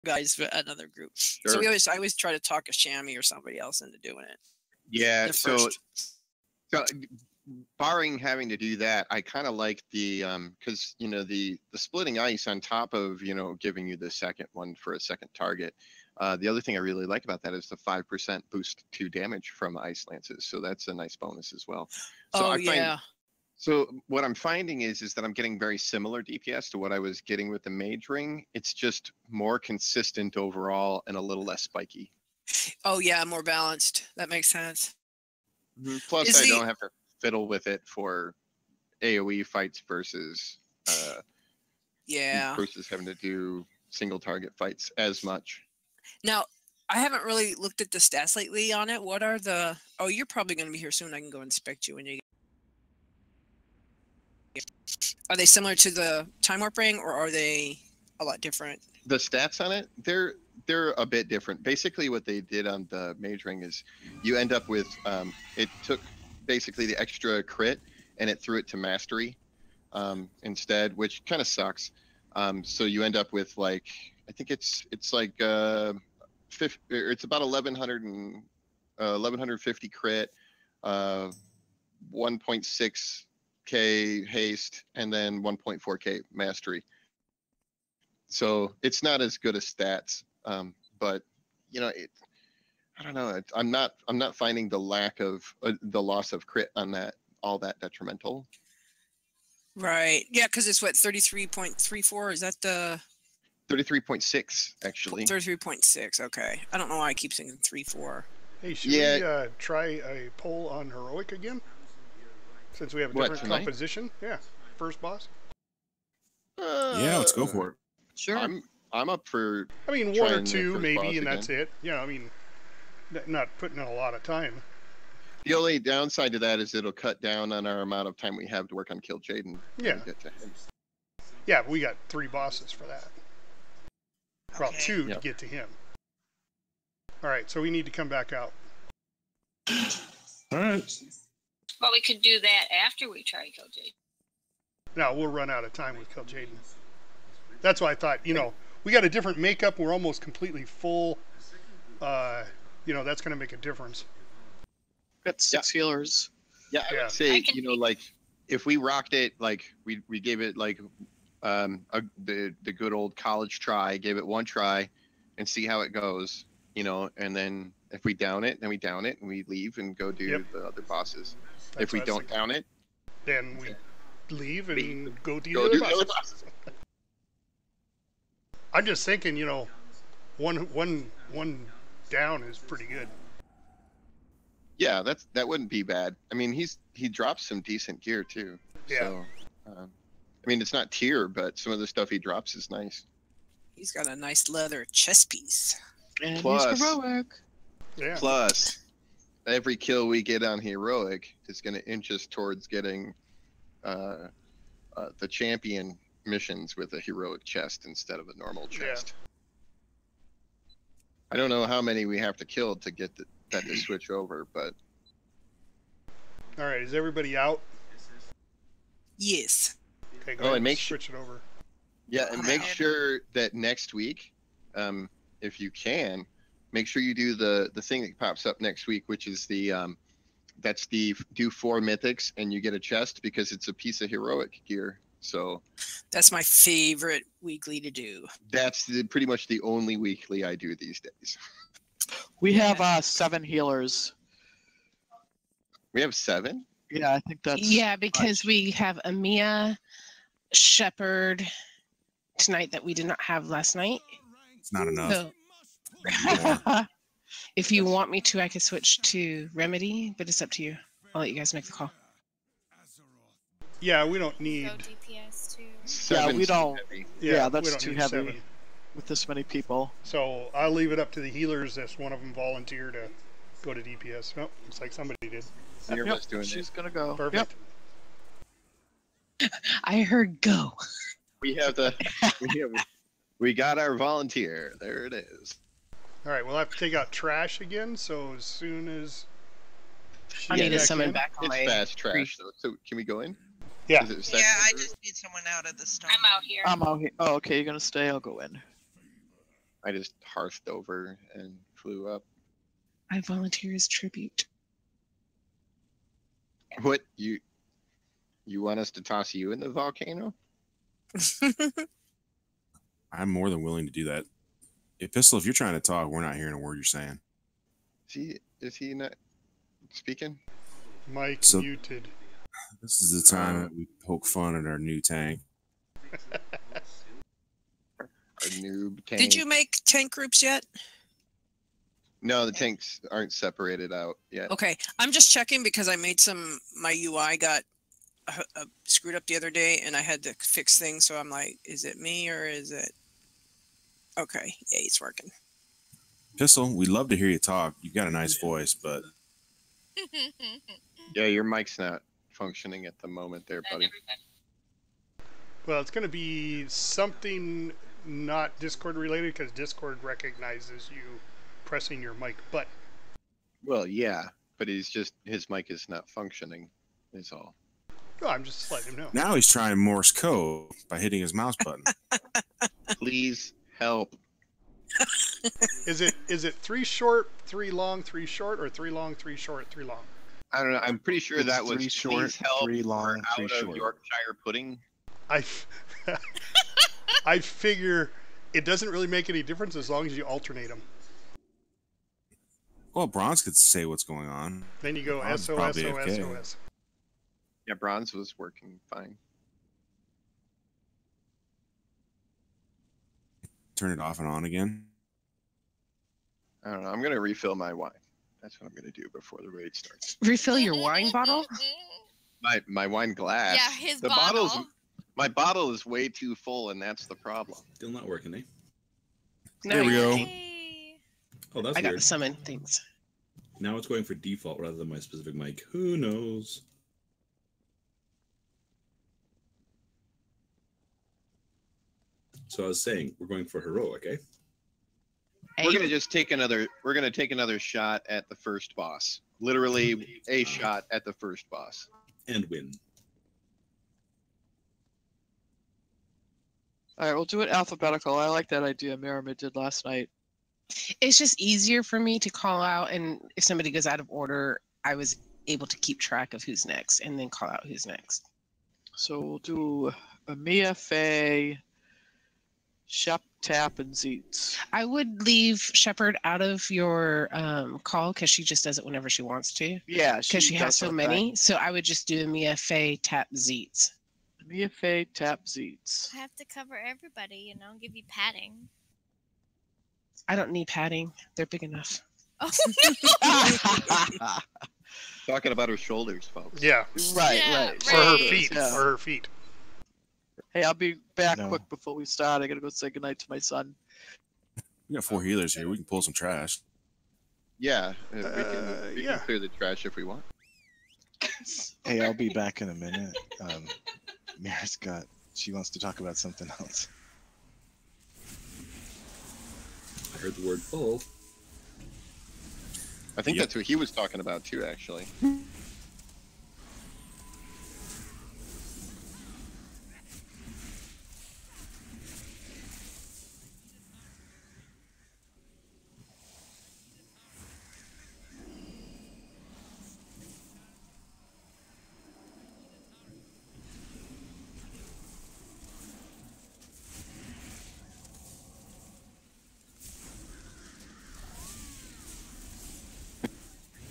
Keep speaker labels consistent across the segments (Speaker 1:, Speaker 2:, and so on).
Speaker 1: guys, but another group.
Speaker 2: Sure.
Speaker 1: So I always try to talk a chamois or somebody else into doing it.
Speaker 2: Yeah. So barring having to do that, I kind of like the because the splitting ice on top of giving you the second one for a second target. The other thing I really like about that is the 5% boost to damage from ice lances. So that's a nice bonus as well. So So what I'm finding is that I'm getting very similar DPS to what I was getting with the Mage Ring. It's just more consistent overall and a little less spiky.
Speaker 1: Oh yeah, more balanced. That makes sense.
Speaker 2: Plus, I don't have to fiddle with it for AoE fights versus having to do single target fights as much.
Speaker 1: Now, I haven't really looked at the stats lately on it. What are the? Oh, you're probably going to be here soon. I can go inspect you when you. Are they similar to the Time Warp Ring, or are they a lot different?
Speaker 2: The stats on it, they're a bit different. Basically, what they did on the Mage Ring is you end up with it took basically the extra crit and it threw it to mastery instead, which kind of sucks. So you end up with like I think it's like it's about 1150 crit, 1.6k haste, and then 1.4k mastery. So it's not as good as stats, but I don't know. I'm not finding the lack of the loss of crit on that all that detrimental.
Speaker 1: Right. Yeah, because it's what 33.34. Is that the
Speaker 2: 33.6 actually?
Speaker 1: 33.6. Okay. I don't know why I keep saying 3.4.
Speaker 3: Hey, should we try a poll on heroic again? Since we have a different composition. Yeah. First boss.
Speaker 4: Yeah, let's go for it.
Speaker 1: Sure.
Speaker 2: I'm up for.
Speaker 3: I mean, one or two maybe, and that's it. Yeah, I mean, not putting in a lot of time.
Speaker 2: The only downside to that is it'll cut down on our amount of time we have to work on Kill Jaden.
Speaker 3: Yeah. Yeah, but we got 3 bosses for that. Okay. Well, 2 to get to him. All right, so we need to come back out.
Speaker 4: All right.
Speaker 5: Well, we could do that after we try Kill Jaden.
Speaker 3: No, we'll run out of time with Kill Jaden. That's why I thought, we got a different makeup. We're almost completely full. That's going to make a difference.
Speaker 6: Got 6 healers.
Speaker 2: Yeah, I would say, like, if we rocked it, like, we gave it, like, the good old college try, gave it 1 try, and see how it goes, and then if we down it, then we down it, and we leave and go do the other bosses. If we don't down it,
Speaker 3: then we leave and go do the other bosses. I'm just thinking, one down is pretty good.
Speaker 2: Yeah, that wouldn't be bad. I mean, he drops some decent gear too.
Speaker 3: Yeah.
Speaker 2: So, I mean, it's not tier, but some of the stuff he drops is nice.
Speaker 1: He's got a nice leather chest piece.
Speaker 6: And he's heroic.
Speaker 3: Yeah.
Speaker 2: Plus, every kill we get on heroic is going to inch us towards getting the champion missions with a heroic chest instead of a normal chest.
Speaker 3: Yeah.
Speaker 2: I don't know how many we have to kill to get that to switch over, but
Speaker 3: all right, is everybody out?
Speaker 1: Yes.
Speaker 3: Okay, go ahead and switch it over.
Speaker 2: Yeah, and make sure that next week, if you can, make sure you do the thing that pops up next week, which is the that's the do 4 mythics and you get a chest because it's a piece of heroic gear. So
Speaker 1: that's my favorite weekly to do.
Speaker 2: That's pretty much the only weekly I do these days.
Speaker 6: We have 7 healers.
Speaker 2: We have 7?
Speaker 6: Yeah, I think that's...
Speaker 7: Yeah, because we have Amia, Shepherd tonight that we did not have last night.
Speaker 4: It's not enough.
Speaker 7: So, if you want me to, I could switch to Remedy, but it's up to you. I'll let you guys make the call.
Speaker 3: Yeah, we don't need...
Speaker 5: Go DPS too.
Speaker 6: Yeah, we don't... Yeah, that's
Speaker 3: too
Speaker 6: heavy
Speaker 3: 7.
Speaker 6: with this many people.
Speaker 3: So I'll leave it up to the healers if one of them volunteer to go to DPS. Oh, looks like somebody did.
Speaker 2: Everybody's doing
Speaker 6: She's gonna go.
Speaker 3: Perfect.
Speaker 7: Yep. I heard go.
Speaker 2: We have we got our volunteer. There it is.
Speaker 3: All right, we'll have to take out trash again. So as soon as
Speaker 7: I need to summon back on
Speaker 2: it's fast trash though. So can we go in?
Speaker 3: Yeah.
Speaker 8: Yeah, I just need someone out at the start.
Speaker 5: I'm out here.
Speaker 6: I'm out here. Oh, okay, you're gonna stay? I'll go in.
Speaker 2: I just hearthed over and flew up.
Speaker 7: I volunteer as tribute.
Speaker 2: What, you want us to toss you in the volcano?
Speaker 4: I'm more than willing to do that. Hey, Pistol, if you're trying to talk, we're not hearing a word you're saying.
Speaker 2: Is he not speaking?
Speaker 3: Mike
Speaker 4: So-
Speaker 3: muted.
Speaker 4: This is the time that we poke fun at our new tank.
Speaker 2: Our noob tank.
Speaker 1: Did you make tank groups yet?
Speaker 2: No, the tanks aren't separated out yet.
Speaker 1: Okay, I'm just checking because I made my UI got screwed up the other day and I had to fix things. So I'm like, is it me or is it? Okay, yeah, it's working.
Speaker 4: Pistol, we'd love to hear you talk. You've got a nice voice, but
Speaker 2: Yeah, your mic's not functioning at the moment there, buddy.
Speaker 3: Well, it's going to be something not Discord related because Discord recognizes you pressing your mic button.
Speaker 2: Well, yeah, but his mic is not functioning, is all.
Speaker 3: No, I'm just letting him know.
Speaker 4: now he's trying Morse code by hitting his mouse button.
Speaker 2: Please help.
Speaker 3: Is it 3 short, 3 long, 3 short, or 3 long, 3 short, 3 long?
Speaker 2: I don't know. I'm pretty sure
Speaker 8: It's
Speaker 2: that was
Speaker 8: 3 short,
Speaker 2: please help
Speaker 8: 3 long,
Speaker 2: or
Speaker 8: 3
Speaker 2: out
Speaker 8: short.
Speaker 2: of Yorkshire pudding.
Speaker 3: I figure it doesn't really make any difference as long as you alternate them.
Speaker 4: Well, Bronze could say what's going on.
Speaker 3: Then you go
Speaker 4: Bronze is
Speaker 3: SOS,
Speaker 4: probably
Speaker 3: SOS,
Speaker 4: okay.
Speaker 3: SOS.
Speaker 2: Yeah, Bronze was working fine.
Speaker 4: Turn it off and on again.
Speaker 2: I don't know. I'm gonna refill my wine. That's what I'm gonna do before the raid starts.
Speaker 7: Refill your wine bottle?
Speaker 2: My wine glass.
Speaker 9: Yeah, his
Speaker 2: the
Speaker 9: bottle.
Speaker 2: My bottle is way too full, and that's the problem.
Speaker 10: Still not working, eh?
Speaker 4: There we go.
Speaker 9: Hey.
Speaker 10: Oh, that's
Speaker 7: I got
Speaker 10: weird.
Speaker 7: the summon things.
Speaker 10: Now it's going for default rather than my specific mic. Who knows? So I was saying, we're going for heroic, eh?
Speaker 2: We're gonna just take another. We're gonna take another shot at the first boss. Literally a shot at the first boss.
Speaker 10: And win.
Speaker 6: All right, we'll do it alphabetical. I like that idea Merrimid did last night.
Speaker 7: It's just easier for me to call out, and if somebody goes out of order, I was able to keep track of who's next and then call out who's next.
Speaker 6: So we'll do Mia, Faye, Shep, Tap, and Zeets.
Speaker 7: I would leave Shepard out of your call because she just does it whenever she wants to.
Speaker 6: Yeah,
Speaker 7: Because she has
Speaker 6: does
Speaker 7: so
Speaker 6: her
Speaker 7: many.
Speaker 6: thing.
Speaker 7: So I would just do Mia, Faye, Tap, Zeets.
Speaker 6: Mia, Faye, Tap, Zeets.
Speaker 9: I have to cover everybody, you know, give you padding.
Speaker 7: I don't need padding. They're big enough.
Speaker 9: Oh,
Speaker 2: Talking about her shoulders, folks.
Speaker 3: Yeah.
Speaker 6: Right,
Speaker 9: Yeah,
Speaker 6: right.
Speaker 3: Or her
Speaker 9: right.
Speaker 3: feet.
Speaker 6: Yeah.
Speaker 3: Or her feet.
Speaker 6: Hey, I'll be back
Speaker 8: No.
Speaker 6: quick before we start. I gotta go say goodnight to my son.
Speaker 4: We got 4 healers here. We can pull some trash.
Speaker 2: Yeah, we can
Speaker 3: yeah.
Speaker 2: clear the trash if we want.
Speaker 8: Hey, I'll be back in a minute. Mira's she wants to talk about something else.
Speaker 10: I heard the word full.
Speaker 2: I think
Speaker 4: Yep.
Speaker 2: that's what he was talking about too, actually.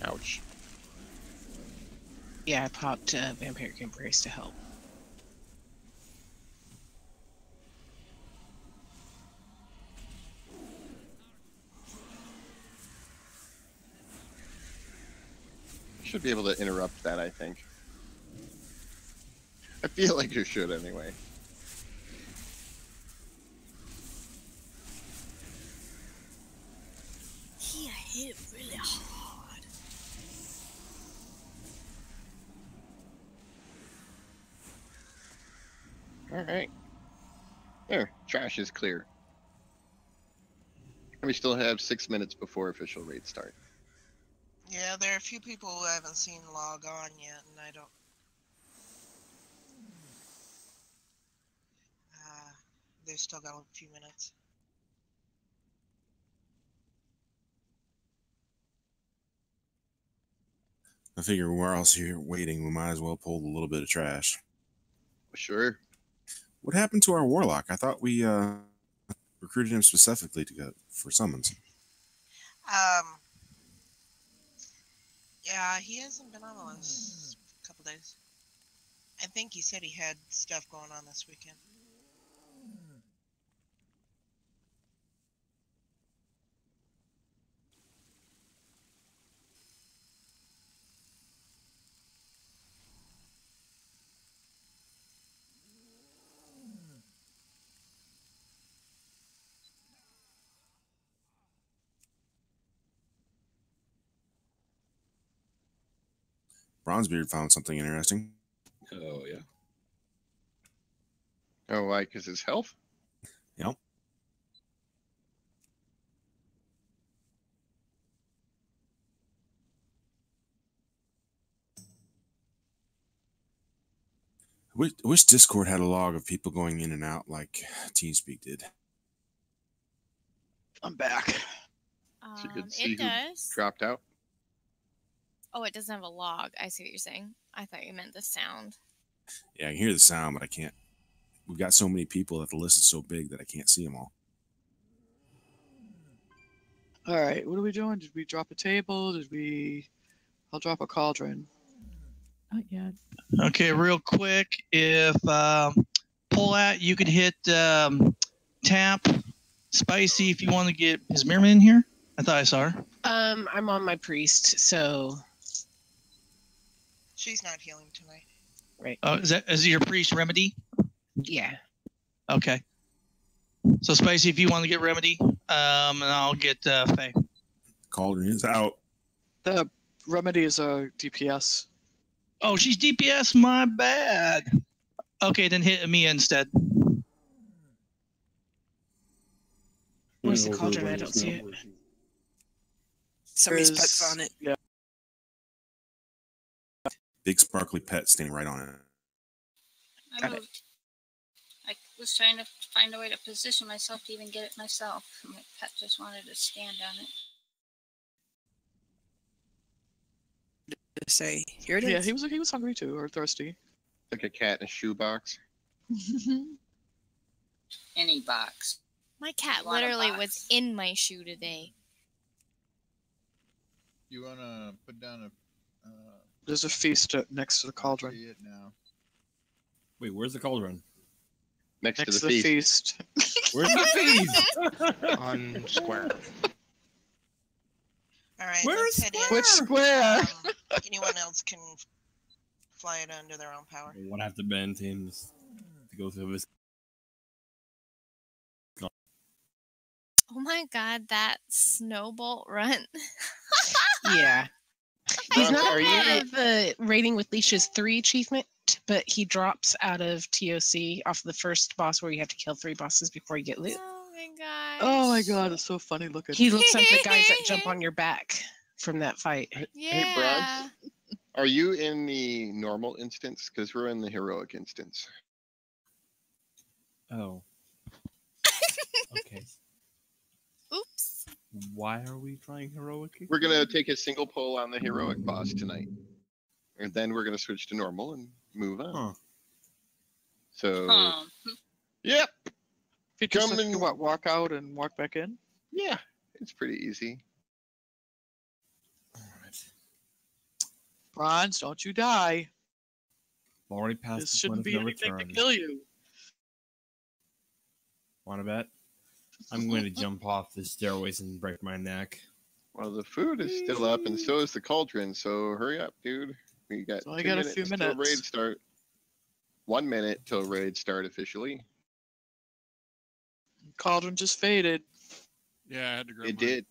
Speaker 2: Ouch.
Speaker 7: Yeah, I popped Vampiric Embrace to help.
Speaker 2: Should be able to interrupt that, I think. I feel like you should anyway.
Speaker 9: yeah, hit really hard.
Speaker 2: Alright. There, trash is clear. And we still have 6 minutes before official raid start.
Speaker 11: Yeah, there are a few people who I haven't seen log on yet, and I don't. They've still got a few minutes.
Speaker 4: I figure we're else here waiting. We might as well pull a little bit of trash.
Speaker 2: Sure.
Speaker 4: What happened to our warlock? I thought we recruited him specifically to go for summons.
Speaker 11: Yeah, he hasn't been on the last couple days. I think he said he had stuff going on this weekend.
Speaker 4: Bronzebeard found something interesting.
Speaker 10: Oh, yeah.
Speaker 2: Oh, why? Because his health?
Speaker 4: Yep. I wish Discord had a log of people going in and out like TeamSpeak did.
Speaker 6: I'm back.
Speaker 2: So you could see
Speaker 9: It
Speaker 2: who
Speaker 9: does.
Speaker 2: dropped out.
Speaker 9: Oh, it doesn't have a log. I see what you're saying. I thought you meant the sound.
Speaker 4: Yeah, I can hear the sound, but I can't. We've got so many people that the list is so big that I can't see them all.
Speaker 6: All right, what are we doing? Did we drop a table? I'll drop a cauldron.
Speaker 12: Not yet.
Speaker 13: Okay, real quick, if pull out, you could hit tap Spicy if you want to get is Mirman in here. I thought I saw her.
Speaker 7: I'm on my priest, so
Speaker 11: She's not healing tonight.
Speaker 7: right.
Speaker 13: Oh, is it your priest remedy?
Speaker 7: Yeah.
Speaker 13: Okay. So Spicy, if you want to get remedy, and I'll get Faye.
Speaker 4: Cauldron is out.
Speaker 6: The remedy is a DPS.
Speaker 13: Oh, she's DPS. My bad. Okay, then hit Mia instead.
Speaker 7: Where's the cauldron? I don't see it.
Speaker 1: Somebody's pet's on it.
Speaker 6: Yeah.
Speaker 4: Big sparkly pet standing right on it.
Speaker 5: I moved. I was trying to find a way to position myself to even get it myself. My pet just wanted to stand on it.
Speaker 1: Say, here it is.
Speaker 6: Yeah, he was hungry too, or thirsty.
Speaker 2: Like a cat in a shoebox.
Speaker 5: Any box.
Speaker 9: My cat
Speaker 5: You want a
Speaker 9: literally
Speaker 5: box?
Speaker 9: was in my shoe today.
Speaker 14: You wanna put down a?
Speaker 6: There's a feast next to the cauldron.
Speaker 14: See it now.
Speaker 10: Wait, where's the cauldron?
Speaker 2: Next to
Speaker 6: Next
Speaker 2: the feast.
Speaker 10: Where's the feast?
Speaker 8: On square.
Speaker 11: All right,
Speaker 10: Where's
Speaker 11: let's head in.
Speaker 6: Which square?
Speaker 11: Anyone else can fly it under their own power.
Speaker 10: What have to bend teams to go through this?
Speaker 9: Oh my god, that snowbolt run.
Speaker 7: Yeah. He's not
Speaker 2: Are
Speaker 7: part
Speaker 2: you-
Speaker 7: of the Raiding with Leashes 3 achievement, but he drops out of TOC off the first boss where you have to kill 3 bosses before you get loot.
Speaker 9: Oh my god.
Speaker 6: Oh my god, it's so funny looking.
Speaker 7: He looks like the guys that jump on your back from that fight.
Speaker 2: Hey, Bronze, are you in the normal instance? Because we're in the heroic instance.
Speaker 15: Oh. Okay.
Speaker 9: Oops.
Speaker 15: Why are we trying heroic?
Speaker 2: We're going to take a single poll on the heroic boss tonight. And then we're going to switch to normal and move on.
Speaker 15: Huh.
Speaker 2: So, yep.
Speaker 6: If you just
Speaker 2: Come
Speaker 6: have
Speaker 2: in-
Speaker 6: to walk out and walk back in.
Speaker 2: Yeah, it's pretty easy.
Speaker 6: Bronze, don't you die.
Speaker 15: Already passed
Speaker 6: This
Speaker 15: the
Speaker 6: shouldn't
Speaker 15: point
Speaker 6: be
Speaker 15: of no
Speaker 6: anything to
Speaker 15: return.
Speaker 6: kill you.
Speaker 15: Want to bet? I'm going to jump off the stairways and break my neck.
Speaker 2: Well, the food is still up, and so is the cauldron. So hurry up, dude. We got,
Speaker 6: So I
Speaker 2: 2
Speaker 6: got a
Speaker 2: minutes
Speaker 6: few
Speaker 2: till
Speaker 6: minutes.
Speaker 2: raid start. 1 minute till raid start officially.
Speaker 6: Cauldron just faded.
Speaker 16: Yeah, I had to grab
Speaker 2: It
Speaker 16: mine.
Speaker 2: did.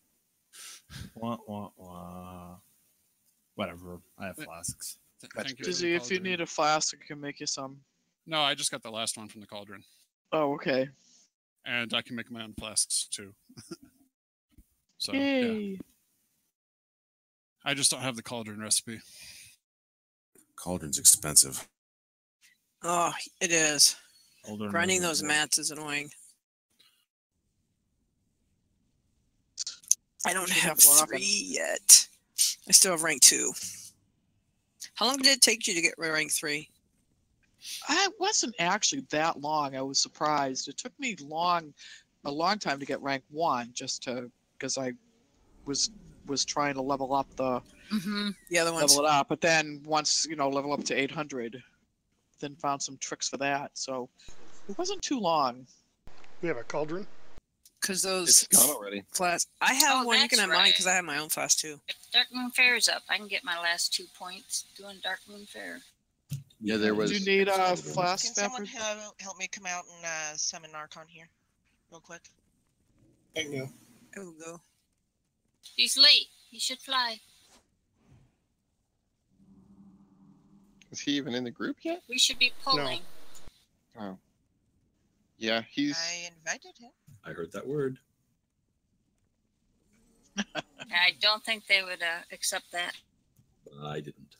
Speaker 15: Wah, wah, wah. Whatever. I have flasks.
Speaker 16: Thank you for the
Speaker 6: Dizzy, if you
Speaker 16: cauldron.
Speaker 6: need a flask, I can make you some.
Speaker 16: No, I just got the last one from the cauldron.
Speaker 6: Oh, okay.
Speaker 16: And I can make my own flasks too. So, yeah.
Speaker 6: Yay.
Speaker 16: I just don't have the cauldron recipe.
Speaker 4: Cauldron's expensive.
Speaker 1: Oh, it is.
Speaker 15: Older
Speaker 1: Grinding
Speaker 15: members
Speaker 1: those
Speaker 15: will-
Speaker 1: mats is annoying. I don't
Speaker 6: Should
Speaker 1: have
Speaker 6: have more
Speaker 1: 3 yet. I still have rank 2. How long did it take you to get rank 3?
Speaker 6: It wasn't actually that long. I was surprised. It took me a long time to get rank 1, because I was trying to level up the
Speaker 1: other ones.
Speaker 6: level it up. But then once level up to 800, then found some tricks for that. So it wasn't too long.
Speaker 3: We have a cauldron.
Speaker 1: Because those
Speaker 2: It's gone already.
Speaker 1: flasks. I have one. You
Speaker 5: that's
Speaker 1: can have mine
Speaker 5: right.
Speaker 1: because I have my own flask too.
Speaker 5: If Dark Moon Fair is up, I can get my last 2 points doing Dark Moon Fair.
Speaker 2: Yeah, there was.
Speaker 6: Do you need a flask?
Speaker 11: Can someone help me come out and summon Archon here, real quick?
Speaker 1: I will go.
Speaker 5: He's late. He should fly.
Speaker 2: Is he even in the group yet?
Speaker 5: We should be pulling.
Speaker 2: Oh. Yeah, he's.
Speaker 11: I invited him.
Speaker 10: I heard that word.
Speaker 5: I don't think they would accept that.
Speaker 10: I didn't.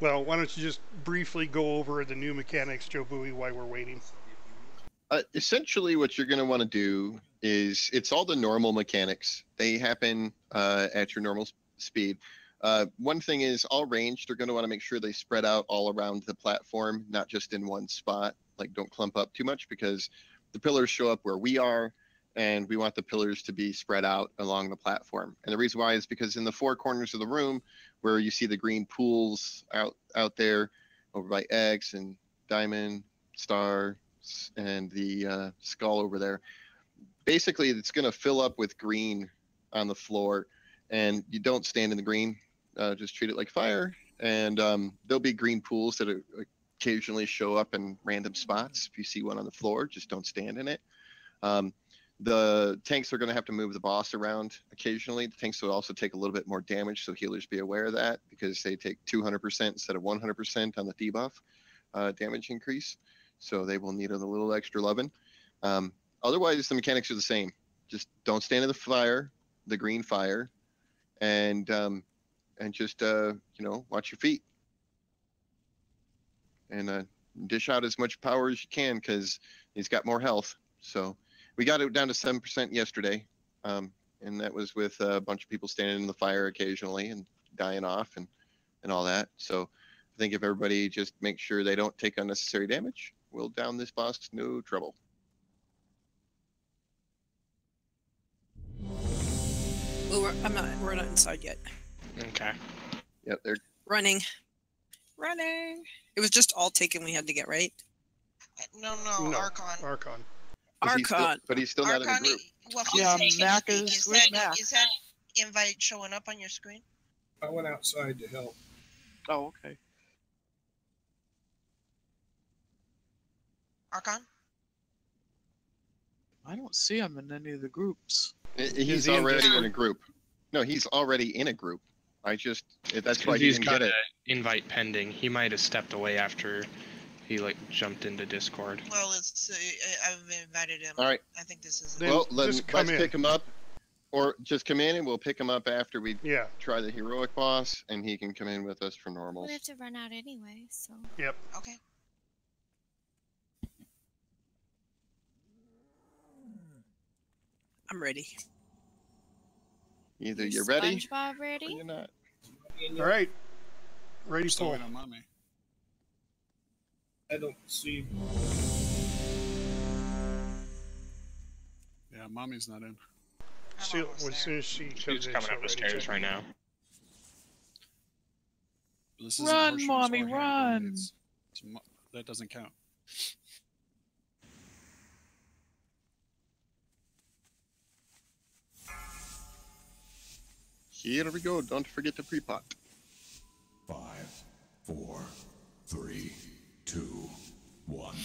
Speaker 3: Well, why don't you just briefly go over the new mechanics, Joe Bowie, while we're waiting?
Speaker 2: Essentially, what you're going to want to do is it's all the normal mechanics. They happen at your normal speed. One thing is all ranged. They're going to want to make sure they spread out all around the platform, not just in one spot. Like, don't clump up too much because the pillars show up where we are, and we want the pillars to be spread out along the platform. And the reason why is because in the 4 corners of the room, where you see the green pools out there, over by X and Diamond, Star, and the skull over there, basically it's going to fill up with green on the floor, and you don't stand in the green. Just treat it like fire, and there'll be green pools that occasionally show up in random spots. If you see one on the floor, just don't stand in it. The tanks are going to have to move the boss around occasionally. The tanks will also take a little bit more damage, so healers be aware of that because they take 200% instead of 100% on the debuff damage increase. So they will need a little extra loving. Otherwise, the mechanics are the same. Just don't stand in the fire, the green fire, and just watch your feet and dish out as much power as you can because he's got more health. So. We got it down to 7% yesterday, and that was with a bunch of people standing in the fire occasionally and dying off and all that. So I think if everybody just makes sure they don't take unnecessary damage, we'll down this boss no trouble.
Speaker 1: Well, we're not inside yet.
Speaker 17: Okay.
Speaker 2: Yep, they're
Speaker 1: running. It was just all taken we had to get, right?
Speaker 11: No, Archon.
Speaker 2: But he's still not in the group.
Speaker 11: Well,
Speaker 6: Mac is with Mac.
Speaker 11: Is that invite showing up on your screen?
Speaker 18: I went outside to help.
Speaker 6: Oh, okay.
Speaker 11: Archon?
Speaker 6: I don't see him in any of the groups.
Speaker 2: He's already in a group. No, he's already in a group. That's why he didn't get it.
Speaker 17: Invite pending. He might have stepped away after he jumped into Discord.
Speaker 11: Well, I've invited him.
Speaker 2: All right.
Speaker 11: I think this is.
Speaker 2: Well, let's pick him up, or just come in and we'll pick him up after we try the heroic boss, and he can come in with us for normals.
Speaker 9: We have to run out anyway, so.
Speaker 3: Yep.
Speaker 11: Okay.
Speaker 1: I'm ready.
Speaker 2: Either you're ready,
Speaker 9: SpongeBob ready?
Speaker 2: or you're not.
Speaker 3: All right. Ready,
Speaker 16: Still
Speaker 3: pull.
Speaker 16: waiting on Mommy.
Speaker 18: I don't see.
Speaker 16: Yeah, Mommy's not in.
Speaker 3: As soon as she comes
Speaker 17: She's
Speaker 3: in,
Speaker 17: coming
Speaker 3: she'll
Speaker 17: up the
Speaker 3: ready
Speaker 17: stairs
Speaker 3: to-
Speaker 17: right now.
Speaker 16: This isn't
Speaker 6: Run,
Speaker 16: Horseshoes
Speaker 6: Mommy,
Speaker 16: or
Speaker 6: run!
Speaker 16: Hand-Grenades. That doesn't count.
Speaker 2: Here we go. Don't forget the pre-pot.
Speaker 19: 5, 4, 3, 2, 1.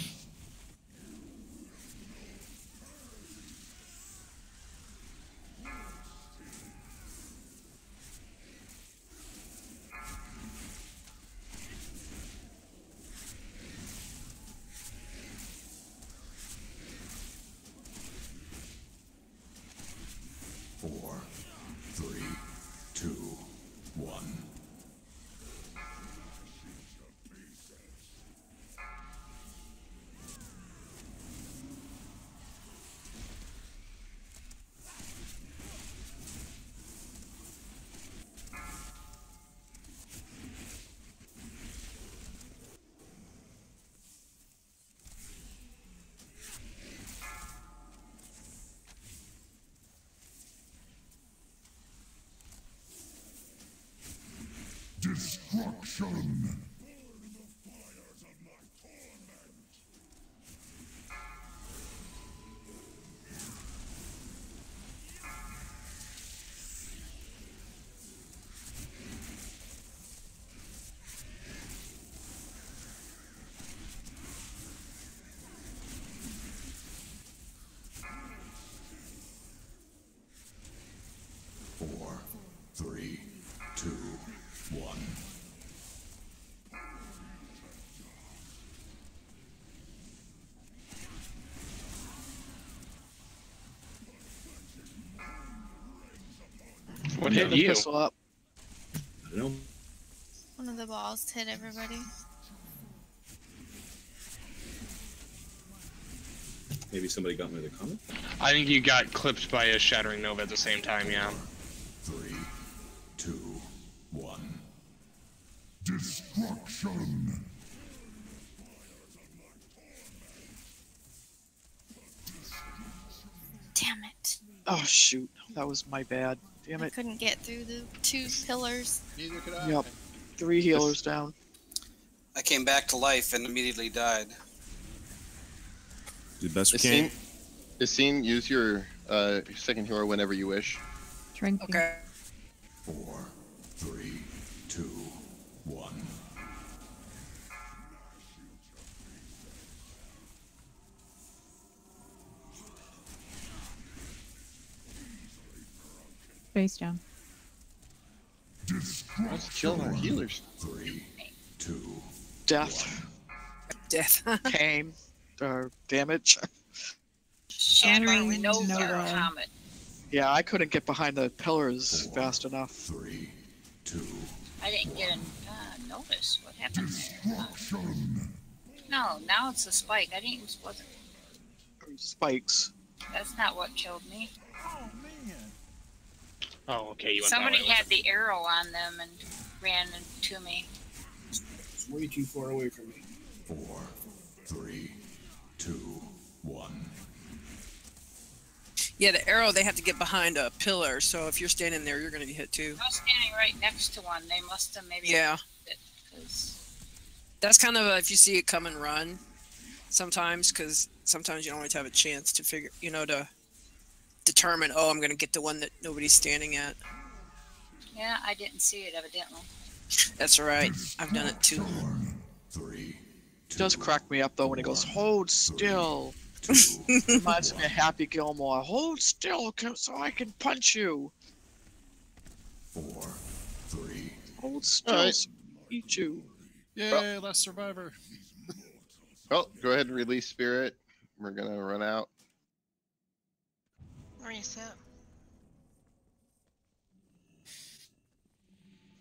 Speaker 19: Destruction. Four, three, two, one.
Speaker 17: What hit
Speaker 6: The
Speaker 17: you?
Speaker 6: pistol up.
Speaker 10: I don't know.
Speaker 9: One of the balls hit everybody.
Speaker 10: Maybe somebody got me the comment.
Speaker 17: I think you got clipped by a Shattering Nova at the same time, yeah.
Speaker 19: 3, 2, 1. Destruction.
Speaker 9: Damn it.
Speaker 6: Oh shoot, that was my bad. Damn
Speaker 9: I
Speaker 6: it.
Speaker 9: couldn't get through the 2 pillars.
Speaker 14: Neither could I.
Speaker 6: Yep. 3 healers down.
Speaker 20: I came back to life and immediately died.
Speaker 4: Do the best we can.
Speaker 2: Yassine, use your second healer whenever you wish.
Speaker 12: Trinket.
Speaker 1: Okay.
Speaker 19: 4, 3, 2, 1.
Speaker 12: Face down.
Speaker 2: Let's kill our healers.
Speaker 19: 3, 2.
Speaker 6: Death.
Speaker 1: Death.
Speaker 6: Pain. Damage.
Speaker 5: Shattering Nova Comet.
Speaker 6: Yeah, I couldn't get behind the pillars fast enough.
Speaker 19: 3, 2.
Speaker 5: I didn't get a notice. What happened there? No, now it's a spike. I didn't. Wasn't.
Speaker 6: Spikes.
Speaker 5: That's not what killed me.
Speaker 17: Oh, okay. You went
Speaker 5: Somebody
Speaker 17: that way
Speaker 5: had the arrow on them and ran into me.
Speaker 18: It's way too far away from me.
Speaker 19: 4, 3, 2, 1.
Speaker 1: Yeah, the arrow, they have to get behind a pillar, so if you're standing there, you're going to be hit too.
Speaker 5: I was standing right next to one. They must have maybe.
Speaker 1: Yeah.
Speaker 5: It, 'cause
Speaker 1: That's kind of if you see it come and run sometimes, because sometimes you don't always have a chance to figure, to determine, oh, I'm going to get the one that nobody's standing at.
Speaker 5: yeah, I didn't see it evidently.
Speaker 1: That's right. I've done it too.
Speaker 19: 3.
Speaker 6: It does crack me up though when he goes, hold still. Reminds me of Happy Gilmore. Hold still so I can punch you.
Speaker 19: 4, 3.
Speaker 6: Hold still
Speaker 2: Alright.
Speaker 6: so I can eat you.
Speaker 16: Yay, last survivor.
Speaker 2: Oh, go ahead and release Spirit. We're going to run out.
Speaker 11: Reset.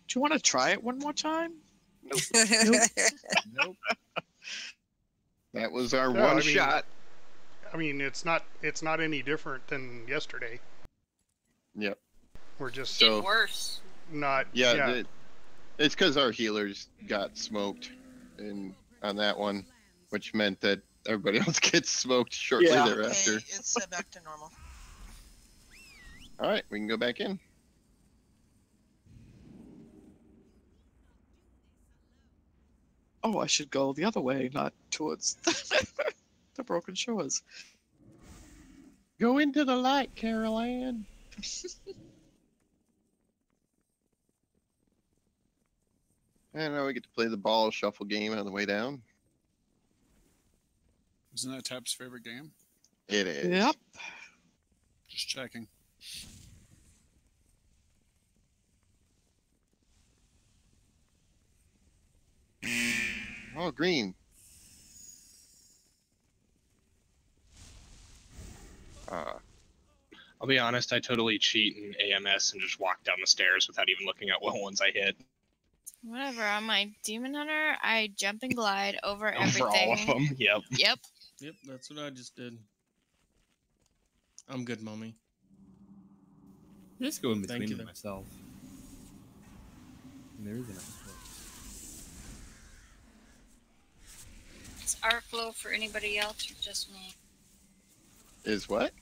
Speaker 6: Do you want to try it one more time?
Speaker 2: Nope.
Speaker 14: Nope.
Speaker 2: That was our
Speaker 3: No,
Speaker 2: one
Speaker 3: I mean-
Speaker 2: shot.
Speaker 3: I mean, it's not any different than yesterday.
Speaker 2: Yep.
Speaker 3: We're just
Speaker 2: So-
Speaker 5: Worse.
Speaker 3: not.
Speaker 2: Yeah, it's because our healers got smoked on that one, which meant that everybody else gets smoked shortly
Speaker 6: Yeah.
Speaker 2: thereafter.
Speaker 11: Okay, it's back to normal.
Speaker 2: All right, we can go back in.
Speaker 6: Oh, I should go the other way, not towards the Broken Shores.
Speaker 2: Go into the light, Carol Ann. And now we get to play the ball shuffle game on the way down.
Speaker 16: Isn't that Tap's favorite game?
Speaker 2: It is.
Speaker 6: Yep.
Speaker 16: Just checking.
Speaker 2: Oh, green.
Speaker 17: I'll be honest, I totally cheat in AMS and just walk down the stairs without even looking at what ones I hit.
Speaker 9: Whatever. On my Demon Hunter, I jump and glide over
Speaker 17: Over
Speaker 9: everything.
Speaker 17: all of them, yep.
Speaker 9: Yep.
Speaker 15: Yep, that's what I just did. I'm good, mommy.
Speaker 10: Just go in
Speaker 15: Thank
Speaker 10: between
Speaker 15: you,
Speaker 10: them
Speaker 15: though.
Speaker 10: myself. And there is a nice place.
Speaker 5: Is art flow for anybody else or just me?
Speaker 2: Is what?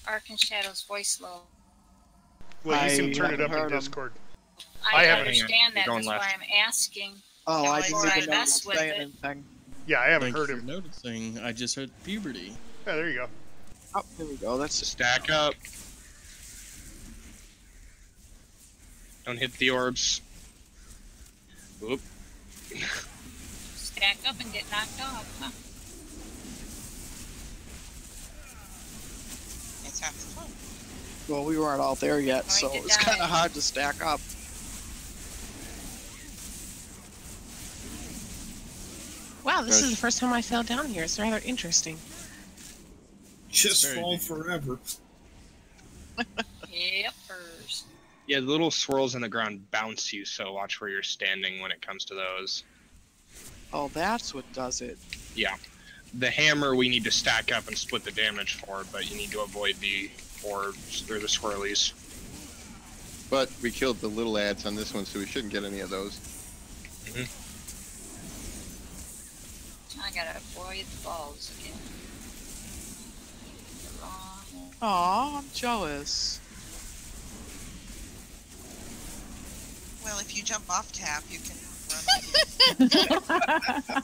Speaker 5: Arc and Shadow's voice low.
Speaker 3: Well, you
Speaker 6: I
Speaker 3: can turn it
Speaker 6: haven't
Speaker 3: up in
Speaker 6: heard 'em.
Speaker 3: Discord. I
Speaker 5: I
Speaker 3: haven't-
Speaker 5: understand that.
Speaker 17: You're going
Speaker 5: That's why
Speaker 17: left.
Speaker 5: I'm asking.
Speaker 6: Oh, I
Speaker 5: Before
Speaker 6: didn't
Speaker 5: I
Speaker 6: even know you
Speaker 5: mess
Speaker 6: were
Speaker 5: with
Speaker 6: saying
Speaker 5: it.
Speaker 6: anything.
Speaker 3: Yeah, I haven't
Speaker 15: Thank
Speaker 3: heard
Speaker 15: you for
Speaker 3: him.
Speaker 15: noticing. I just heard puberty.
Speaker 3: Yeah, there you go.
Speaker 6: Oh, there we go. That's it.
Speaker 17: Stack up. Don't hit the orbs. Whoop.
Speaker 5: Stack up and get knocked off, huh?
Speaker 11: It's half the fun.
Speaker 6: Well, we weren't all there yet, so
Speaker 5: to
Speaker 6: it was
Speaker 5: die.
Speaker 6: kind of hard to stack up.
Speaker 7: Wow, this is the first time I fell down here. It's rather interesting.
Speaker 18: Just
Speaker 15: Very
Speaker 18: fall
Speaker 15: deep.
Speaker 18: forever.
Speaker 5: Yippers.
Speaker 17: Yeah, the little swirls in the ground bounce you, so watch where you're standing when it comes to those.
Speaker 6: Oh, that's what does it.
Speaker 17: Yeah. The hammer we need to stack up and split the damage for, but you need to avoid the orbs or the swirlies.
Speaker 2: But we killed the little ads on this one, so we shouldn't get any of those.
Speaker 5: I gotta avoid the balls again. The wrong one.
Speaker 6: Aw, I'm jealous.
Speaker 11: Well, if you jump off tap, you can run.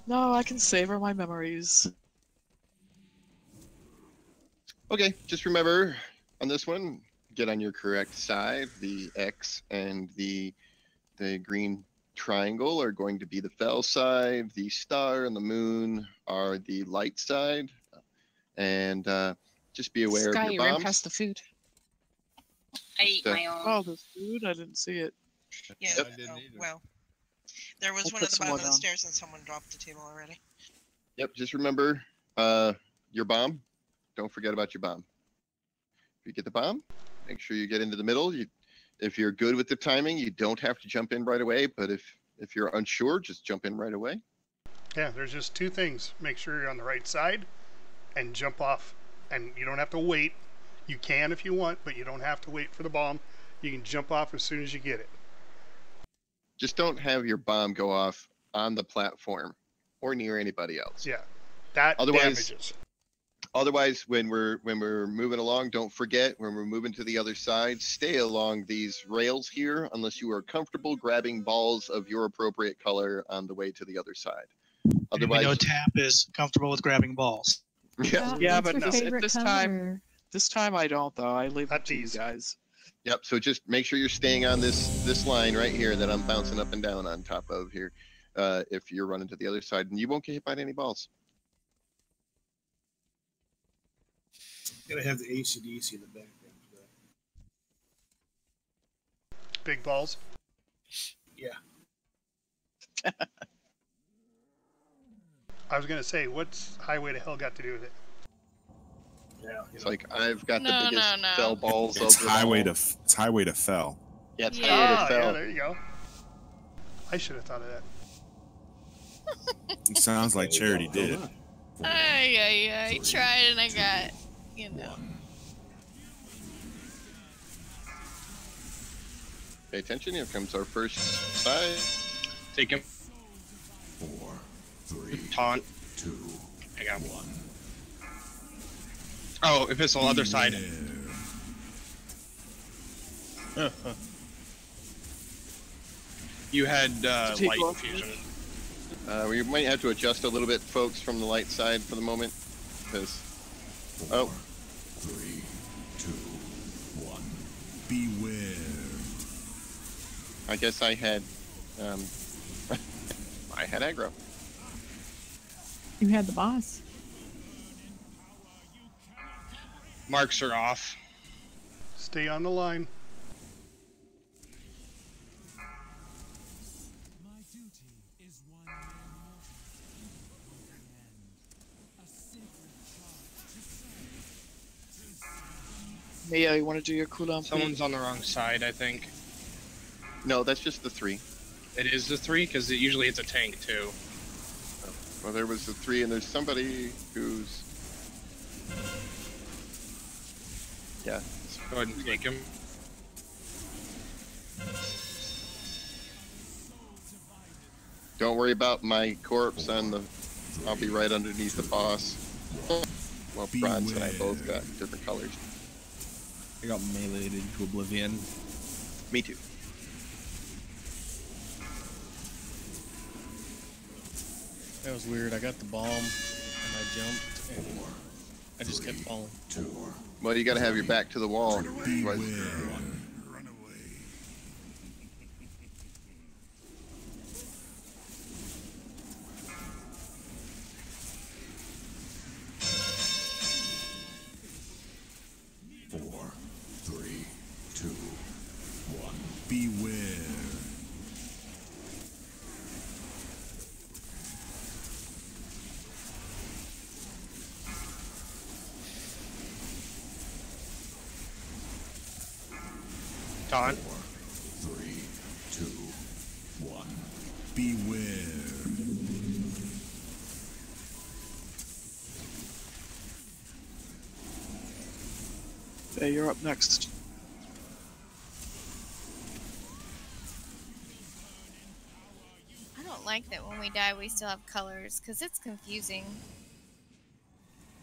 Speaker 6: No, I can savor my memories.
Speaker 2: Okay, just remember on this one, get on your correct side. The X and the green triangle are going to be the fell side. The star and the moon are the light side. And just be aware
Speaker 7: Sky,
Speaker 2: of
Speaker 7: you
Speaker 2: your
Speaker 7: ran
Speaker 2: bombs.
Speaker 7: past the food.
Speaker 5: I eat my own.
Speaker 6: Oh, the food? I didn't see it.
Speaker 11: Yeah,
Speaker 2: Yep.
Speaker 11: oh, well. There was
Speaker 6: I'll
Speaker 11: one
Speaker 6: put
Speaker 11: at the
Speaker 6: some
Speaker 11: bottom
Speaker 6: more
Speaker 11: of the
Speaker 6: down.
Speaker 11: stairs and someone dropped the table already.
Speaker 2: Yep, just remember your bomb. Don't forget about your bomb. If you get the bomb, make sure you get into the middle. If you're good with the timing, you don't have to jump in right away. But if you're unsure, just jump in right away.
Speaker 3: Yeah, there's just two things. Make sure you're on the right side and jump off. And you don't have to wait. You can if you want, but you don't have to wait for the bomb. You can jump off as soon as you get it.
Speaker 2: Just don't have your bomb go off on the platform or near anybody else.
Speaker 3: Yeah, that
Speaker 2: Otherwise-
Speaker 3: damages.
Speaker 2: Otherwise, when we're moving along, don't forget when we're moving to the other side, stay along these rails here unless you are comfortable grabbing balls of your appropriate color on the way to the other side.
Speaker 13: We
Speaker 2: Otherwise,
Speaker 13: know Tap is comfortable with grabbing balls.
Speaker 2: yeah.
Speaker 6: Yeah,
Speaker 12: What's
Speaker 6: but
Speaker 12: your
Speaker 6: this,
Speaker 12: favorite
Speaker 6: this
Speaker 12: color?
Speaker 6: time, I don't though. I leave it
Speaker 3: Not
Speaker 6: to you
Speaker 3: these.
Speaker 6: guys.
Speaker 2: Yep. So just make sure you're staying on this line right here that I'm bouncing up and down on top of here. If you're running to the other side, and you won't get hit by any balls.
Speaker 18: Gotta have the AC/DC in the background for that.
Speaker 3: Big balls.
Speaker 18: Yeah.
Speaker 3: I was gonna say, what's Highway to Hell got to do with it?
Speaker 18: Yeah.
Speaker 2: It's like I've got
Speaker 9: No,
Speaker 2: the biggest
Speaker 9: no, no.
Speaker 2: fell balls
Speaker 4: It's
Speaker 2: of them
Speaker 4: highway
Speaker 2: all.
Speaker 4: to highway to fell.
Speaker 2: Yeah, it's
Speaker 9: Yeah.
Speaker 2: highway to
Speaker 3: Yeah,
Speaker 2: fell.
Speaker 3: there you go. I should have thought of that.
Speaker 4: It sounds like Charity did.
Speaker 9: I tried and I got, you know.
Speaker 2: Pay attention. Here comes our first side.
Speaker 17: Take him.
Speaker 19: 4, 3,
Speaker 17: Taunt.
Speaker 19: 2,
Speaker 17: I got
Speaker 19: 1.
Speaker 17: Oh, if it's on the other side. You had
Speaker 6: Take
Speaker 17: light
Speaker 6: off
Speaker 17: infusion.
Speaker 2: We might have to adjust a little bit, folks, from the light side for the moment, because
Speaker 19: 4, 3, 2, 1. Beware.
Speaker 2: I guess I had I had aggro.
Speaker 12: You had the boss.
Speaker 17: Marks are off.
Speaker 3: Stay on the line.
Speaker 6: Mia, you want to do your cooldown?
Speaker 17: Someone's on the wrong side, I think.
Speaker 2: No, that's just the 3.
Speaker 17: It is the 3 because it usually hits a tank too.
Speaker 2: Well, there was the 3, and there's somebody who's yeah.
Speaker 17: Go ahead and take him.
Speaker 2: Don't worry about my corpse on the. I'll be right underneath the boss. Well, Bronze and I both got different colors.
Speaker 15: I got meleeed into oblivion.
Speaker 2: Me too.
Speaker 21: That was weird. I got the bomb and I jumped and I just kept falling.
Speaker 2: Well, you got to have your back to the wall. Otherwise-
Speaker 19: Run away. 4, 3, 2, 1. Beware.
Speaker 17: Todd.
Speaker 19: 4, 3, 2, 1. Beware.
Speaker 6: Hey, you're up next.
Speaker 9: I don't like that when we die we still have colors because it's confusing.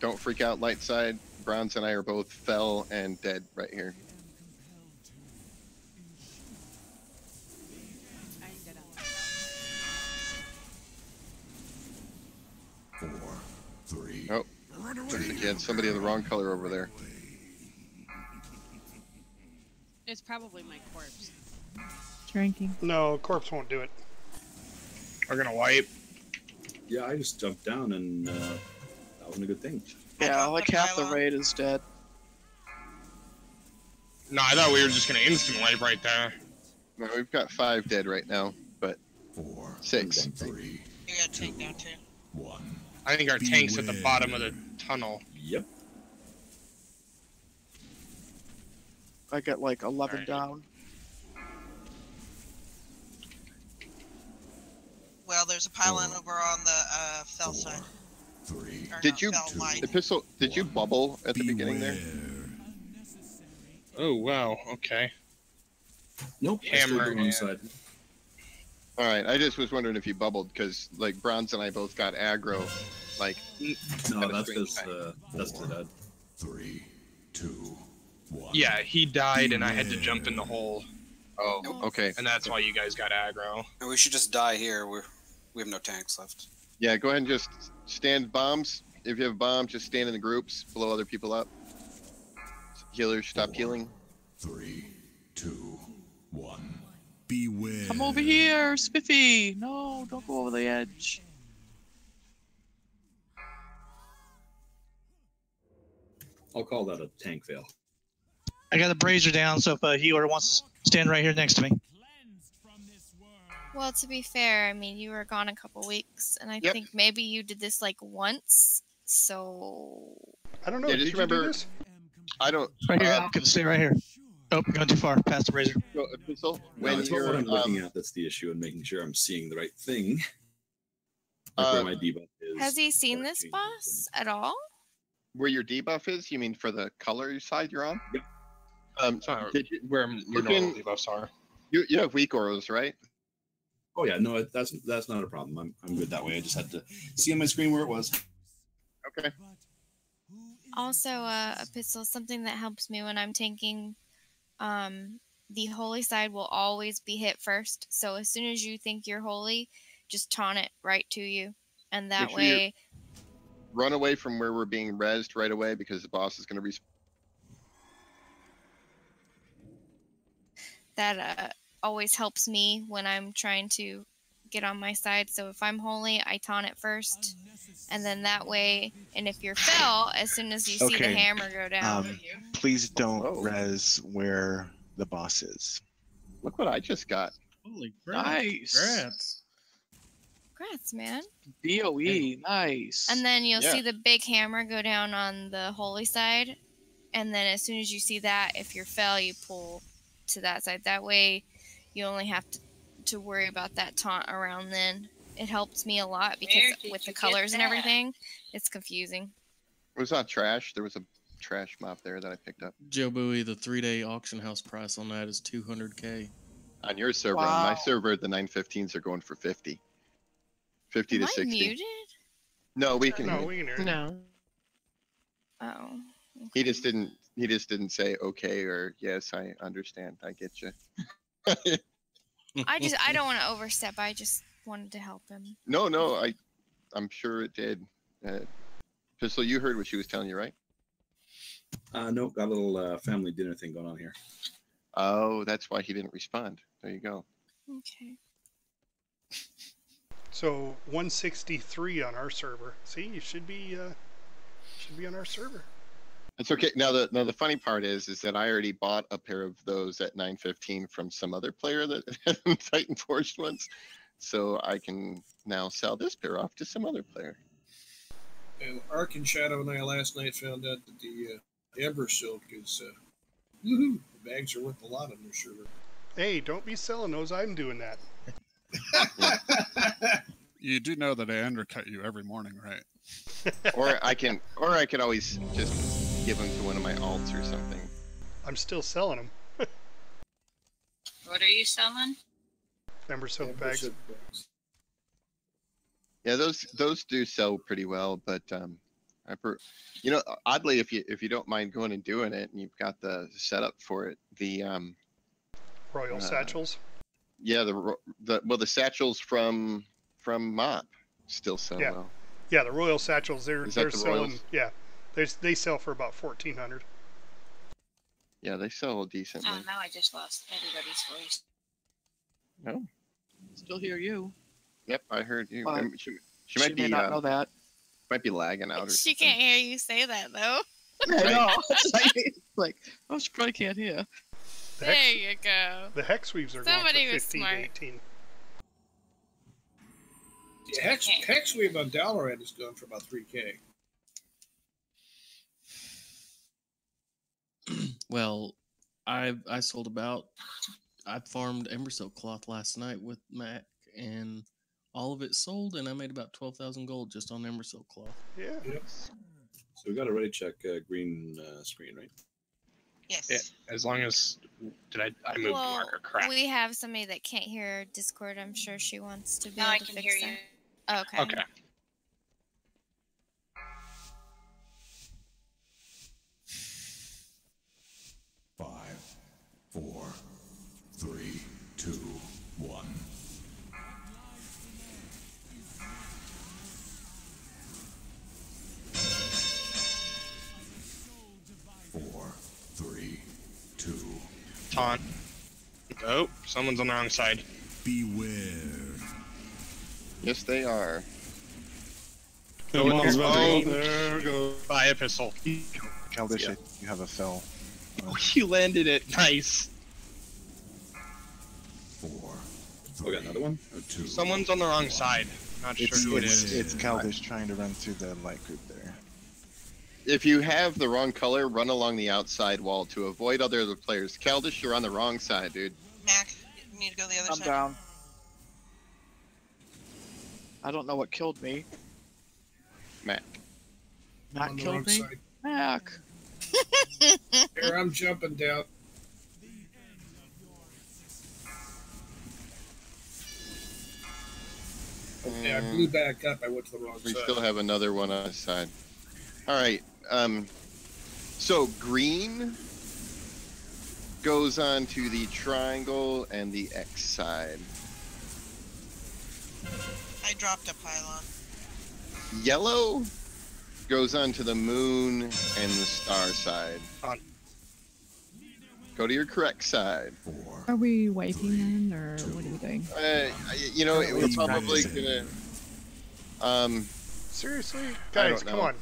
Speaker 2: Don't freak out, light side. Browns and I are both fell and dead right here.
Speaker 19: Four, 3.
Speaker 2: Oh, looks like you had somebody of the wrong color over there.
Speaker 12: It's probably my corpse. Drinking.
Speaker 3: No, corpse won't do it.
Speaker 17: We're gonna wipe.
Speaker 10: Yeah, I just jumped down and that wasn't a good thing.
Speaker 6: Yeah, like half the raid is dead.
Speaker 17: No, I thought we were just gonna instant wipe right there.
Speaker 2: No, we've got 5 dead right now, but
Speaker 19: 4,
Speaker 2: 6.
Speaker 19: 3.
Speaker 11: You got a tank down too.
Speaker 19: 1.
Speaker 17: I think our tank's at the bottom of the tunnel.
Speaker 10: Yep.
Speaker 6: I got like 11 down.
Speaker 11: Well, there's a pylon over on the fell side.
Speaker 19: 3.
Speaker 2: Did you,
Speaker 11: fell light.
Speaker 2: Epistle, did you bubble at the beginning there?
Speaker 17: Oh wow. Okay.
Speaker 10: Nope.
Speaker 17: Hammer.
Speaker 10: On side.
Speaker 2: All right, I just was wondering if you bubbled because like Bronze and I both got aggro, like.
Speaker 10: No, that's because that's the dead.
Speaker 19: 3, 2, 1.
Speaker 17: Yeah, he died and I had to jump in the hole.
Speaker 2: Oh, okay.
Speaker 17: And that's why you guys got aggro.
Speaker 20: And we should just die here. We have no tanks left.
Speaker 2: Yeah, go ahead and just stand bombs. If you have bombs, just stand in the groups, blow other people up. Healers, stop healing.
Speaker 19: 3, 2, 1. Beware.
Speaker 6: Come over here, Spiffy! No, don't go over the edge.
Speaker 10: I'll call that a tank fail.
Speaker 13: I got the brazier down, so if a healer wants to stand right here next to me.
Speaker 9: Well, to be fair, I mean, you were gone a couple weeks, and I think maybe you did this like once, so...
Speaker 3: I don't know.
Speaker 2: Yeah,
Speaker 3: Did
Speaker 2: just
Speaker 3: you do
Speaker 2: remember,
Speaker 3: this?
Speaker 2: I don't.
Speaker 13: Right here, I'm gonna stay right here. Oh, you're going too far, past the brazier.
Speaker 2: So, Epistle,
Speaker 10: No,
Speaker 2: when
Speaker 10: it's not
Speaker 2: you're
Speaker 10: what I'm looking at that's the issue and making sure I'm seeing the right thing. Like where my debuff is.
Speaker 9: Has he seen this boss at all?
Speaker 2: where your debuff is, you mean for the color side you're on?
Speaker 10: Yep.
Speaker 2: Did you,
Speaker 17: where your normal debuffs are.
Speaker 2: You have weak auras, right?
Speaker 10: Oh yeah, no, that's not a problem. I'm good that way. I just had to see on my screen where it was.
Speaker 2: Okay.
Speaker 9: Also, Epistle, something that helps me when I'm tanking, the holy side will always be hit first. So as soon as you think you're holy, just taunt it right to you. And that way...
Speaker 2: Run away from where we're being rezzed right away because the boss is going to respawn.
Speaker 9: That always helps me when I'm trying to get on my side. So if I'm holy, I taunt it first. And then that way, and if you're fell, as soon as you see the hammer go down.
Speaker 8: Please don't res where the boss is.
Speaker 2: Look what I just got.
Speaker 21: Holy crap.
Speaker 6: Nice.
Speaker 21: Congrats.
Speaker 9: Congrats, man.
Speaker 6: DOE, nice.
Speaker 9: And then you'll see the big hammer go down on the holy side. And then as soon as you see that, if you're fell, you pull to that side. That way, you only have to worry about that taunt around then. It helps me a lot because with the colors and everything, it's confusing.
Speaker 2: It was not trash. There was a trash mop there that I picked up.
Speaker 21: Joe Bowie, the 3-day auction house price on that is $200K.
Speaker 2: On your server, on my server, the 915s are going for 50. 50 to 60.
Speaker 9: Muted?
Speaker 2: No, we can.
Speaker 3: No, we can hear it.
Speaker 9: No. Oh.
Speaker 2: He just didn't say okay or yes. I understand. I get you.
Speaker 9: I don't want to overstep. I just wanted to help him.
Speaker 2: No, I'm sure it did. Pistol, you heard what she was telling you, right?
Speaker 10: Nope, got a little family dinner thing going on here.
Speaker 2: Oh, that's why he didn't respond. There you go.
Speaker 9: Okay.
Speaker 3: So 163 on our server. See, you should be on our server.
Speaker 2: It's okay. Now the funny part is that I already bought a pair of those at 915 from some other player that had Titan Forged ones, so I can now sell this pair off to some other player.
Speaker 18: And Ark and Shadow and I last night found out that the Ember Silk is woohoo! The bags are worth a lot on their server.
Speaker 3: Hey, don't be selling those. I'm doing that.
Speaker 16: You do know that I undercut you every morning, right?
Speaker 2: or I could always just give them to one of my alts or something.
Speaker 3: I'm still selling them.
Speaker 5: What are you selling?
Speaker 3: Ember Silk bags.
Speaker 2: Yeah, those do sell pretty well, but oddly, if you don't mind going and doing it, and you've got the setup for it, the
Speaker 3: Royal satchels.
Speaker 2: Yeah, the satchels from Mop still sell well.
Speaker 3: Yeah, the Royal satchels they're selling.
Speaker 2: Royals?
Speaker 3: Yeah, they sell for about 1,400.
Speaker 2: Yeah, they sell decently.
Speaker 5: Oh, now I just lost everybody's voice.
Speaker 2: No,
Speaker 6: still hear you.
Speaker 2: Yep, I heard you. She
Speaker 6: might
Speaker 2: be
Speaker 6: not know that.
Speaker 2: Might be lagging out or
Speaker 9: She
Speaker 2: something.
Speaker 9: can't hear you say that though.
Speaker 6: I know. It's like, oh, she probably can't hear.
Speaker 9: There you go.
Speaker 3: The hex weaves are
Speaker 9: Somebody
Speaker 3: going
Speaker 9: was
Speaker 3: for 15
Speaker 9: smart.
Speaker 3: to 18.
Speaker 18: Yeah, hex weave on Dalaran is going for about 3K.
Speaker 21: Well, I sold about. I farmed Ember Silk cloth last night with Mac, and all of it sold, and I made about 12,000 gold just on Ember Silk cloth.
Speaker 3: Yeah.
Speaker 10: Yep. So we got a ready check green screen, right?
Speaker 11: Yes.
Speaker 17: Yeah, as long as I moved the marker. Crap.
Speaker 9: We have somebody that can't hear Discord. I'm sure she wants to be
Speaker 5: Now I
Speaker 9: able to
Speaker 5: can
Speaker 9: fix
Speaker 5: hear
Speaker 9: that.
Speaker 5: you.
Speaker 9: Okay.
Speaker 17: Okay.
Speaker 19: Five, 4, 3, 2, 1. 4, 3, 2.
Speaker 17: Taunt. Oh, someone's on the wrong side.
Speaker 19: Beware.
Speaker 2: Yes, they are.
Speaker 17: There we go. Buy a pistol.
Speaker 8: Caldish, you have a fell.
Speaker 17: Oh, you landed it. Nice.
Speaker 19: 4.
Speaker 10: We got another one?
Speaker 19: Or 2.
Speaker 17: Someone's on the wrong side. Not sure who it is.
Speaker 8: It's Caldish trying to run through the light group there.
Speaker 2: If you have the wrong color, run along the outside wall to avoid other players. Caldish, you're on the wrong side, dude.
Speaker 11: Mac, you need to go the other
Speaker 6: I'm
Speaker 11: side.
Speaker 6: down. I don't know what killed me.
Speaker 2: Mac.
Speaker 6: Mac
Speaker 18: On the
Speaker 6: killed
Speaker 18: wrong
Speaker 6: me?
Speaker 18: side.
Speaker 6: Mac.
Speaker 18: Here, I'm jumping down. Okay, I blew back up. I went to the wrong
Speaker 2: We
Speaker 18: side.
Speaker 2: still have another one on this side. All right. So green goes on to the triangle and the X side.
Speaker 11: I dropped a pylon.
Speaker 2: Yellow goes on to the moon and the star side. Go to your correct side.
Speaker 12: Are we wiping then, or what are we doing?
Speaker 2: We're probably gonna.
Speaker 3: Seriously,
Speaker 2: I
Speaker 3: guys,
Speaker 2: don't
Speaker 3: come
Speaker 2: know.
Speaker 3: on.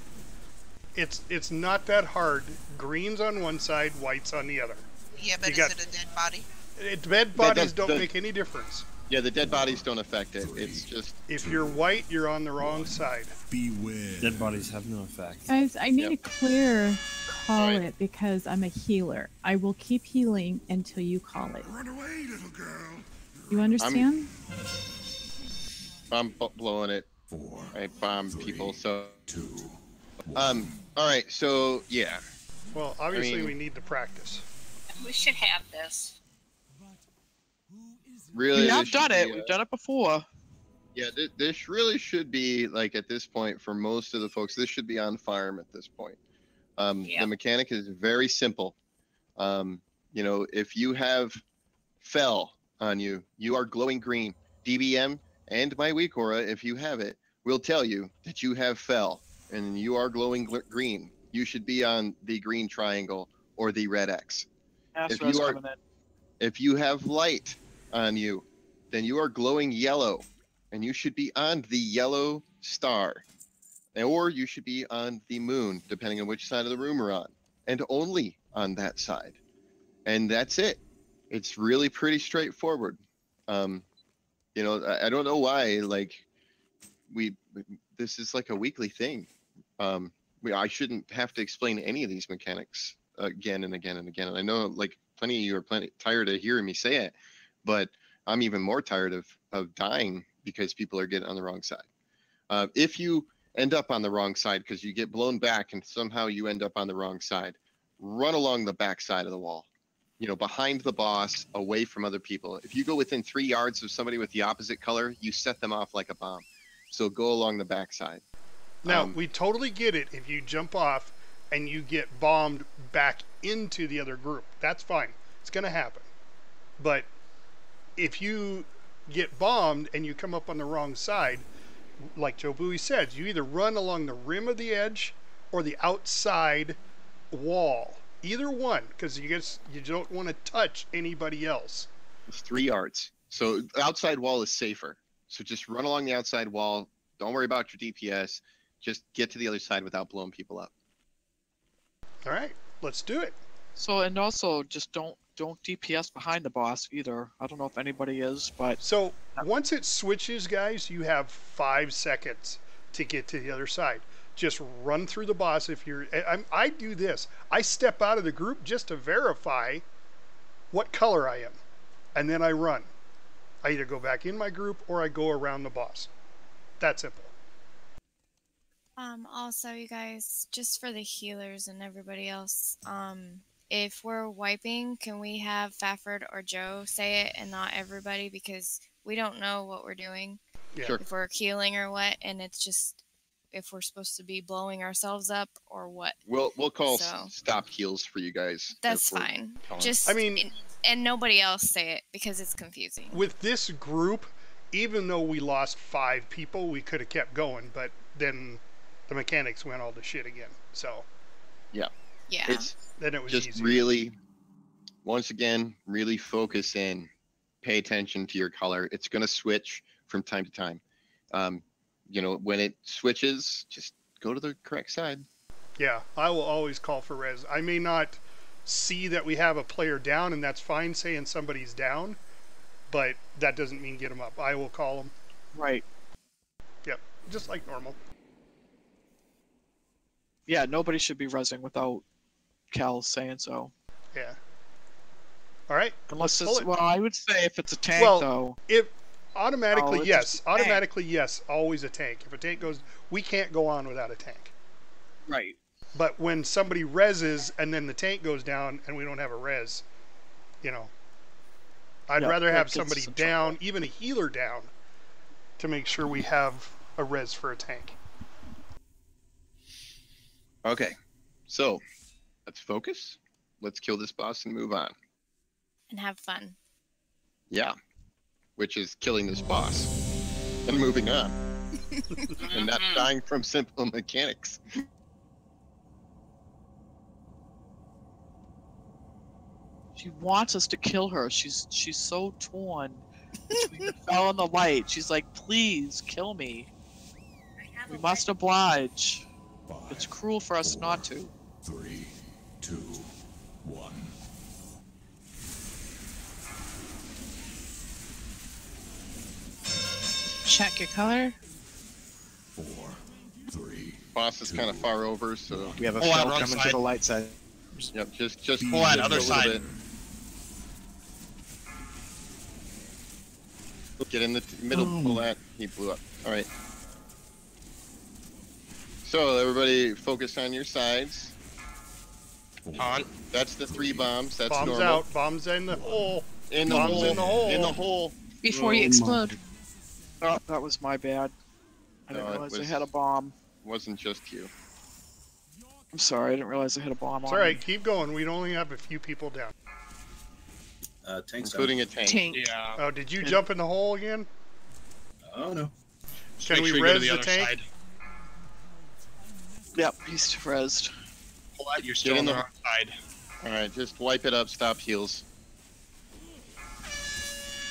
Speaker 3: It's not that hard. Green's on one side, white's on the other.
Speaker 11: Yeah, but
Speaker 3: You
Speaker 11: is
Speaker 3: got-
Speaker 11: it a dead body?
Speaker 3: Dead bodies don't make any difference.
Speaker 2: Yeah, the dead bodies don't affect it. It's just
Speaker 3: If you're white, you're on the wrong side.
Speaker 19: Beware.
Speaker 15: Dead bodies have no effect.
Speaker 12: Guys, I need a clear call it because I'm a healer. I will keep healing until you call it.
Speaker 19: Run away, little girl.
Speaker 12: You understand?
Speaker 2: I'm blowing it.
Speaker 19: 4.
Speaker 2: I bomb people. So
Speaker 19: 2.
Speaker 2: all right. So yeah.
Speaker 3: Well, obviously
Speaker 2: mean-
Speaker 3: we need to practice.
Speaker 5: We should have this.
Speaker 2: Really,
Speaker 6: We have
Speaker 2: this
Speaker 6: done
Speaker 2: should
Speaker 6: it.
Speaker 2: be,
Speaker 6: We've done it before.
Speaker 2: Yeah, this really should be like at this point for most of the folks. This should be on farm at this point. The mechanic is very simple. If you have fell on you, you are glowing green. DBM and my weak aura, if you have it, will tell you that you have fell and you are glowing green. You should be on the green triangle or the red X.
Speaker 6: Astro's coming in.
Speaker 2: If you have light on you, then you are glowing yellow and you should be on the yellow star. Or you should be on the moon, depending on which side of the room we're on, and only on that side. And that's it. It's really pretty straightforward. You know, I don't know why, like, this is like a weekly thing. I shouldn't have to explain any of these mechanics again and again and again. And I know, like, plenty of you are tired of hearing me say it, but I'm even more tired of dying because people are getting on the wrong side. If you end up on the wrong side because you get blown back and somehow you end up on the wrong side, run along the back side of the wall, you know, behind the boss, away from other people. If you go within 3 yards of somebody with the opposite color, you set them off like a bomb. So go along the back side.
Speaker 3: Now, we totally get it if you jump off and you get bombed back into the other group. That's fine. It's going to happen. But if you get bombed and you come up on the wrong side, like Joe Bowie said, you either run along the rim of the edge or the outside wall. Either one, because you don't want to touch anybody else.
Speaker 2: It's 3 yards. So the outside wall is safer. So just run along the outside wall. Don't worry about your DPS. Just get to the other side without blowing people up.
Speaker 3: All right, let's do it.
Speaker 6: So, and also just don't DPS behind the boss either. I don't know if anybody is, but
Speaker 3: so once it switches, guys, you have 5 seconds to get to the other side. Just run through the boss. If you're, I do this. I step out of the group just to verify what color I am, and then I run. I either go back in my group or I go around the boss. That simple.
Speaker 9: Also, you guys, just for the healers and everybody else, if we're wiping, can we have Faffard or Joe say it and not everybody, because we don't know what we're doing.
Speaker 2: Yeah. Sure.
Speaker 9: If we're healing or what, and it's just if we're supposed to be blowing ourselves up or what.
Speaker 2: We'll call stop heals for you guys.
Speaker 9: That's fine. Just,
Speaker 3: I mean,
Speaker 9: and nobody else say it because it's confusing.
Speaker 3: With this group, even though we lost 5 people, we could have kept going, but then the mechanics went all to shit again. So
Speaker 2: yeah.
Speaker 3: Then it was
Speaker 2: just
Speaker 3: easier.
Speaker 2: really, once again, really focus in, pay attention to your color. It's going to switch from time to time. You know, when it switches, just go to the correct side.
Speaker 3: Yeah, I will always call for res. I may not see that we have a player down, and that's fine saying somebody's down, but that doesn't mean get them up. I will call them.
Speaker 6: Right.
Speaker 3: Yep, just like normal.
Speaker 6: Yeah, nobody should be rezzing without Cal saying so.
Speaker 3: Yeah. All right.
Speaker 6: Unless it's, well, I would say if it's a tank, though.
Speaker 3: If automatically,
Speaker 6: it's
Speaker 3: yes.
Speaker 6: just a tank.
Speaker 3: Automatically, yes. Always a tank. If a tank goes, we can't go on without a tank.
Speaker 6: Right.
Speaker 3: But when somebody reses and then the tank goes down and we don't have a res, you know, I'd rather have somebody down, even a healer down, to make sure we have a res for a tank.
Speaker 2: Okay, so let's focus. Let's kill this boss and move on.
Speaker 9: And have fun.
Speaker 2: Yeah, which is killing this boss and moving on. And not dying from simple mechanics.
Speaker 6: She wants us to kill her. She's so torn between the fell and the light. She's like, please kill me. We must oblige. It's cruel for us not to.
Speaker 19: 3, 2, 1.
Speaker 7: Check your color.
Speaker 19: 4, 3.
Speaker 2: Boss is kind of far over, so
Speaker 8: We have a fell coming to the light side.
Speaker 2: Yep, just
Speaker 17: Pull out
Speaker 2: just
Speaker 17: other
Speaker 2: a little
Speaker 17: side.
Speaker 2: bit. Get in the middle, pull that. He blew up. All right. So everybody, focus on your sides.
Speaker 17: On.
Speaker 2: That's the 3 bombs. That's
Speaker 3: Bombs
Speaker 2: normal.
Speaker 3: out. Bombs in the hole.
Speaker 2: In the
Speaker 3: Bombs
Speaker 2: hole.
Speaker 3: in the hole.
Speaker 2: In the hole.
Speaker 7: Before you explode.
Speaker 6: Oh, that was my bad. I didn't realize I had a bomb.
Speaker 2: Wasn't just you.
Speaker 6: I'm sorry, I didn't realize I had a bomb
Speaker 3: It's
Speaker 6: on
Speaker 3: all
Speaker 6: me.
Speaker 3: right. Keep going. We only have a few people down.
Speaker 10: Tanks
Speaker 2: including a tank.
Speaker 17: Yeah.
Speaker 3: Oh, did you jump in the hole again?
Speaker 10: Oh no.
Speaker 17: Just
Speaker 3: Can
Speaker 17: make
Speaker 3: we
Speaker 17: sure you go to
Speaker 3: res
Speaker 17: the
Speaker 3: the
Speaker 17: other
Speaker 3: tank?
Speaker 17: side.
Speaker 6: Yep, he's rezzed.
Speaker 17: Pull out, you're still
Speaker 2: Get
Speaker 17: on
Speaker 2: in
Speaker 17: the
Speaker 2: the-
Speaker 17: wrong side.
Speaker 2: All right, just wipe it up. Stop heals.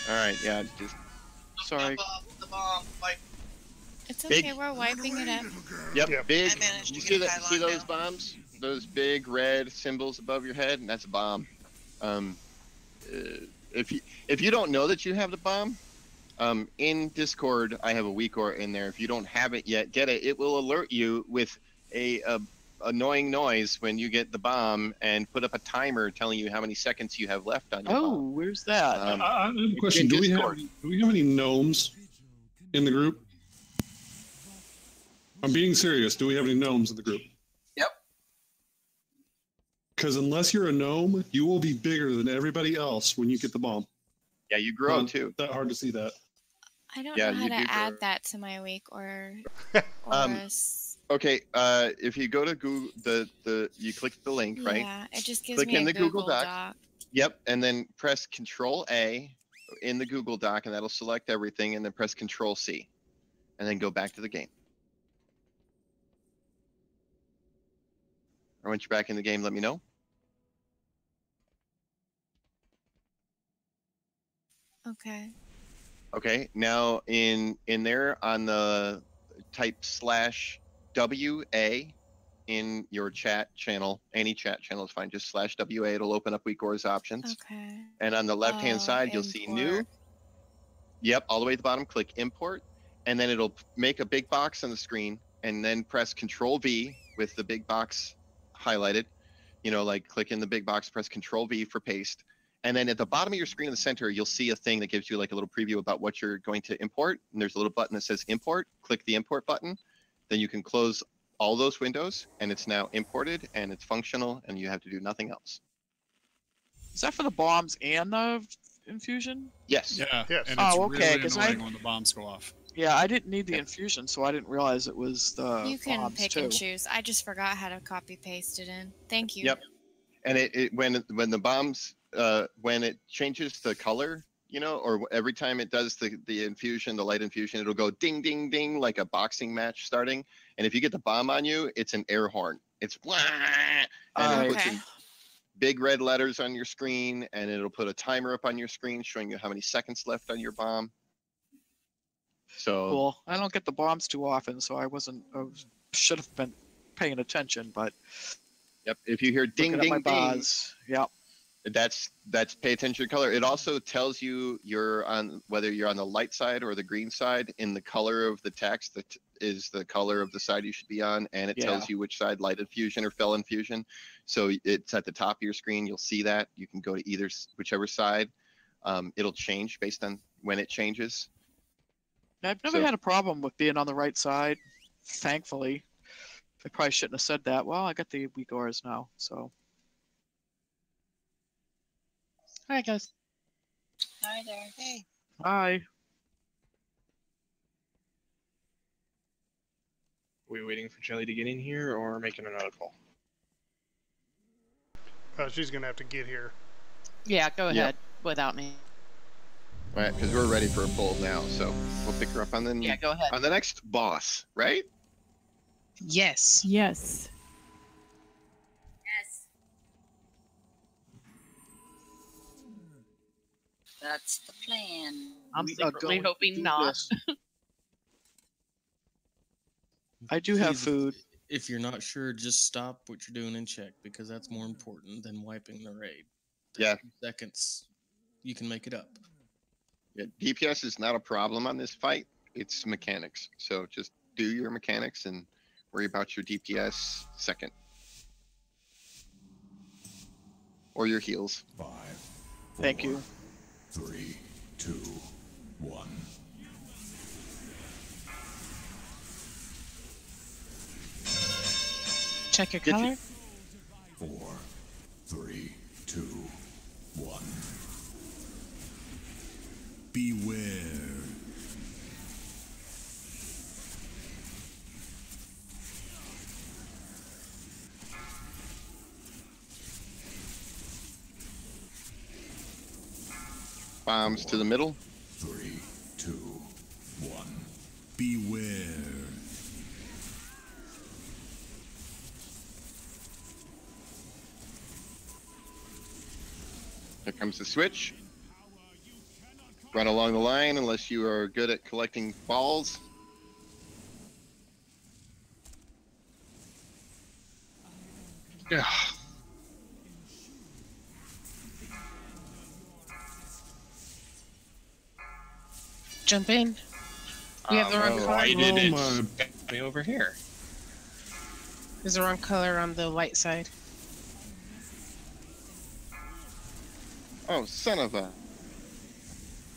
Speaker 2: All right, yeah, just
Speaker 6: Sorry.
Speaker 17: The bomb, like.
Speaker 9: It's
Speaker 2: Big-
Speaker 9: okay. We're wiping it up.
Speaker 2: Yep, big.
Speaker 11: I managed
Speaker 2: You
Speaker 11: to
Speaker 2: see
Speaker 11: get
Speaker 2: that?
Speaker 11: Pylon
Speaker 2: See those
Speaker 11: down.
Speaker 2: bombs? Those big red symbols above your head? That's a bomb. If you don't know that you have the bomb, in Discord I have a weak ore in there. If you don't have it yet, get it. It will alert you with a annoying noise when you get the bomb and put up a timer telling you how many seconds you have left on your
Speaker 6: Oh,
Speaker 2: bomb.
Speaker 6: where's that?
Speaker 10: I have a question.
Speaker 2: in
Speaker 10: Do we
Speaker 2: Discord.
Speaker 10: have any gnomes in the group? I'm being serious. Do we have any gnomes in the group?
Speaker 20: Yep.
Speaker 10: Because unless you're a gnome, you will be bigger than everybody else when you get the bomb.
Speaker 2: Yeah, you grow
Speaker 10: Not
Speaker 2: too.
Speaker 10: that hard to see that.
Speaker 9: I don't
Speaker 2: Yeah,
Speaker 9: know how
Speaker 2: you
Speaker 9: to
Speaker 2: do
Speaker 9: add
Speaker 2: grow.
Speaker 9: that to my week or
Speaker 2: Okay, if you go to Google, you click the link, right?
Speaker 9: Yeah, it just gives
Speaker 2: Click
Speaker 9: me
Speaker 2: in
Speaker 9: a
Speaker 2: the Google Doc.
Speaker 9: Doc.
Speaker 2: Yep, and then press Control A in the Google Doc, and that'll select everything, and then press Control C, and then go back to the game. Or once you're back in the game, let me know.
Speaker 9: Okay.
Speaker 2: Okay, now in there on the type /WA in your chat channel, any chat channel is fine, just /WA, it'll open up WeakOr's options.
Speaker 9: Okay.
Speaker 2: And on the left-hand side, you'll see new. Yep, all the way at the bottom, click import, and then it'll make a big box on the screen, and then press Control V with the big box highlighted. You know, like click in the big box, press Control V for paste. And then at the bottom of your screen in the center, you'll see a thing that gives you like a little preview about what you're going to import. And there's a little button that says import. Click the import button. Then you can close all those windows, and it's now imported, and it's functional, and you have to do nothing else.
Speaker 6: Is that for the bombs and the infusion?
Speaker 2: Yes.
Speaker 16: Yeah.
Speaker 3: Yes.
Speaker 16: And
Speaker 6: Oh,
Speaker 16: it's
Speaker 6: okay,
Speaker 16: really
Speaker 6: 'cause
Speaker 16: annoying when the bombs go off.
Speaker 6: Yeah, I didn't need the infusion, so I didn't realize it was the
Speaker 9: You can
Speaker 6: bombs
Speaker 9: pick
Speaker 6: too.
Speaker 9: and choose. I just forgot how to copy paste it in. Thank you.
Speaker 2: Yep. And when the bombs when it changes the color, you know, or every time it does the infusion, the light infusion, it'll go ding ding ding like a boxing match starting. And if you get the bomb on you, it's an air horn. It's wah, and it puts in big red letters on your screen, and it'll put a timer up on your screen showing you how many seconds left on your bomb. So
Speaker 6: Cool. I don't get the bombs too often, so I should have been paying attention, but
Speaker 2: yep, if you hear ding
Speaker 6: looking at my
Speaker 2: ding ding,
Speaker 6: bars, yep.
Speaker 2: that's pay attention to color. It also tells you whether you're on the light side or the green side in the color of the text that is the color of the side you should be on, and it tells you which side, light infusion or fell infusion. So it's at the top of your screen. You'll see that. You can go to whichever side. It'll change based on when it changes.
Speaker 6: I've never had a problem with being on the right side, thankfully. I probably shouldn't have said that. Well, I got the weak ores now, so. Hi, guys.
Speaker 9: Hi there.
Speaker 11: Hey.
Speaker 6: Hi.
Speaker 17: We waiting for Jelly to get in here or making another call?
Speaker 3: She's gonna have to get here.
Speaker 1: Yeah, go ahead without me.
Speaker 2: All right, because we're ready for a pull now, so we'll pick her up on the
Speaker 1: go ahead.
Speaker 2: on the next boss, right?
Speaker 7: Yes.
Speaker 12: Yes.
Speaker 5: Yes. That's the plan.
Speaker 1: I'm secretly hoping not.
Speaker 6: I do have
Speaker 21: Please,
Speaker 6: food.
Speaker 21: If you're not sure, just stop what you're doing and check, because that's more important than wiping the raid.
Speaker 2: Yeah.
Speaker 21: 30 seconds, you can make it up.
Speaker 2: Yeah, DPS is not a problem on this fight. It's mechanics. So just do your mechanics and worry about your DPS second. Or your heals.
Speaker 19: 5,
Speaker 6: Thank you.
Speaker 19: 3, 2, 1.
Speaker 7: Check your color.
Speaker 19: 4, 3, 2, 1. Beware.
Speaker 2: bombs to the middle.
Speaker 19: 3, 2, 1. Beware.
Speaker 2: Here comes the switch. Run along the line unless you are good at collecting balls.
Speaker 17: Yeah.
Speaker 7: Jump in. We have the wrong color.
Speaker 17: Why did it stack me over here?
Speaker 7: There's the wrong color on the light side.
Speaker 2: Oh, son of a...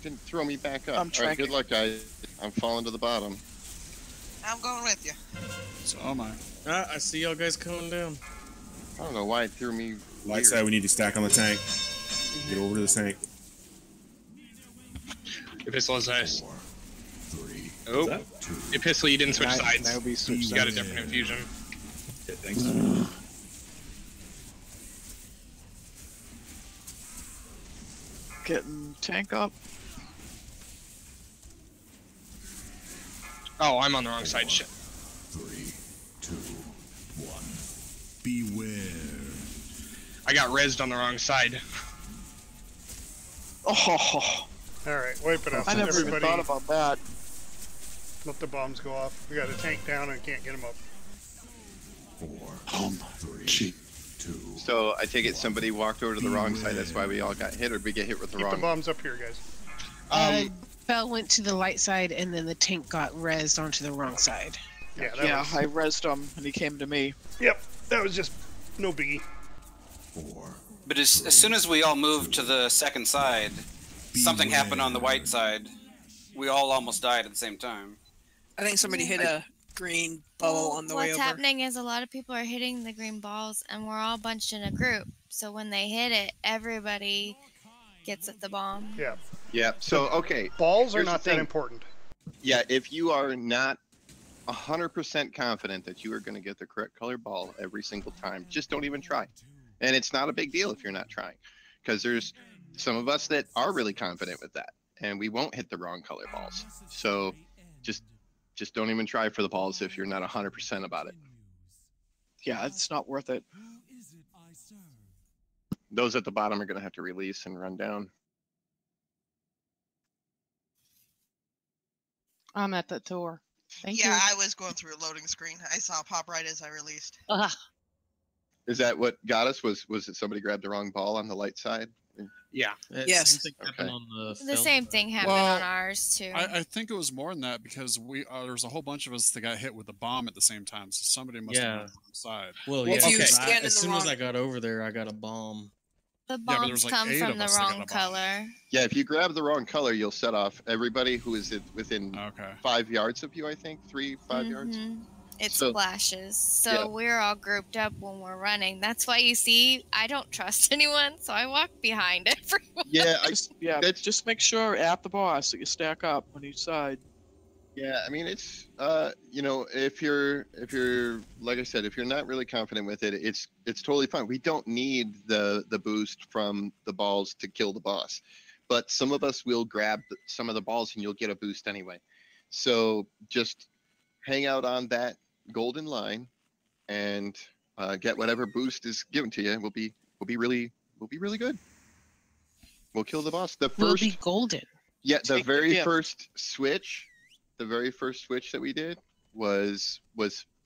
Speaker 2: Didn't throw me back up.
Speaker 6: I'm
Speaker 2: All right,
Speaker 6: tracking.
Speaker 2: good luck, guys. I'm falling to the bottom.
Speaker 11: I'm going with you.
Speaker 16: So am I.
Speaker 21: I see y'all guys coming down.
Speaker 2: I don't know why it threw me.
Speaker 4: Light
Speaker 2: weird.
Speaker 4: side, we need to stack on the tank. Get over to the tank.
Speaker 17: Epistle is nice. Oh, Epistle, you didn't switch sides.
Speaker 8: Now we switch
Speaker 17: You got a
Speaker 8: sides.
Speaker 17: different infusion.
Speaker 10: Okay, thanks.
Speaker 6: Getting tank up.
Speaker 17: Oh, I'm on the wrong side. Shit.
Speaker 19: 3, 2, 1. Beware.
Speaker 17: I got rezzed on the wrong side.
Speaker 6: Oh,
Speaker 3: All right, wipe it up.
Speaker 6: I never even
Speaker 3: Everybody,
Speaker 6: thought about that.
Speaker 3: let the bombs go off. We got a tank down and can't get them up.
Speaker 19: 4, 3, 2.
Speaker 2: So I take it somebody walked over to the wrong side. That's why we all got hit, or did we get hit with the
Speaker 3: Keep the
Speaker 2: wrong?
Speaker 3: bombs up here, guys.
Speaker 7: Bell went to the light side, and then the tank got rezzed onto the wrong side.
Speaker 3: Yeah, that
Speaker 6: Yeah,
Speaker 3: was,
Speaker 6: I rezzed him and he came to me.
Speaker 3: Yep, that was just no biggie.
Speaker 19: 4.
Speaker 20: But as soon as we all moved to the second side, something happened on the white side. We all almost died at the same time.
Speaker 14: I think somebody hit a green bubble on the way
Speaker 9: What's
Speaker 14: over.
Speaker 9: happening is a lot of people are hitting the green balls, and we're all bunched in a group. So when they hit it, everybody gets at the bomb.
Speaker 3: Yeah.
Speaker 2: Yeah. So okay.
Speaker 3: Balls are
Speaker 2: Here's the
Speaker 3: not that
Speaker 2: thing.
Speaker 3: important.
Speaker 2: Yeah, if you are not 100% confident that you are going to get the correct color ball every single time, just don't even try. And it's not a big deal if you're not trying, because there's some of us that are really confident with that, and we won't hit the wrong color balls. So just don't even try for the balls if you're not 100% about it.
Speaker 6: Yeah, it's not worth it.
Speaker 2: Those at the bottom are going to have to release and run down.
Speaker 1: I'm at the door. Thank
Speaker 11: Yeah,
Speaker 1: you.
Speaker 11: I was going through a loading screen. I saw it pop right as I released.
Speaker 1: Ugh.
Speaker 2: Is that what got us? Was it somebody grabbed the wrong ball on the light side?
Speaker 17: Yeah.
Speaker 14: Yes.
Speaker 21: Same thing happened on
Speaker 9: The same thing happened on ours too.
Speaker 16: I think it was more than that because there was a whole bunch of us that got hit with the bomb at the same time. So somebody must have been on the wrong side.
Speaker 21: Well,
Speaker 14: Well,
Speaker 21: yeah.
Speaker 14: if you
Speaker 21: because
Speaker 14: stand in
Speaker 21: as
Speaker 14: the
Speaker 21: soon as
Speaker 14: wrong-
Speaker 21: I got over there, I got a bomb.
Speaker 9: The
Speaker 16: but there
Speaker 9: bombs
Speaker 16: was like
Speaker 9: come
Speaker 16: 8
Speaker 9: from
Speaker 16: of
Speaker 9: the
Speaker 16: us that got
Speaker 9: wrong
Speaker 16: a bomb.
Speaker 9: color.
Speaker 2: Yeah, if you grab the wrong color, you'll set off everybody who is within 5 yards of you, I think. 5 yards.
Speaker 9: It
Speaker 2: So-
Speaker 9: splashes. So
Speaker 2: yeah.
Speaker 9: we're all grouped up when we're running. That's why you see I don't trust anyone, so I walk behind everyone.
Speaker 2: Yeah,
Speaker 6: just make sure at the boss that you stack up on each side.
Speaker 2: Yeah, I mean it's if you're like I said, if you're not really confident with it, it's totally fine. We don't need the boost from the balls to kill the boss, but some of us will grab some of the balls and you'll get a boost anyway. So just hang out on that golden line and get whatever boost is given to you. We'll be really good. We'll kill the boss.
Speaker 7: We'll be golden.
Speaker 2: Yeah, the
Speaker 7: Take the
Speaker 2: very
Speaker 7: gift.
Speaker 2: first switch that we did was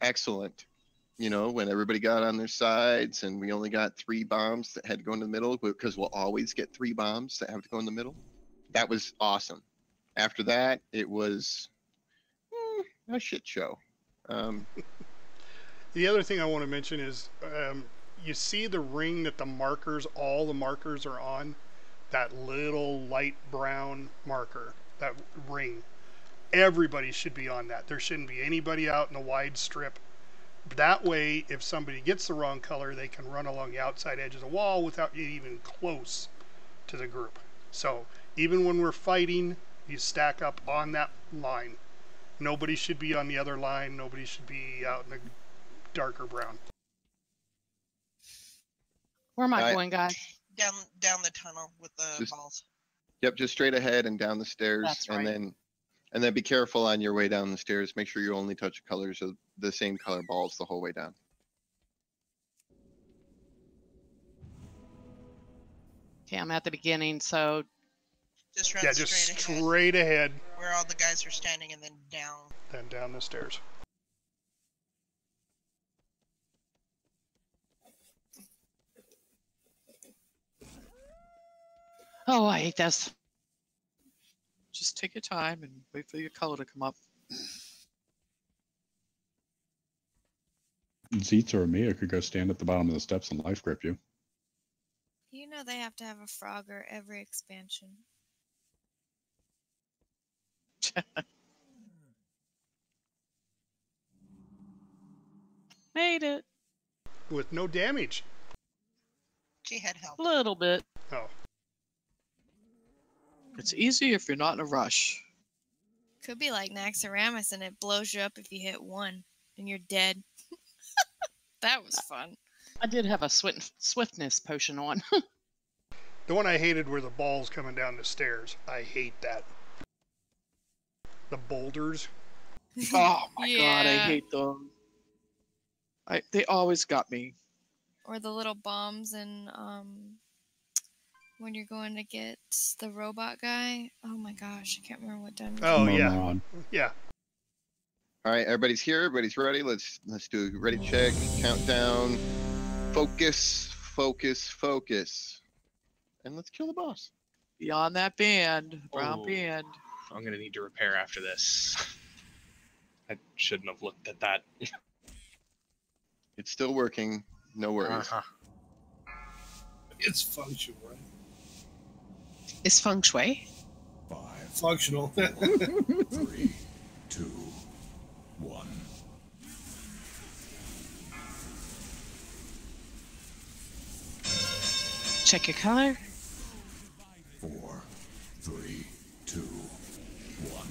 Speaker 2: excellent. You know, when everybody got on their sides and we only got 3 bombs that had to go in the middle, because we'll always get 3 bombs that have to go in the middle. That was awesome. After that, it was a shit show.
Speaker 3: The other thing I want to mention is you see the ring that all the markers are on, that little light brown marker, that ring. Everybody should be on that. There shouldn't be anybody out in the wide strip. That way, if somebody gets the wrong color, they can run along the outside edge of the wall without getting even close to the group. So even when we're fighting, you stack up on that line. Nobody should be on the other line. Nobody should be out in the darker brown.
Speaker 1: Where am I going, guys?
Speaker 11: Down the tunnel with the balls.
Speaker 2: Yep, just straight ahead and down the stairs,
Speaker 1: That's right.
Speaker 2: and then be careful on your way down the stairs. Make sure you only touch colors of the same color balls the whole way down.
Speaker 1: Okay, I'm at the beginning, so
Speaker 11: Just run
Speaker 3: Yeah, just
Speaker 11: straight ahead.
Speaker 3: straight ahead,
Speaker 11: Where all the guys are standing, and then down.
Speaker 3: then down the stairs.
Speaker 1: oh, I hate this.
Speaker 6: Just take your time and wait for your color to come up.
Speaker 13: Zeetz or Mia could go stand at the bottom of the steps and life grip you.
Speaker 9: You know they have to have a Frogger every expansion.
Speaker 1: Made it.
Speaker 3: With no damage.
Speaker 11: She had help.
Speaker 1: A little bit.
Speaker 3: Oh.
Speaker 6: It's easy if you're not in a rush.
Speaker 9: Could be like Naxxramas and it blows you up if you hit one and you're dead. That was fun.
Speaker 1: I did have a swiftness potion on.
Speaker 3: The one I hated were the balls coming down the stairs. I hate that. The boulders.
Speaker 6: Oh my god, I
Speaker 9: Yeah.
Speaker 6: hate them. They always got me.
Speaker 9: Or the little bombs and when you're going to get the robot guy. Oh my gosh, I can't remember what time.
Speaker 3: Oh yeah.
Speaker 13: Moron.
Speaker 3: Yeah.
Speaker 2: All right, everybody's here. Everybody's ready. Let's do a ready check, countdown, focus, focus, focus, and let's kill the boss.
Speaker 6: Beyond that band, brown
Speaker 17: Oh.
Speaker 6: band.
Speaker 17: I'm gonna need to repair after this. I shouldn't have looked at that.
Speaker 2: It's still working. No worries.
Speaker 18: It's functional, right?
Speaker 7: Is feng shui?
Speaker 18: Functional.
Speaker 19: 3, 2, 1.
Speaker 7: Check your color.
Speaker 19: 4, 3, 2, 1.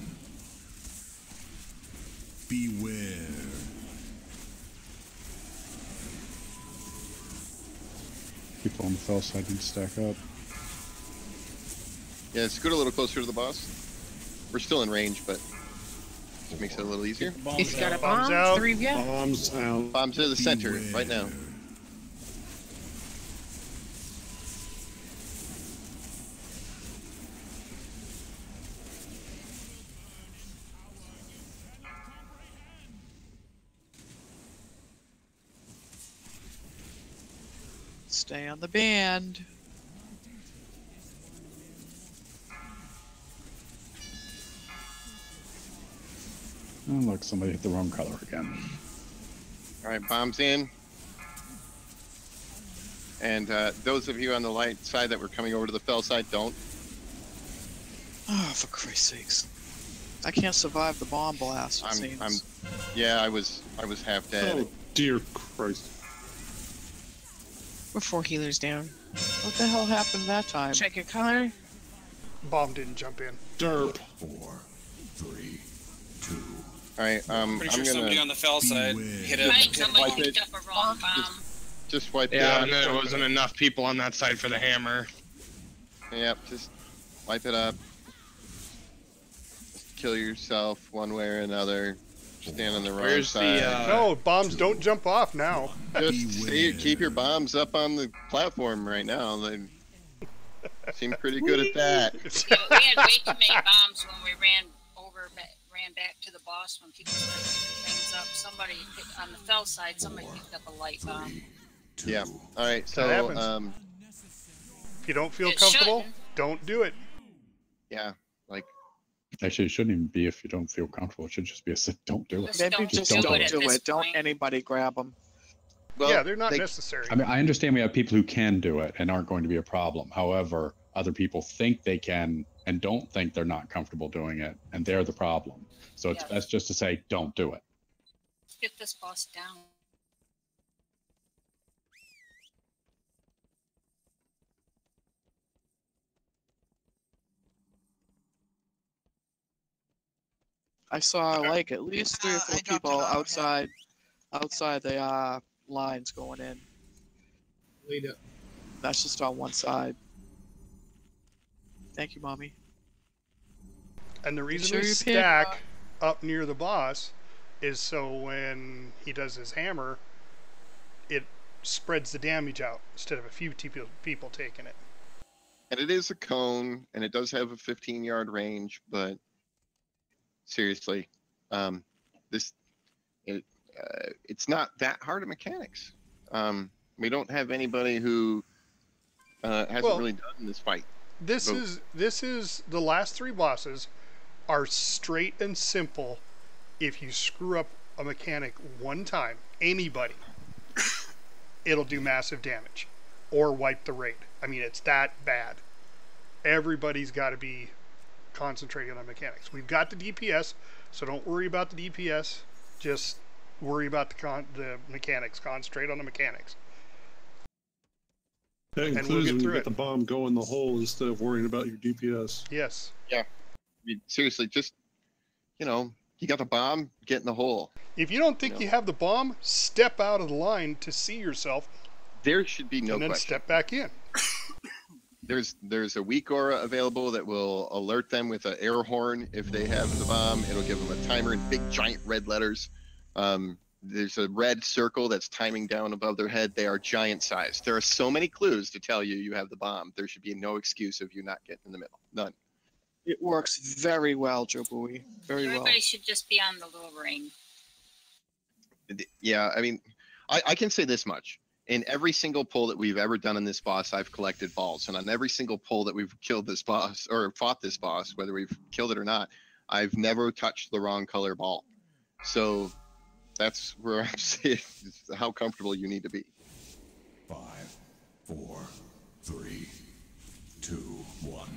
Speaker 19: Beware.
Speaker 13: People on the fell side need to stack up.
Speaker 2: Yeah, scoot a little closer to the boss. We're still in range, but it makes it a little easier.
Speaker 7: If you got a
Speaker 3: Bombs
Speaker 7: bomb,
Speaker 3: out.
Speaker 7: 3 of you.
Speaker 13: Bombs out.
Speaker 2: Bombs to the center right now.
Speaker 6: Stay on the band.
Speaker 13: Oh, look, somebody hit the wrong color again.
Speaker 2: All right, bombs in. And those of you on the light side that were coming over to the fell side, don't.
Speaker 6: Oh, for Christ's sakes. I can't survive the bomb blast, it seems.
Speaker 2: Yeah, I was half dead.
Speaker 13: Oh, dear Christ.
Speaker 7: We're 4 healers down.
Speaker 6: What the hell happened that time?
Speaker 7: Check your color.
Speaker 3: Bomb didn't jump in.
Speaker 13: Derp.
Speaker 19: 4, 3, 2.
Speaker 2: All right,
Speaker 20: Pretty sure
Speaker 2: I'm
Speaker 20: somebody
Speaker 2: gonna
Speaker 20: on the fell side hit a
Speaker 5: Right, somebody
Speaker 2: wipe it.
Speaker 5: picked up a wrong bomb.
Speaker 2: Just wipe it
Speaker 17: Yeah,
Speaker 2: out.
Speaker 17: and then there wasn't enough people on that side for the hammer.
Speaker 2: Yep, just wipe it up. Just kill yourself one way or another. Stand on the wrong
Speaker 17: Where's
Speaker 2: side.
Speaker 17: the,
Speaker 3: No, bombs don't jump off now.
Speaker 2: Just keep your bombs up on the platform right now. They seem pretty good at that.
Speaker 5: Yeah, we had way too many bombs when we ran back to the boss when people started picking things up. Somebody on the fell side, somebody picked up a light bomb.
Speaker 2: Yeah. All right.
Speaker 3: That
Speaker 2: So
Speaker 3: happens. If you don't feel
Speaker 5: It
Speaker 3: comfortable,
Speaker 5: shouldn't.
Speaker 3: don't do it.
Speaker 2: yeah, like
Speaker 13: Actually, it shouldn't even be if you don't feel comfortable. It should just be a sit, don't do it.
Speaker 6: Maybe just
Speaker 13: don't
Speaker 6: don't
Speaker 13: do it
Speaker 6: do
Speaker 5: at this
Speaker 6: it. Don't
Speaker 5: point.
Speaker 6: anybody grab them.
Speaker 2: well,
Speaker 3: yeah, they're not
Speaker 2: they-
Speaker 3: necessary.
Speaker 13: I mean, I understand we have people who can do it and aren't going to be a problem. However, other people think they can and don't think they're not comfortable doing it, and they're the problem. So it's
Speaker 5: Yeah.
Speaker 13: best just to say, don't do it.
Speaker 5: Get this boss down.
Speaker 6: I saw like at least 3 or 4
Speaker 11: I dropped
Speaker 6: people
Speaker 11: it on
Speaker 6: outside the lines going in.
Speaker 18: Lead up.
Speaker 6: That's just on one side. Thank you, Mommy.
Speaker 3: And the reason
Speaker 6: sure
Speaker 3: we
Speaker 6: you pick,
Speaker 3: stack up near the boss is so when he does his hammer, it spreads the damage out instead of a few people taking it.
Speaker 2: And it is a cone, and it does have a 15-yard range, but seriously, it's not that hard of mechanics. We don't have anybody who hasn't really done this fight.
Speaker 3: This is the last 3 bosses are straight and simple. If you screw up a mechanic one time, anybody, it'll do massive damage or wipe the raid. I mean, it's that bad. Everybody's got to be concentrating on the mechanics. We've got the DPS, so don't worry about the DPS. Just worry about the mechanics. Concentrate on the mechanics.
Speaker 15: That
Speaker 3: And
Speaker 15: includes
Speaker 3: we'll get
Speaker 15: when you
Speaker 3: through
Speaker 15: get
Speaker 3: it.
Speaker 15: the bomb go in the hole instead of worrying about your DPS.
Speaker 3: Yes.
Speaker 2: Yeah. I mean, seriously, just, you got the bomb, get in the hole.
Speaker 3: If you don't think you have the bomb, step out of the line to see yourself.
Speaker 2: There should be no
Speaker 3: and then
Speaker 2: question.
Speaker 3: step back in.
Speaker 2: There's a weak aura available that will alert them with an air horn if they have the bomb. It'll give them a timer in big giant red letters. There's a red circle that's timing down above their head. They are giant sized. There are so many clues to tell you you have the bomb. There should be no excuse of you not getting in the middle. None.
Speaker 6: It works very well, Joe Bowie. Very well.
Speaker 5: Everybody should just be on the little ring.
Speaker 2: Yeah, I mean, I can say this much. In every single pull that we've ever done in this boss, I've collected balls. And on every single pull that we've killed this boss or fought this boss, whether we've killed it or not, I've never touched the wrong color ball. So that's where I'm saying how comfortable you need to be.
Speaker 19: 5, 4, 3, 2, 1.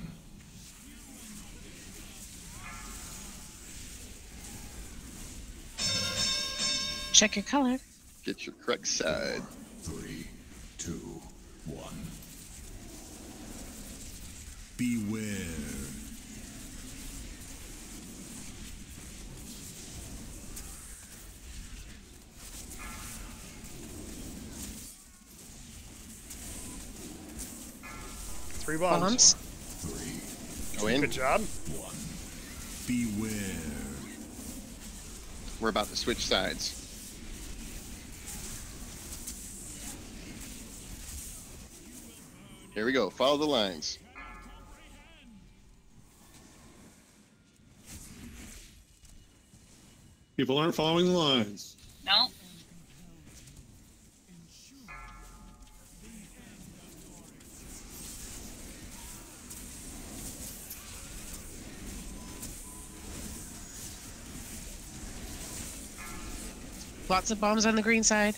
Speaker 7: Check your color.
Speaker 2: Get your correct side.
Speaker 19: 3, 2, 1. Beware.
Speaker 3: Three bombs.
Speaker 2: Go in.
Speaker 3: Good job.
Speaker 19: Beware.
Speaker 2: We're about to switch sides. Here we go. Follow the lines.
Speaker 15: People aren't following the lines.
Speaker 5: No.
Speaker 7: Lots of bombs on the green side.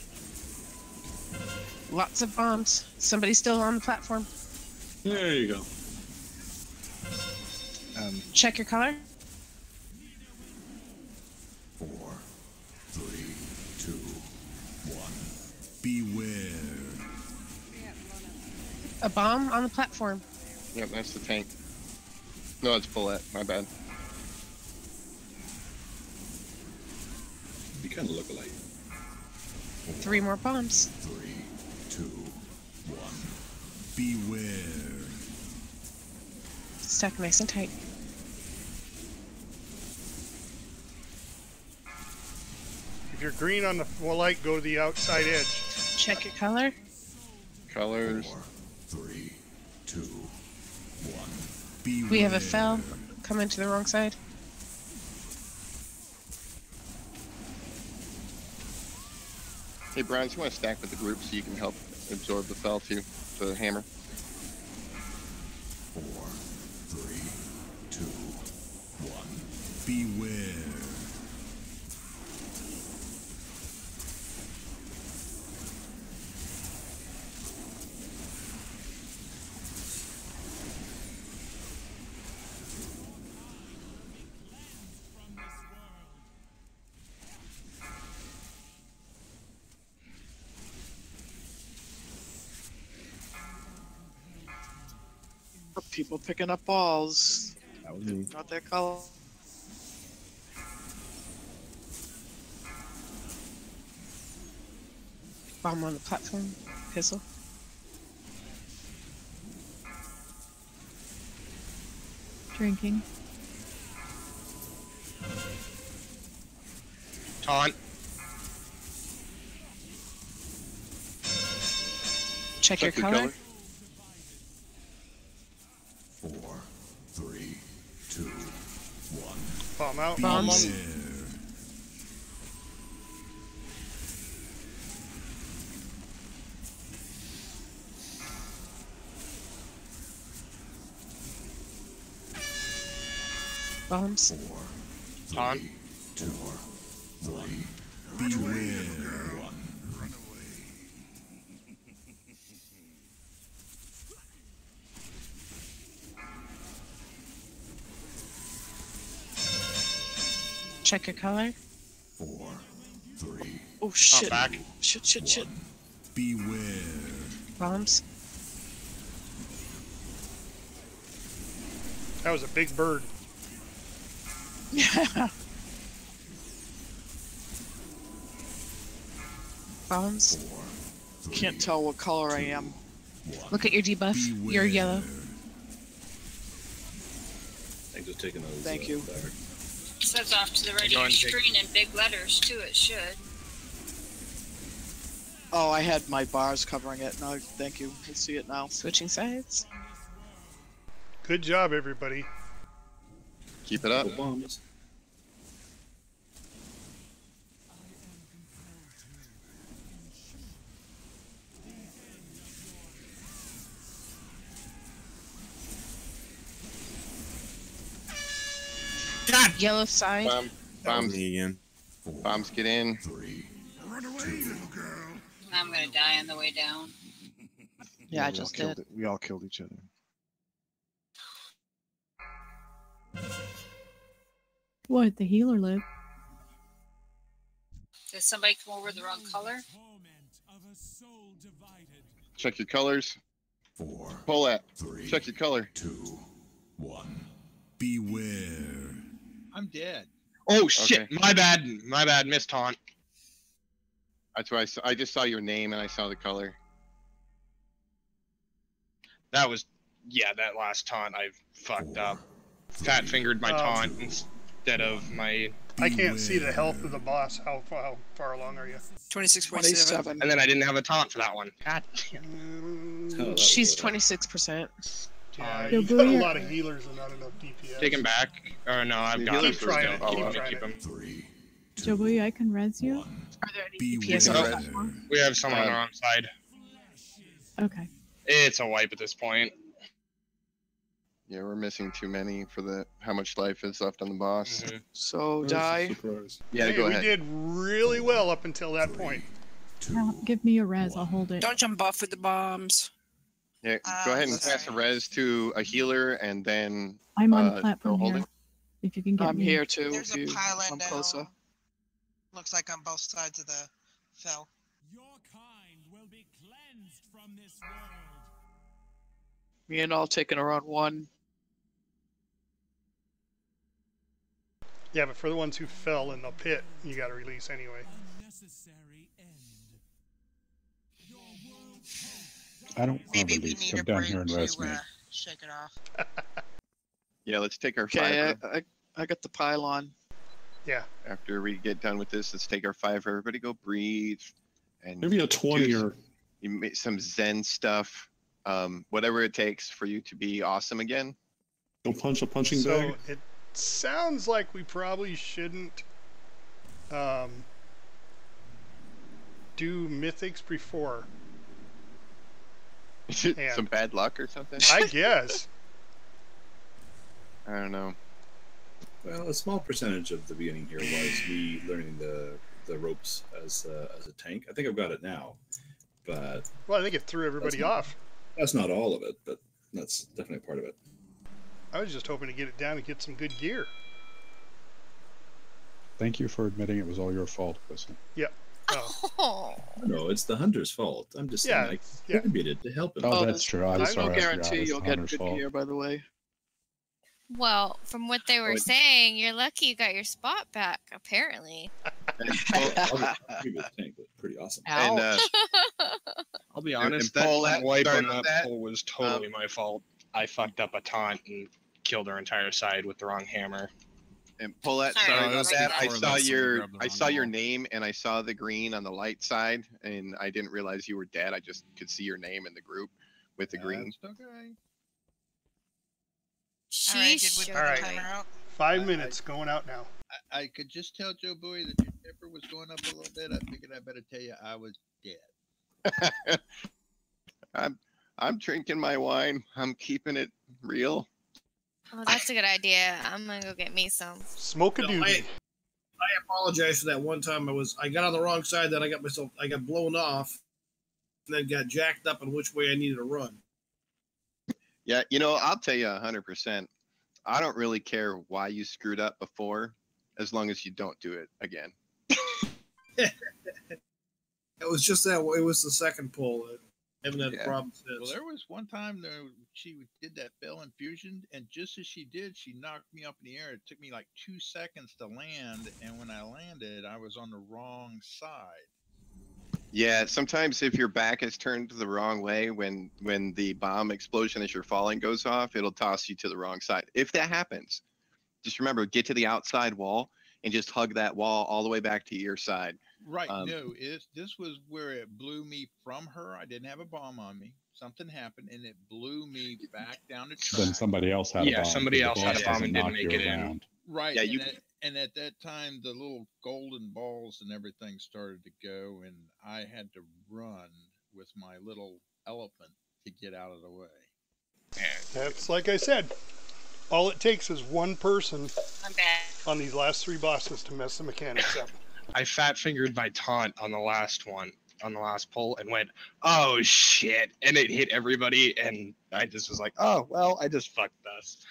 Speaker 7: Lots of bombs. Somebody's still on the platform.
Speaker 15: There you go.
Speaker 7: Check your color.
Speaker 19: 4, 3, 2, 1. Beware.
Speaker 7: A bomb on the platform.
Speaker 2: Yep, that's the tank. No, it's bullet. My bad.
Speaker 10: You kind of look alike.
Speaker 7: 3 more bombs.
Speaker 19: 3, 2, 1. Beware.
Speaker 7: Stuck nice and tight.
Speaker 3: If you're green on the light, go to the outside edge.
Speaker 7: Check your color.
Speaker 2: Colors.
Speaker 19: 4, 3, 2, 1. Beware.
Speaker 7: We have a fell coming to the wrong side.
Speaker 2: Hey, Brian, you want to stack with the group so you can help absorb the fell too, the hammer?
Speaker 19: 4, 3, 2, 1. Beware.
Speaker 6: People picking up balls.
Speaker 8: That was me.
Speaker 6: Not their color.
Speaker 7: Bomb on the platform. Pistol.
Speaker 12: Drinking.
Speaker 17: Taunt.
Speaker 7: Check your color.
Speaker 19: 4, 3, 2, 1.
Speaker 3: Bomb out.
Speaker 7: Bombs. Bombs.
Speaker 19: 4,
Speaker 17: Taunt.
Speaker 19: 2, 1. Beware.
Speaker 7: Check your color.
Speaker 19: 4, 3.
Speaker 6: Oh shit!
Speaker 17: back.
Speaker 6: Shit!
Speaker 19: Beware.
Speaker 7: Bombs.
Speaker 3: That was a big bird.
Speaker 6: Yeah.
Speaker 7: Bombs.
Speaker 6: Can't tell what color I am.
Speaker 7: Look at your debuff. You're yellow.
Speaker 15: Thanks for taking those.
Speaker 6: Thank you.
Speaker 5: It says off to the right of
Speaker 17: Go
Speaker 5: your
Speaker 17: and take-
Speaker 5: screen in big letters too. It should.
Speaker 6: Oh, I had my bars covering it. No, thank you. I see it now.
Speaker 7: Switching sides.
Speaker 3: Good job, everybody.
Speaker 2: Keep it up.
Speaker 15: Bombs.
Speaker 17: God.
Speaker 7: Yellow side.
Speaker 2: Bombs.
Speaker 4: Me again.
Speaker 2: Bombs get in.
Speaker 19: 3.
Speaker 5: I'm gonna die on the way down.
Speaker 1: Yeah, I
Speaker 8: we all
Speaker 1: just
Speaker 8: killed
Speaker 1: did.
Speaker 8: We all killed each other.
Speaker 12: What? The healer lived.
Speaker 5: Did somebody come over the wrong color?
Speaker 2: Check your colors.
Speaker 19: 4,
Speaker 2: Pull that.
Speaker 19: 3,
Speaker 2: Check your color.
Speaker 19: 2, 1. Beware.
Speaker 22: I'm dead.
Speaker 17: Oh shit!
Speaker 2: Okay.
Speaker 17: My bad. Missed taunt.
Speaker 2: That's why I just saw your name and I saw the color.
Speaker 17: That was that last taunt I fucked up. Fat fingered my taunt instead of my.
Speaker 3: I can't see the health of the boss. How far along are you?
Speaker 14: 26.7.
Speaker 17: And then I didn't have a taunt for that one. God damn.
Speaker 7: She's 26%.
Speaker 3: Yeah,
Speaker 12: Yo,
Speaker 3: you've got a
Speaker 12: Booyah.
Speaker 3: lot of healers and not enough DPS.
Speaker 17: Take him back. Oh no, I've got him.
Speaker 3: Keep trying it. Keep
Speaker 17: Keep
Speaker 3: trying
Speaker 17: him.
Speaker 3: it.
Speaker 12: Joey, I can res you.
Speaker 7: Are there any DPS on the platform?
Speaker 17: We have someone on our own side.
Speaker 12: Okay.
Speaker 17: It's a wipe at this point.
Speaker 2: Yeah, we're missing too many for how much life is left on the boss.
Speaker 6: So die.
Speaker 2: Yeah,
Speaker 3: Hey,
Speaker 2: go
Speaker 3: we
Speaker 2: ahead.
Speaker 3: did really well up until that point.
Speaker 12: Now, give me a res. I'll hold it.
Speaker 14: Don't jump off with the bombs.
Speaker 2: Yeah, go ahead and pass a res to a healer and then.
Speaker 12: I'm on the
Speaker 2: go
Speaker 12: platform
Speaker 2: hold
Speaker 12: here.
Speaker 2: it.
Speaker 12: If you can get
Speaker 6: I'm
Speaker 12: me.
Speaker 6: here too.
Speaker 11: There's
Speaker 6: if
Speaker 11: a
Speaker 6: you
Speaker 11: pylon
Speaker 6: come
Speaker 11: down.
Speaker 6: closer.
Speaker 11: Looks like on both sides of the fell.
Speaker 6: Me and all taking her on one.
Speaker 3: Yeah, but for the ones who fell in the pit, you got to release anyway.
Speaker 13: I don't want
Speaker 11: Maybe
Speaker 13: to
Speaker 11: we
Speaker 13: release.
Speaker 11: need
Speaker 13: Come
Speaker 11: a
Speaker 13: down
Speaker 11: break
Speaker 13: here and res
Speaker 11: to
Speaker 13: me.
Speaker 11: shake it off.
Speaker 2: Yeah, let's take our
Speaker 6: Okay,
Speaker 2: five.
Speaker 6: I got the pylon.
Speaker 3: Yeah.
Speaker 2: After we get done with this, let's take our 5. Everybody go breathe. And
Speaker 15: Maybe a 20
Speaker 2: do
Speaker 15: or.
Speaker 2: You make some Zen stuff. Whatever it takes for you to be awesome again.
Speaker 15: Go punch a punching
Speaker 3: So
Speaker 15: bag.
Speaker 3: it sounds like we probably shouldn't do mythics before.
Speaker 2: Some bad luck or something?
Speaker 3: I guess.
Speaker 2: I don't know.
Speaker 10: Well, a small percentage of the beginning here was me learning the ropes as a tank. I think I've got it now, but
Speaker 3: Well, I think it threw everybody off.
Speaker 10: that's not all of it, but that's definitely part of it.
Speaker 3: I was just hoping to get it down and get some good gear.
Speaker 13: Thank you for admitting it was all your fault, Listen.
Speaker 3: Yep. Oh.
Speaker 10: No, it's the hunter's fault. I'm just saying I contributed to help him.
Speaker 13: Oh, that's true. I'm
Speaker 6: There's no
Speaker 13: sorry. I forgot.
Speaker 6: guarantee
Speaker 13: It's
Speaker 6: you'll
Speaker 13: the
Speaker 6: get
Speaker 13: hunter's
Speaker 6: good
Speaker 13: fault.
Speaker 6: gear, by the way.
Speaker 9: Well, from what they were saying, you're lucky you got your spot back, apparently.
Speaker 10: Pretty awesome.
Speaker 2: And,
Speaker 17: I'll be
Speaker 2: and
Speaker 17: honest,
Speaker 2: Paul,
Speaker 17: that wipe
Speaker 2: sorry
Speaker 17: on
Speaker 2: about
Speaker 17: that
Speaker 2: that.
Speaker 17: pull was totally my fault. I fucked up a taunt and killed our entire side with the wrong hammer.
Speaker 2: And Paulette,
Speaker 17: Sorry
Speaker 2: sorry
Speaker 17: about
Speaker 2: about that. I
Speaker 17: before
Speaker 2: saw
Speaker 17: that, somebody
Speaker 2: your
Speaker 17: grabbed the
Speaker 2: I
Speaker 17: wrong
Speaker 2: saw your
Speaker 17: wall.
Speaker 2: name and I saw the green on the light side, and I didn't realize you were dead. I just could see your name in the group with the green.
Speaker 21: That's okay.
Speaker 11: All right, did we put
Speaker 3: All
Speaker 11: the
Speaker 3: right.
Speaker 11: timer out?
Speaker 3: 5 minutes going out now.
Speaker 21: I could just tell Joe Boy that your temper was going up a little bit. I figured I better tell you I was dead.
Speaker 2: I'm drinking my wine. I'm keeping it real.
Speaker 9: Oh, that's a good idea. I'm gonna go get me some.
Speaker 3: Smoke a doobie.
Speaker 18: I apologize for that one time. I got on the wrong side. Then I got blown off, and then got jacked up on which way I needed to run.
Speaker 2: Yeah, I'll tell you 100%. I don't really care why you screwed up before, as long as you don't do it again.
Speaker 18: It was just that. It was the second pull. I haven't had a problem since.
Speaker 21: Well, there was one time though she did that bell infusion, and just as she did, she knocked me up in the air. It took me like 2 seconds to land, and when I landed, I was on the wrong side.
Speaker 2: Yeah, sometimes if your back is turned the wrong way when the bomb explosion as you're falling goes off, it'll toss you to the wrong side. If that happens, just remember, get to the outside wall and just hug that wall all the way back to your side.
Speaker 21: Right. No, this was where it blew me from her. I didn't have a bomb on me. Something happened, and it blew me back down the track.
Speaker 13: Then somebody else had a bomb.
Speaker 17: Yeah, somebody
Speaker 13: The
Speaker 17: else had a
Speaker 13: boss
Speaker 17: bomb
Speaker 13: doesn't
Speaker 17: and didn't
Speaker 13: knock
Speaker 17: make
Speaker 13: you
Speaker 17: it in.
Speaker 13: around.
Speaker 21: Right.
Speaker 2: Yeah,
Speaker 21: and at that time, the little golden balls and everything started to go, and I had to run with my little elephant to get out of the way.
Speaker 3: That's like I said. All it takes is one person on these last 3 bosses to mess the mechanics up.
Speaker 17: I fat fingered my taunt on the last pull, and went, "Oh shit!" and it hit everybody, and I just was like, "Oh well, I just fucked this."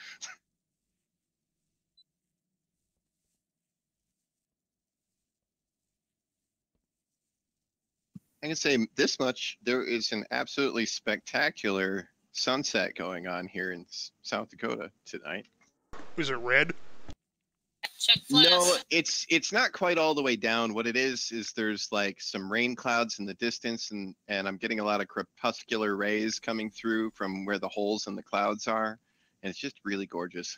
Speaker 2: I can say this much: there is an absolutely spectacular sunset going on here in South Dakota tonight.
Speaker 3: Was it red?
Speaker 2: No, it's not quite all the way down. What it is there's like some rain clouds in the distance, and I'm getting a lot of crepuscular rays coming through from where the holes in the clouds are, and it's just really gorgeous.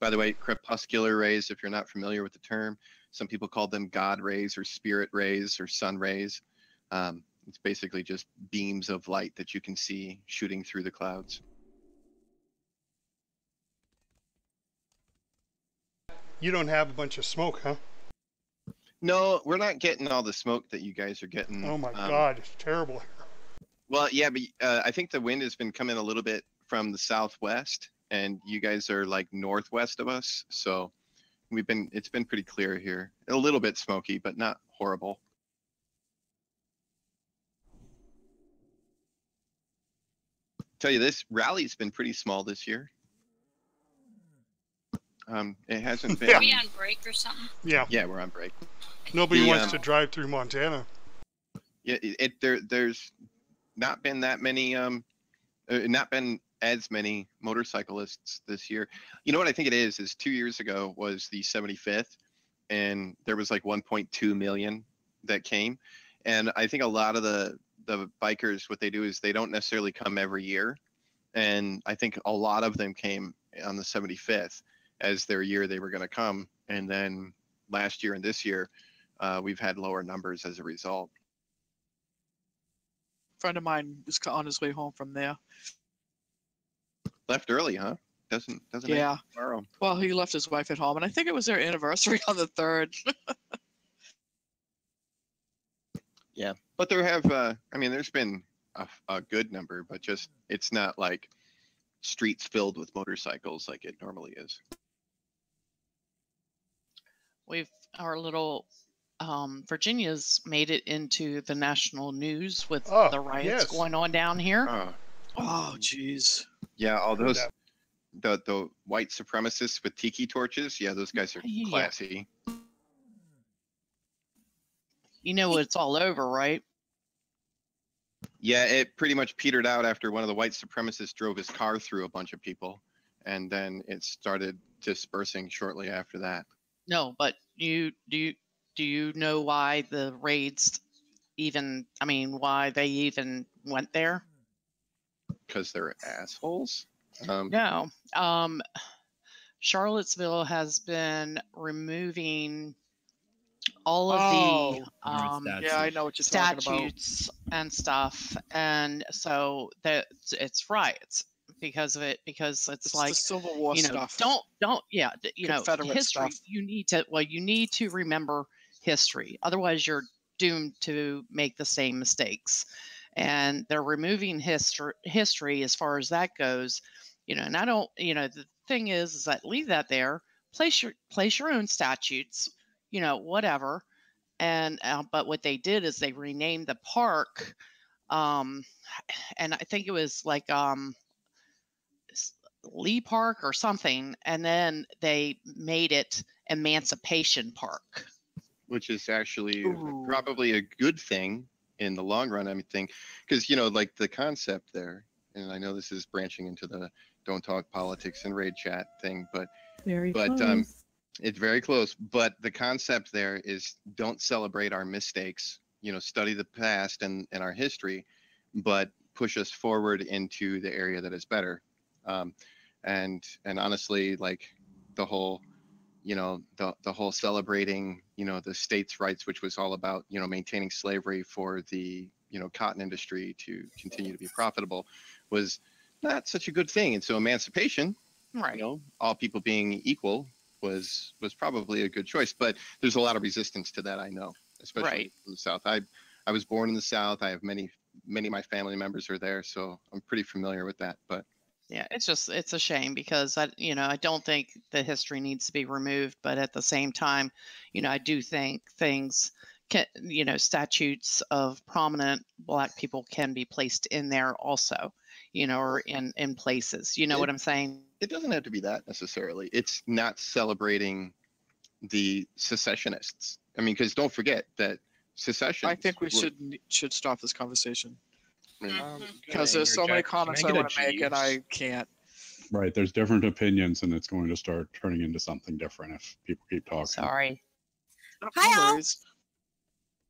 Speaker 2: By the way, crepuscular rays, if you're not familiar with the term, some people call them God rays or spirit rays or sun rays. It's basically just beams of light that you can see shooting through the clouds.
Speaker 3: You don't have a bunch of smoke, huh?
Speaker 2: No, we're not getting all the smoke that you guys are getting.
Speaker 3: Oh my God, it's terrible.
Speaker 2: Well, yeah, but I think the wind has been coming a little bit from the southwest, and you guys are like northwest of us, so it's been pretty clear here. A little bit smoky, but not horrible. Tell you this, rally's been pretty small this year. It hasn't been.
Speaker 5: Are we on break or something?
Speaker 3: Yeah.
Speaker 2: Yeah, we're on break.
Speaker 3: Nobody wants to drive through Montana.
Speaker 2: Yeah, there's not been that many, not been as many motorcyclists this year. You know what I think it is 2 years ago was the 75th, and there was like 1.2 million that came. And I think a lot of the bikers, what they do is they don't necessarily come every year. And I think a lot of them came on the 75th as their year they were going to come. And then last year and this year, we've had lower numbers as a result.
Speaker 6: Friend of mine was on his way home from there.
Speaker 2: Left early, huh? Doesn't
Speaker 6: Yeah.
Speaker 2: make tomorrow.
Speaker 6: Well, he left his wife at home, and I think it was their anniversary on the 3rd.
Speaker 2: Yeah, but there have, there's been a good number, but just it's not like streets filled with motorcycles like it normally is.
Speaker 1: Our little Virginia's made it into the national news with the riots going on down here.
Speaker 6: Oh, jeez.
Speaker 2: Yeah, all those the white supremacists with tiki torches. Yeah, those guys are classy.
Speaker 1: You know it's all over, right?
Speaker 2: Yeah, it pretty much petered out after one of the white supremacists drove his car through a bunch of people, and then it started dispersing shortly after that.
Speaker 1: No, but do you know why the raids why they even went there?
Speaker 2: Because they're assholes.
Speaker 1: No. Charlottesville has been removing all of the
Speaker 6: yeah, I know what you're talking about.
Speaker 1: statutes and stuff, and so that it's riots because of it, because it's like
Speaker 6: the Civil War stuff.
Speaker 1: Don't history.
Speaker 6: stuff.
Speaker 1: You need to remember history, otherwise you're doomed to make the same mistakes. And they're removing history as far as that goes. And I don't. The thing is that leave that there. Place your own statutes. Whatever. And but what they did is they renamed the park, and I think it was like Lee Park or something, and then they made it Emancipation Park,
Speaker 2: which is actually probably a good thing in the long run. I think, because like the concept there, and I know this is branching into the don't talk politics and raid chat thing, but it's very close. But the concept there is don't celebrate our mistakes, study the past and our history, but push us forward into the area that is better. And honestly, like the whole, the whole celebrating, the states' rights, which was all about, maintaining slavery for the, cotton industry to continue to be profitable, was not such a good thing. And so emancipation,
Speaker 1: right,
Speaker 2: all people being equal, was probably a good choice. But there's a lot of resistance to that, I know, especially from the South. I was born in the South. I have many of my family members are there, so I'm pretty familiar with that. But
Speaker 1: yeah, it's a shame, because I don't think the history needs to be removed, but at the same time, I do think things can, statutes of prominent Black people can be placed in there also, or in places. What I'm saying?
Speaker 2: It doesn't have to be that necessarily. It's not celebrating the secessionists. I mean, because don't forget that secession.
Speaker 6: I think we should stop this conversation. Because there's so many comments I want to make, and I can't.
Speaker 13: Right. There's different opinions, and it's going to start turning into something different if people keep talking.
Speaker 1: Sorry.
Speaker 7: Hi, all.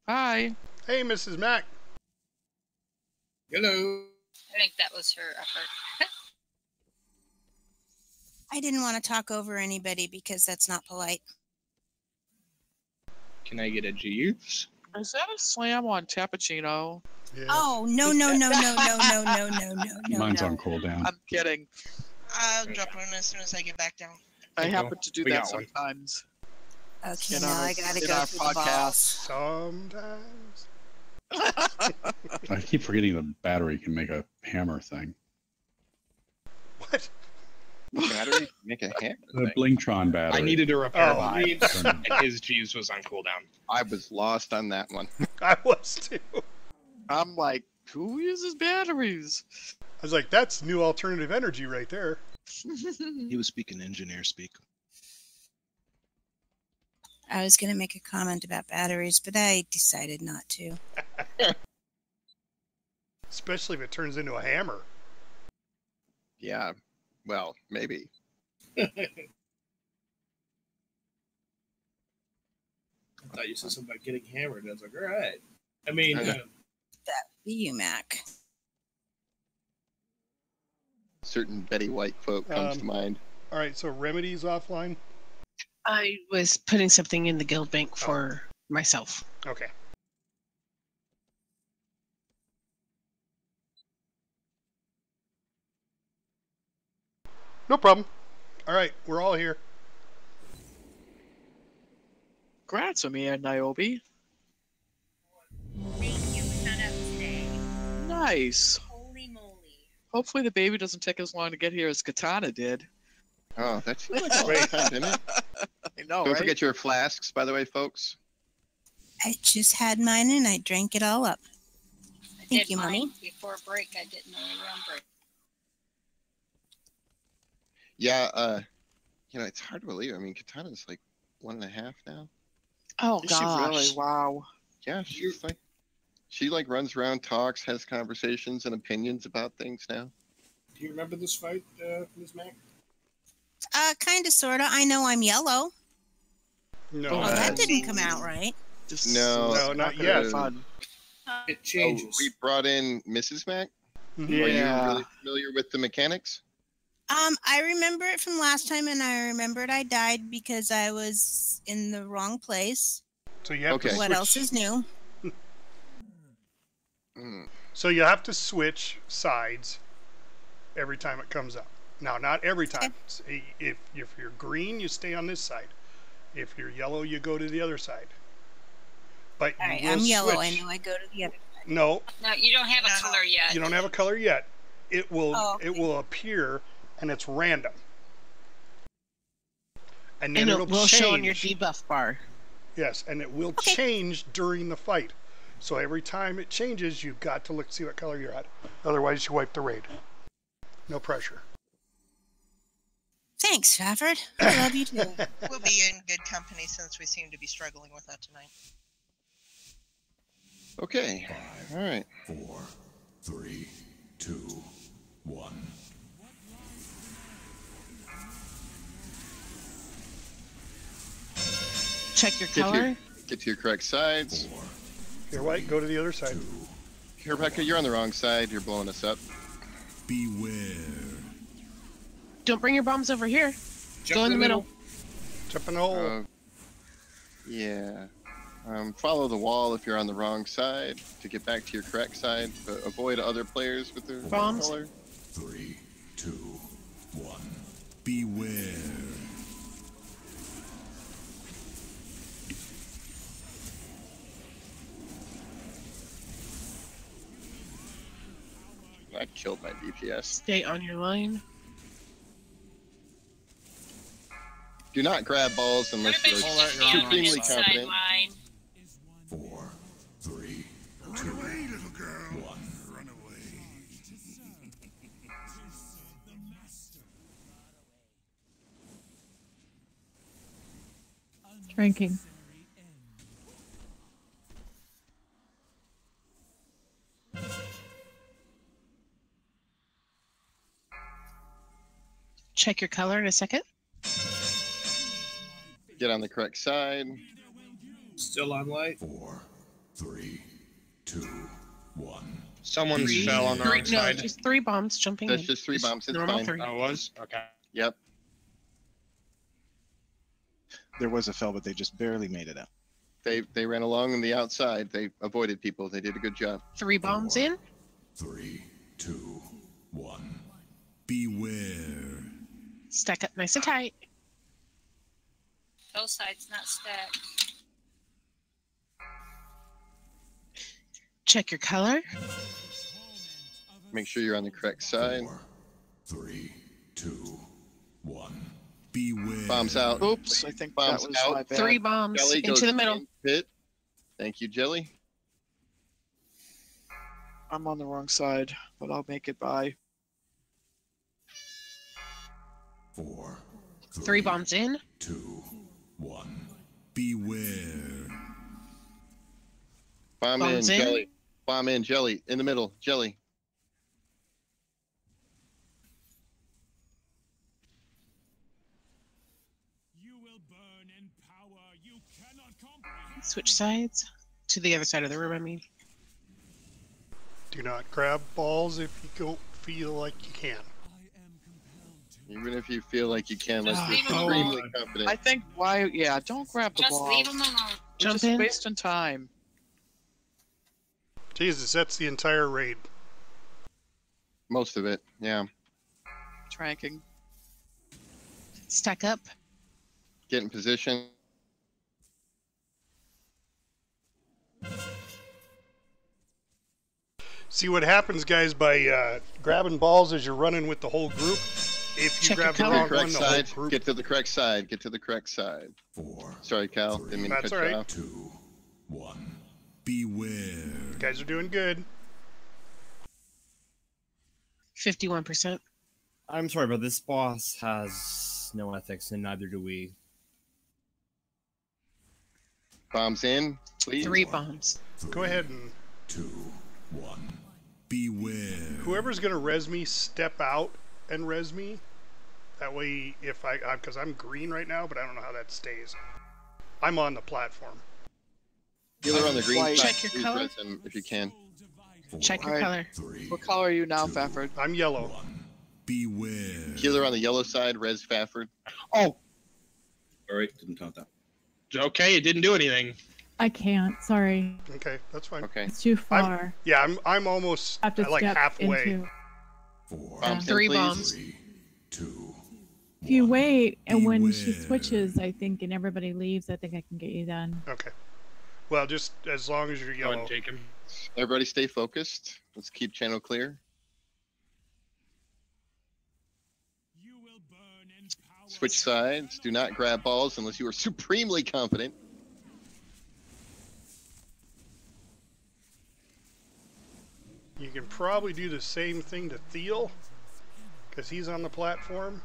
Speaker 6: Hi.
Speaker 3: Hey, Mrs. Mack.
Speaker 18: Hello.
Speaker 5: I think that was her effort.
Speaker 11: I didn't want to talk over anybody because that's not polite.
Speaker 17: Can I get a Jeeves?
Speaker 6: Is that a slam on Tappuccino?
Speaker 3: Yeah.
Speaker 11: Oh, no.
Speaker 13: Mine's on cooldown.
Speaker 6: I'm kidding.
Speaker 11: I'll drop one as soon as I get back down.
Speaker 6: I happen to do that sometimes.
Speaker 11: Okay, now I gotta go through the boss.
Speaker 3: Sometimes.
Speaker 13: I keep forgetting the battery can make a hammer thing.
Speaker 3: What?
Speaker 2: Battery make a hammer
Speaker 13: The
Speaker 2: thing?
Speaker 13: Blinktron battery.
Speaker 17: I needed to repair
Speaker 2: Oh.
Speaker 17: Jeeves, and his Jeeves was on cooldown.
Speaker 2: I was lost on that one.
Speaker 3: I was too.
Speaker 6: I'm like, who uses batteries?
Speaker 3: I was like, that's new alternative energy right there.
Speaker 8: He was speaking engineer speak.
Speaker 11: I was gonna make a comment about batteries, but I decided not to.
Speaker 3: Especially if it turns into a hammer.
Speaker 2: Yeah, well, maybe.
Speaker 18: I thought you said something about getting hammered. I was like, all right. I mean,
Speaker 11: That be you, Mac.
Speaker 2: Certain Betty White quote comes to mind.
Speaker 3: All right, so remedies offline.
Speaker 7: I was putting something in the guild bank for myself.
Speaker 3: Okay. No problem. All right, we're all here.
Speaker 6: Congrats on me and Niobe.
Speaker 5: Thank you. We found out today.
Speaker 6: Nice.
Speaker 5: Holy moly.
Speaker 6: Hopefully the baby doesn't take as long to get here as Katana did.
Speaker 2: Oh, that's like a great time, isn't it?
Speaker 6: I know,
Speaker 2: Don't
Speaker 6: right?
Speaker 2: forget your flasks, by the way, folks.
Speaker 11: I just had mine and I drank it all up.
Speaker 5: I
Speaker 11: Thank
Speaker 5: did
Speaker 11: you,
Speaker 5: mine
Speaker 11: Mommy.
Speaker 5: before break. I didn't know we were on break.
Speaker 2: Yeah, it's hard to believe. I mean, Katana's like 1.5 now.
Speaker 1: Oh
Speaker 6: Is she
Speaker 1: gosh.
Speaker 6: really? Wow.
Speaker 2: Yeah, she runs around, talks, has conversations and opinions about things now.
Speaker 18: do you remember this fight, Ms. Mac?
Speaker 11: Kinda, sorta. I know I'm yellow.
Speaker 3: No.
Speaker 11: Oh, that didn't come out right.
Speaker 2: No,
Speaker 3: not yet.
Speaker 6: Fun.
Speaker 18: It changes.
Speaker 2: We brought in Mrs. Mac.
Speaker 3: Mhm.
Speaker 2: Are you
Speaker 6: Yeah.
Speaker 2: really familiar with the mechanics?
Speaker 16: I remember it from last time, and I remembered I died because I was in the wrong place.
Speaker 3: So you have to
Speaker 16: What
Speaker 3: switch.
Speaker 16: else is new?
Speaker 3: So you have to switch sides every time it comes up. Now, not every time. If you're green, you stay on this side. If you're yellow, you go to the other side. But
Speaker 16: All right,
Speaker 3: you will
Speaker 16: I'm yellow.
Speaker 3: switch.
Speaker 16: I know I go to the other side.
Speaker 3: No,
Speaker 5: No, you don't have a color yet.
Speaker 3: you don't have a color yet. It will
Speaker 16: okay.
Speaker 3: it will appear, and it's random. And
Speaker 7: And
Speaker 3: then
Speaker 7: it
Speaker 3: it'll
Speaker 7: will
Speaker 3: change.
Speaker 7: show on your debuff bar.
Speaker 3: Yes, and it will change during the fight. So every time it changes, you've got to look see what color you're at. Otherwise, you wipe the raid. No pressure.
Speaker 16: Thanks, Fafford. I love you too.
Speaker 11: We'll be in good company since we seem to be struggling with that tonight.
Speaker 2: Okay. All right.
Speaker 19: 4, 3, 2, 1.
Speaker 7: Check your color.
Speaker 2: Get to your correct sides.
Speaker 3: If you're white, go to the other side.
Speaker 2: Here, Rebecca, you're on the wrong side. You're blowing us up.
Speaker 19: Beware.
Speaker 7: Don't bring your bombs over here. Go in the middle.
Speaker 3: Jump in the hole.
Speaker 2: Yeah. Follow the wall if you're on the wrong side to get back to your correct side. But avoid other players with their
Speaker 7: bombs.
Speaker 2: color.
Speaker 19: 3, 2, 1. Beware.
Speaker 2: I killed my DPS.
Speaker 7: Stay on your line.
Speaker 2: Do not grab balls unless you're supremely confident.
Speaker 19: 4, 3, 2, 1. Run away.
Speaker 12: Ranking.
Speaker 7: Check your color in a second.
Speaker 2: Get on the correct side.
Speaker 18: Still on light.
Speaker 19: 4, 3, 2, 1.
Speaker 17: Someone fell on the wrong
Speaker 7: No,
Speaker 17: side.
Speaker 7: just 3 bombs jumping
Speaker 2: That's
Speaker 7: in.
Speaker 2: just 3 bombs. It's
Speaker 7: normal
Speaker 2: fine.
Speaker 7: 3.
Speaker 17: Oh, it was? Okay.
Speaker 2: Yep.
Speaker 8: There was a fell, but they just barely made it out.
Speaker 2: They ran along on the outside. They avoided people. They did a good job.
Speaker 7: 3 bombs in.
Speaker 19: 3, 2, 1. Beware.
Speaker 7: Stack up nice and tight.
Speaker 5: Both sides not stacked.
Speaker 7: Check your color.
Speaker 2: Make sure you're on the correct side.
Speaker 19: 3, 2, 1. Beware.
Speaker 2: Bombs out.
Speaker 6: Oops, I think
Speaker 2: Bombs
Speaker 6: that was
Speaker 2: out.
Speaker 6: my bad.
Speaker 7: 3 bombs
Speaker 2: Jelly
Speaker 7: into
Speaker 2: goes
Speaker 7: the middle.
Speaker 2: in pit. Thank you, Jelly.
Speaker 6: I'm on the wrong side, but I'll make it by.
Speaker 19: 4,
Speaker 7: 3 bombs in.
Speaker 19: 2, 1. Beware.
Speaker 2: Bomb in,
Speaker 7: Bombs in.
Speaker 2: Jelly. Bomb in, Jelly. In the middle, Jelly.
Speaker 7: Switch sides to the other side of the room. I mean,
Speaker 3: Do not grab balls if you don't feel like you can.
Speaker 2: Even if you feel like you can, let's be
Speaker 5: Leave 'em
Speaker 2: extremely
Speaker 5: alone.
Speaker 2: confident.
Speaker 6: I think why? Yeah, don't grab the
Speaker 5: Just
Speaker 6: ball.
Speaker 5: leave them alone.
Speaker 6: We're
Speaker 7: Jump
Speaker 6: just
Speaker 7: in.
Speaker 6: wasting time.
Speaker 3: Jesus, that's the entire raid.
Speaker 2: Most of it, yeah.
Speaker 6: Tranking.
Speaker 7: stack up.
Speaker 2: Get in position.
Speaker 3: See what happens, guys, by grabbing balls as you're running with the whole group. If you
Speaker 2: Check
Speaker 3: grab the
Speaker 2: your
Speaker 3: wrong
Speaker 2: correct
Speaker 3: one, the
Speaker 2: side.
Speaker 3: whole group.
Speaker 2: Get to the correct side. Get to the correct side.
Speaker 19: 4.
Speaker 2: Sorry, Cal. Didn't mean to
Speaker 3: That's
Speaker 2: cut
Speaker 3: all
Speaker 2: you
Speaker 3: right.
Speaker 2: off.
Speaker 19: 2, 1. Beware.
Speaker 3: You guys are doing good.
Speaker 7: 51%.
Speaker 22: I'm sorry, but this boss has no ethics, and neither do we.
Speaker 2: Bombs in, please.
Speaker 7: 3 bombs.
Speaker 3: Go ahead and
Speaker 19: 2, 1. Beware.
Speaker 3: whoever's gonna res me, step out and res me. That way, if because I'm green right now, but I don't know how that stays. I'm on the platform.
Speaker 2: Healer on the green side.
Speaker 7: Check your
Speaker 2: Please
Speaker 7: color.
Speaker 2: res him if you can.
Speaker 7: Check your
Speaker 6: Alright.
Speaker 7: color.
Speaker 6: What color are you now, Fafford?
Speaker 3: I'm yellow.
Speaker 19: Beware.
Speaker 2: Healer on the yellow side, Res Fafford.
Speaker 17: Oh,
Speaker 10: All right, didn't count that.
Speaker 17: okay. It didn't do anything.
Speaker 12: I can't. Sorry.
Speaker 3: Okay, that's fine.
Speaker 2: Okay.
Speaker 12: It's too far.
Speaker 3: I'm almost
Speaker 12: I have to
Speaker 3: like
Speaker 12: step
Speaker 3: halfway.
Speaker 12: into.
Speaker 2: Bombs in,
Speaker 7: 3
Speaker 2: please.
Speaker 7: bombs.
Speaker 19: 3, 2,
Speaker 12: If you wait, and when she switches, I think, and everybody leaves, I think I can get you done.
Speaker 3: Okay. Well, just as long as you're
Speaker 17: Go ahead
Speaker 3: yellow.
Speaker 17: and take him.
Speaker 2: Everybody stay focused. Let's keep channel clear. Switch sides. Do not grab balls unless you are supremely confident.
Speaker 3: You can probably do the same thing to Thiel, because he's on the platform.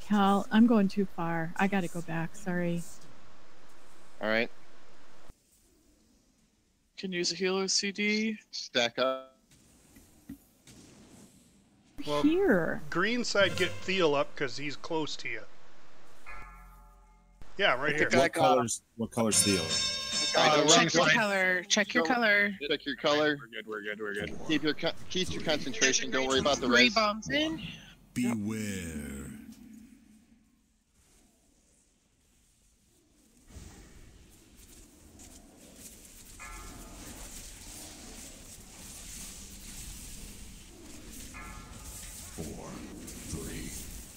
Speaker 12: Cal, I'm going too far. I gotta go back. Sorry.
Speaker 2: All right.
Speaker 6: Can use a healer CD.
Speaker 2: Stack up.
Speaker 3: Well,
Speaker 12: Here.
Speaker 3: green side, get Thiel up because he's close to you. Yeah, right here.
Speaker 10: What color's Theo?
Speaker 7: Check your color. Check your color.
Speaker 2: Check your color.
Speaker 17: We're good.
Speaker 2: Keep your concentration. Don't worry about the
Speaker 7: 3
Speaker 2: res.
Speaker 7: bombs in.
Speaker 19: beware.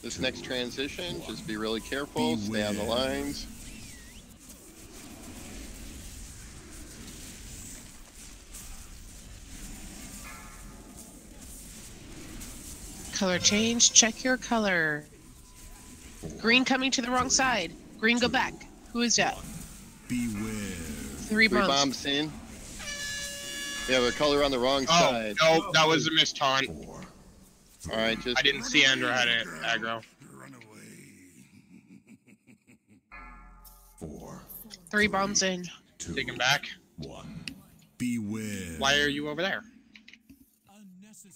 Speaker 2: This next transition, just be really careful. Stay on the lines.
Speaker 7: Color change. Check your color. Green coming to the wrong side. Green, go back. Who is that?
Speaker 19: Beware.
Speaker 7: 3 bombs.
Speaker 2: Bombs in. We have a color on the wrong side.
Speaker 17: No, that was a missed taunt.
Speaker 2: All right, just.
Speaker 17: I didn't see Andrew had it aggro.
Speaker 7: 3 bombs in.
Speaker 17: Take him back.
Speaker 19: Beware.
Speaker 17: Why are you over there?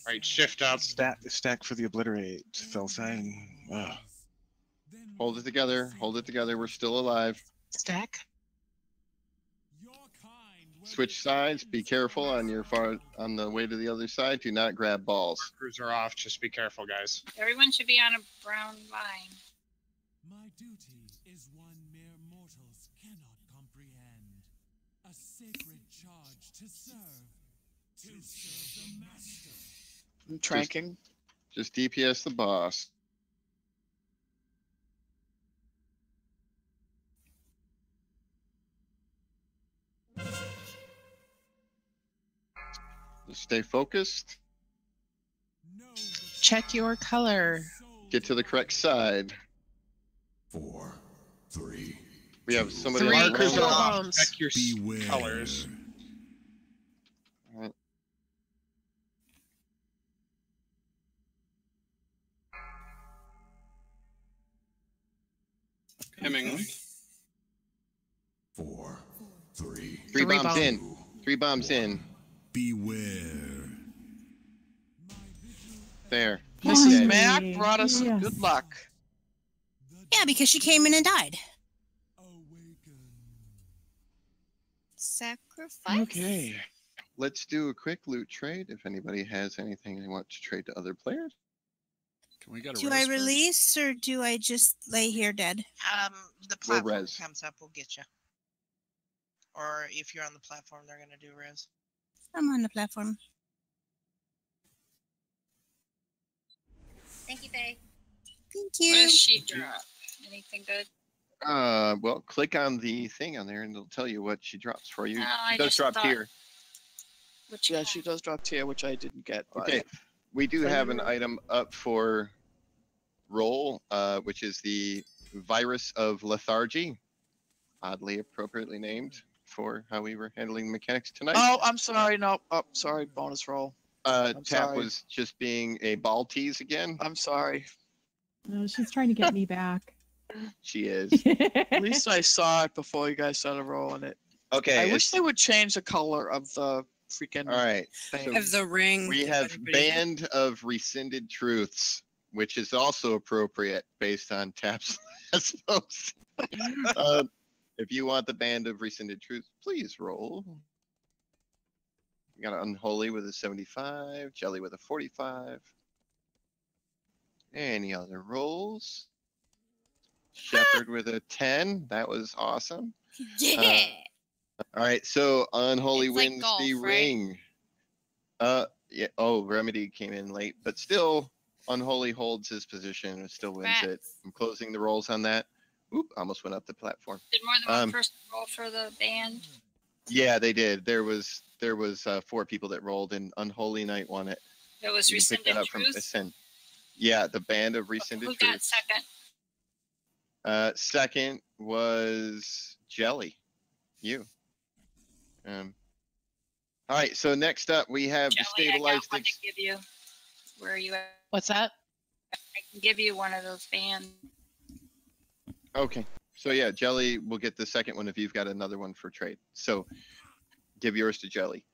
Speaker 17: Right, shift up.
Speaker 8: Stack for the obliterate. Fell side. Wow.
Speaker 2: Hold it together. Hold it together. We're still alive.
Speaker 7: Stack.
Speaker 2: Switch sides. Be careful on on the way to the other side. Do not grab balls.
Speaker 17: Markers are off. Just be careful, guys.
Speaker 5: Everyone should be on a brown line.
Speaker 4: My duty is one mere mortals cannot comprehend. A sacred charge to serve the master.
Speaker 6: I'm tranking.
Speaker 2: Just DPS the boss. Just stay focused.
Speaker 7: Check your color.
Speaker 2: Get to the correct side.
Speaker 19: 4, 3.
Speaker 2: We have somebody
Speaker 7: 3
Speaker 2: on the wrong side.
Speaker 7: bombs.
Speaker 17: Check your colors.
Speaker 2: All right.
Speaker 17: Hemmingway.
Speaker 19: 4, 3.
Speaker 2: Three bombs in. 3 bombs in.
Speaker 19: Beware.
Speaker 2: There.
Speaker 6: Mrs. Mack brought us some good luck.
Speaker 16: Yeah, because she came in and died. Sacrifice.
Speaker 2: Okay. Let's do a quick loot trade if anybody has anything they want to trade to other players.
Speaker 21: Can we get
Speaker 16: Do I release or do I just lay here dead?
Speaker 11: The
Speaker 2: We'll
Speaker 11: platform
Speaker 2: res.
Speaker 11: comes up, we'll get you. Or if you're on the platform, they're gonna do res.
Speaker 16: I'm on the platform.
Speaker 5: Thank you, Faye.
Speaker 16: Thank
Speaker 5: What
Speaker 16: you.
Speaker 5: does she drop? Anything good?
Speaker 2: Well, click on the thing on there and it'll tell you what she drops for you.
Speaker 5: No, I
Speaker 2: She does
Speaker 5: just
Speaker 2: drop
Speaker 5: thought-
Speaker 2: tier.
Speaker 6: Yeah, she does drop tier, which I didn't get. But
Speaker 2: Okay. We do have an item up for roll, which is the Virus of Lethargy. Oddly appropriately named for how we were handling the mechanics tonight.
Speaker 6: Oh, I'm sorry. No. Oh, sorry. Bonus roll.
Speaker 2: Tap
Speaker 6: sorry.
Speaker 2: was just being a ball tease again.
Speaker 6: I'm sorry.
Speaker 12: No, she's trying to get me back.
Speaker 2: She is.
Speaker 6: At least I saw it before you guys started rolling it.
Speaker 2: Okay.
Speaker 6: I wish they would change the color of the freaking.
Speaker 2: All right.
Speaker 6: thing.
Speaker 14: Have the ring.
Speaker 2: We have Band of Rescinded Truths, which is also appropriate based on Tap's last post. If you want the Band of Rescinded Truths, please roll. We got Unholy with a 75, Jelly with a 45. Any other rolls? Shepherd with a 10. That was awesome.
Speaker 9: Yeah.
Speaker 2: All right, so Unholy
Speaker 9: It's like
Speaker 2: wins
Speaker 9: golf,
Speaker 2: the
Speaker 9: right?
Speaker 2: ring. Yeah. Oh, Remedy came in late, but still, Unholy holds his position and still wins it. I'm closing the rolls on that. Oop, almost went up the platform.
Speaker 5: Did more than one person roll for the band?
Speaker 2: Yeah, they did. There was 4 people that rolled, and Unholy Knight won it.
Speaker 5: It was
Speaker 2: You can pick that
Speaker 5: Rescinded
Speaker 2: up from
Speaker 5: Truth.
Speaker 2: Ascend. Yeah, the band of Rescinded
Speaker 5: Who
Speaker 2: Truth.
Speaker 5: got second?
Speaker 2: Second was Jelly. You. All right, so next up we have the
Speaker 5: Jelly, I got
Speaker 2: stabilized.
Speaker 5: one to give you. Where are you at?
Speaker 1: What's that?
Speaker 5: I can give you one of those bands.
Speaker 2: Okay, so yeah, Jelly will get the second one if you've got another one for trade. So give yours to Jelly.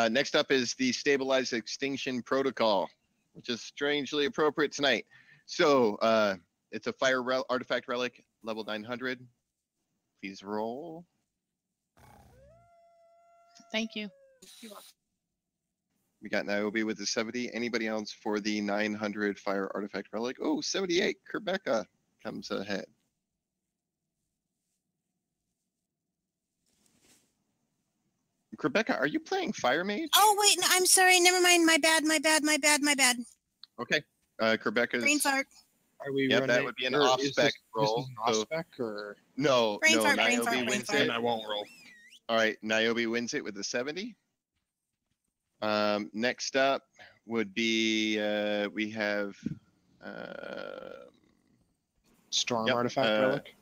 Speaker 2: Next up is the stabilized extinction protocol, which is strangely appropriate tonight. So it's a fire artifact relic, level 900. Please roll.
Speaker 1: Thank you.
Speaker 2: We got Niobe with the 70. Anybody else for the 900 fire artifact relic? Oh, 78. Rebecca comes ahead. Rebecca, are you playing Fire Mage?
Speaker 16: Oh wait, no, I'm sorry. Never mind. My bad.
Speaker 2: Okay. Rebecca's.
Speaker 16: Brain fart.
Speaker 17: Are we
Speaker 2: Yep,
Speaker 17: running?
Speaker 2: that would be an
Speaker 17: or
Speaker 2: off
Speaker 17: is
Speaker 2: spec
Speaker 17: this
Speaker 2: roll.
Speaker 17: an off
Speaker 2: so-
Speaker 17: spec or?
Speaker 2: No,
Speaker 16: Brain
Speaker 2: no.
Speaker 16: fart, brain
Speaker 2: Niobe
Speaker 16: fart, brain
Speaker 2: wins
Speaker 16: fart.
Speaker 2: it.
Speaker 17: Then I won't roll.
Speaker 2: All right, Niobe wins it with the 70. Next up would be we have
Speaker 17: Storm
Speaker 2: yep,
Speaker 17: artifact relic.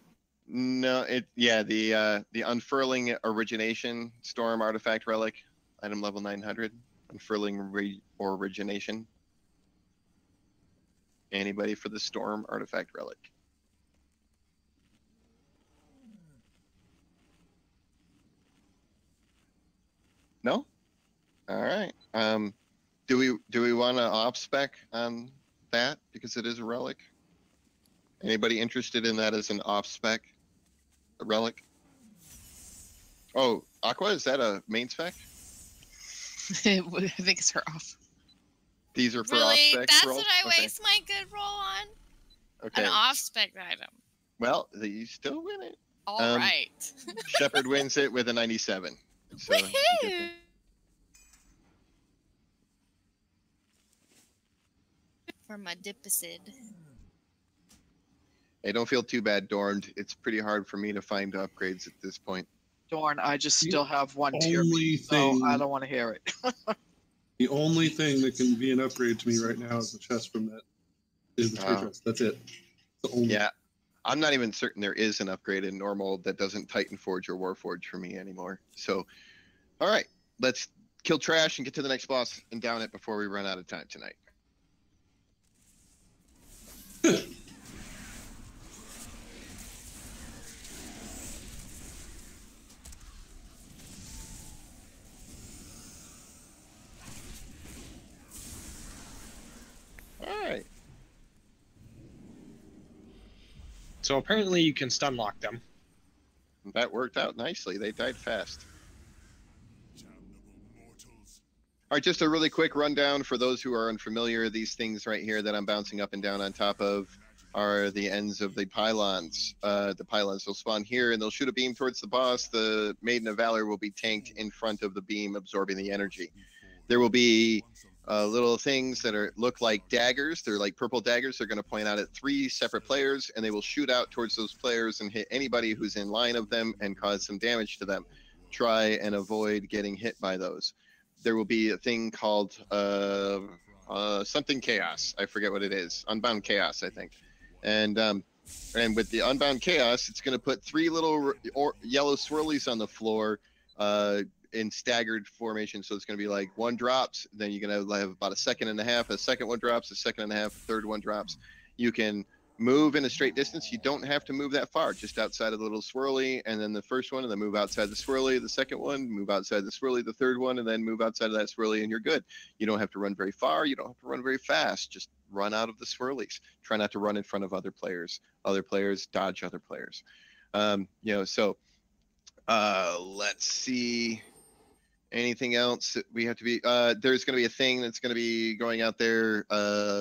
Speaker 2: No, the unfurling origination storm artifact relic, item level 900, unfurling origination. Anybody for the storm artifact relic? No? All right. Do we want to off spec on that because it is a relic? Anybody interested in that as an off spec relic? Oh, Aqua, is that a main spec?
Speaker 1: I think it's her off.
Speaker 2: These are for
Speaker 9: Really?
Speaker 2: off spec
Speaker 9: That's
Speaker 2: rolls?
Speaker 9: what I
Speaker 2: Okay.
Speaker 9: waste my good roll on?
Speaker 2: Okay.
Speaker 9: An off spec item.
Speaker 2: Well, you still win it.
Speaker 9: All right.
Speaker 2: Shepherd wins it with a 97. So you get
Speaker 9: Woohoo!
Speaker 2: the-
Speaker 9: For my dipicid.
Speaker 2: Hey, don't feel too bad, Dorned. It's pretty hard for me to find upgrades at this point.
Speaker 6: Darn, I just still have one tier
Speaker 15: only
Speaker 6: B, so
Speaker 15: thing-
Speaker 6: I don't want to hear it.
Speaker 15: The only thing that can be an upgrade to me right now is the chest from that. Is the tree chest. That's it. The only.
Speaker 2: Yeah, I'm not even certain there is an upgrade in normal that doesn't Titan Forge or Warforge for me anymore. So, all right, let's kill trash and get to the next boss and down it before we run out of time tonight. All right.
Speaker 17: So apparently you can stun lock them.
Speaker 2: That worked out nicely. They died fast. All right, just a really quick rundown for those who are unfamiliar. These things right here that I'm bouncing up and down on top of are the ends of the pylons. The pylons will spawn here and they'll shoot a beam towards the boss. The Maiden of Valor will be tanked in front of the beam, absorbing the energy. There will be little things that look like daggers. They're like purple daggers. They're going to point out at 3 separate players, and they will shoot out towards those players and hit anybody who's in line of them and cause some damage to them. Try and avoid getting hit by those. There will be a thing called something chaos. I forget what it is. Unbound chaos, I think. And with the unbound chaos, it's going to put 3 little yellow swirlies on the floor in staggered formation. So it's going to be like 1 drops, then you're going to have about a second and a half, a second one drops, a second and a half, a third one drops. You can move in a straight distance. You don't have to move that far, just outside of the little swirly, and then the first one, and then move outside the swirly, the second one, move outside the swirly, the third one, and then move outside of that swirly, and you're good. You don't have to run very far. You don't have to run very fast. Just run out of the swirlies. Try not to run in front of other players. Other players, dodge other players. So let's see. Anything else that we have to be? There's going to be a thing that's going to be going out there.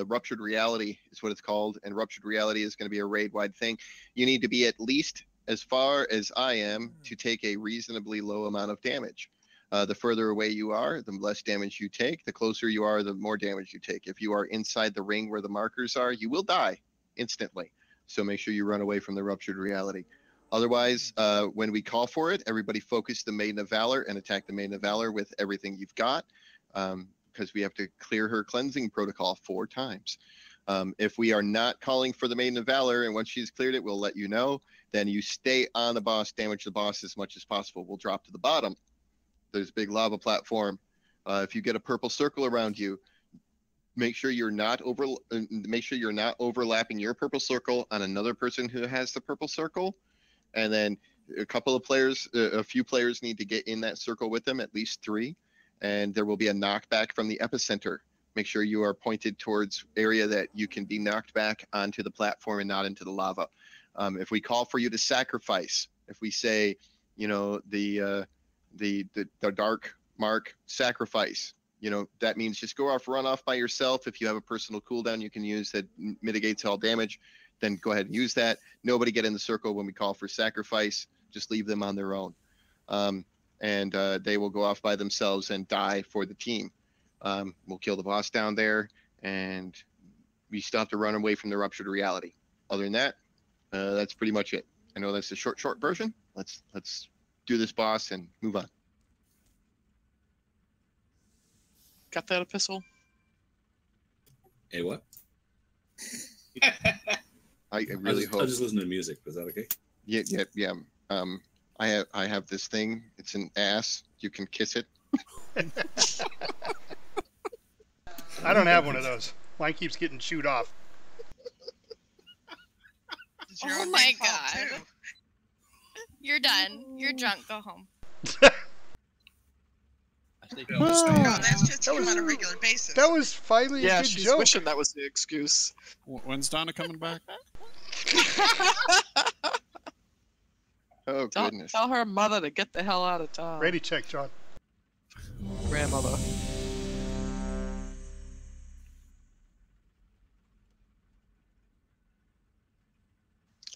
Speaker 2: Ruptured Reality is what it's called, and Ruptured Reality is going to be a raid-wide thing. You need to be at least as far as I am to take a reasonably low amount of damage. The further away you are, the less damage you take. The closer you are, the more damage you take. If you are inside the ring where the markers are, you will die instantly. So make sure you run away from the Ruptured Reality. Otherwise, when we call for it, everybody focus the Maiden of Valor and attack the Maiden of Valor with everything you've got, because we have to clear her cleansing protocol 4 times. If we are not calling for the Maiden of Valor, and once she's cleared it, we'll let you know. Then you stay on the boss, damage the boss as much as possible. We'll drop to the bottom. There's a big lava platform. If you get a purple circle around you, make sure you're not overlapping your purple circle on another person who has the purple circle. And then a few players need to get in that circle with them, at least 3. And there will be a knockback from the epicenter. Make sure you are pointed towards area that you can be knocked back onto the platform and not into the lava. If we call for you to sacrifice, if we say, you know, the dark mark sacrifice, you know, that means just run off by yourself. If you have a personal cooldown you can use that mitigates all damage, then go ahead and use that. Nobody get in the circle when we call for sacrifice. Just leave them on their own. And they will go off by themselves and die for the team. We'll kill the boss down there, and we still have to run away from the Ruptured Reality. Other than that, that's pretty much it. I know that's a short version. Let's do this boss and move on.
Speaker 6: Got that, Epistle?
Speaker 10: Hey, what?
Speaker 2: I really hope.
Speaker 10: I'll just listen to music. Is that okay?
Speaker 2: Yeah. I have this thing. It's an ass. You can kiss it.
Speaker 3: I don't have one of those. Mine keeps getting chewed off.
Speaker 9: Oh my god. You're done. You're drunk. Go home.
Speaker 11: That's just you on a regular basis.
Speaker 3: That was finally a good
Speaker 6: she's
Speaker 3: joke.
Speaker 6: wishing that was the excuse.
Speaker 13: When's Donna coming back?
Speaker 2: Oh, goodness.
Speaker 6: Tell her mother to get the hell out of town.
Speaker 3: Ready check, John.
Speaker 6: Grandmother.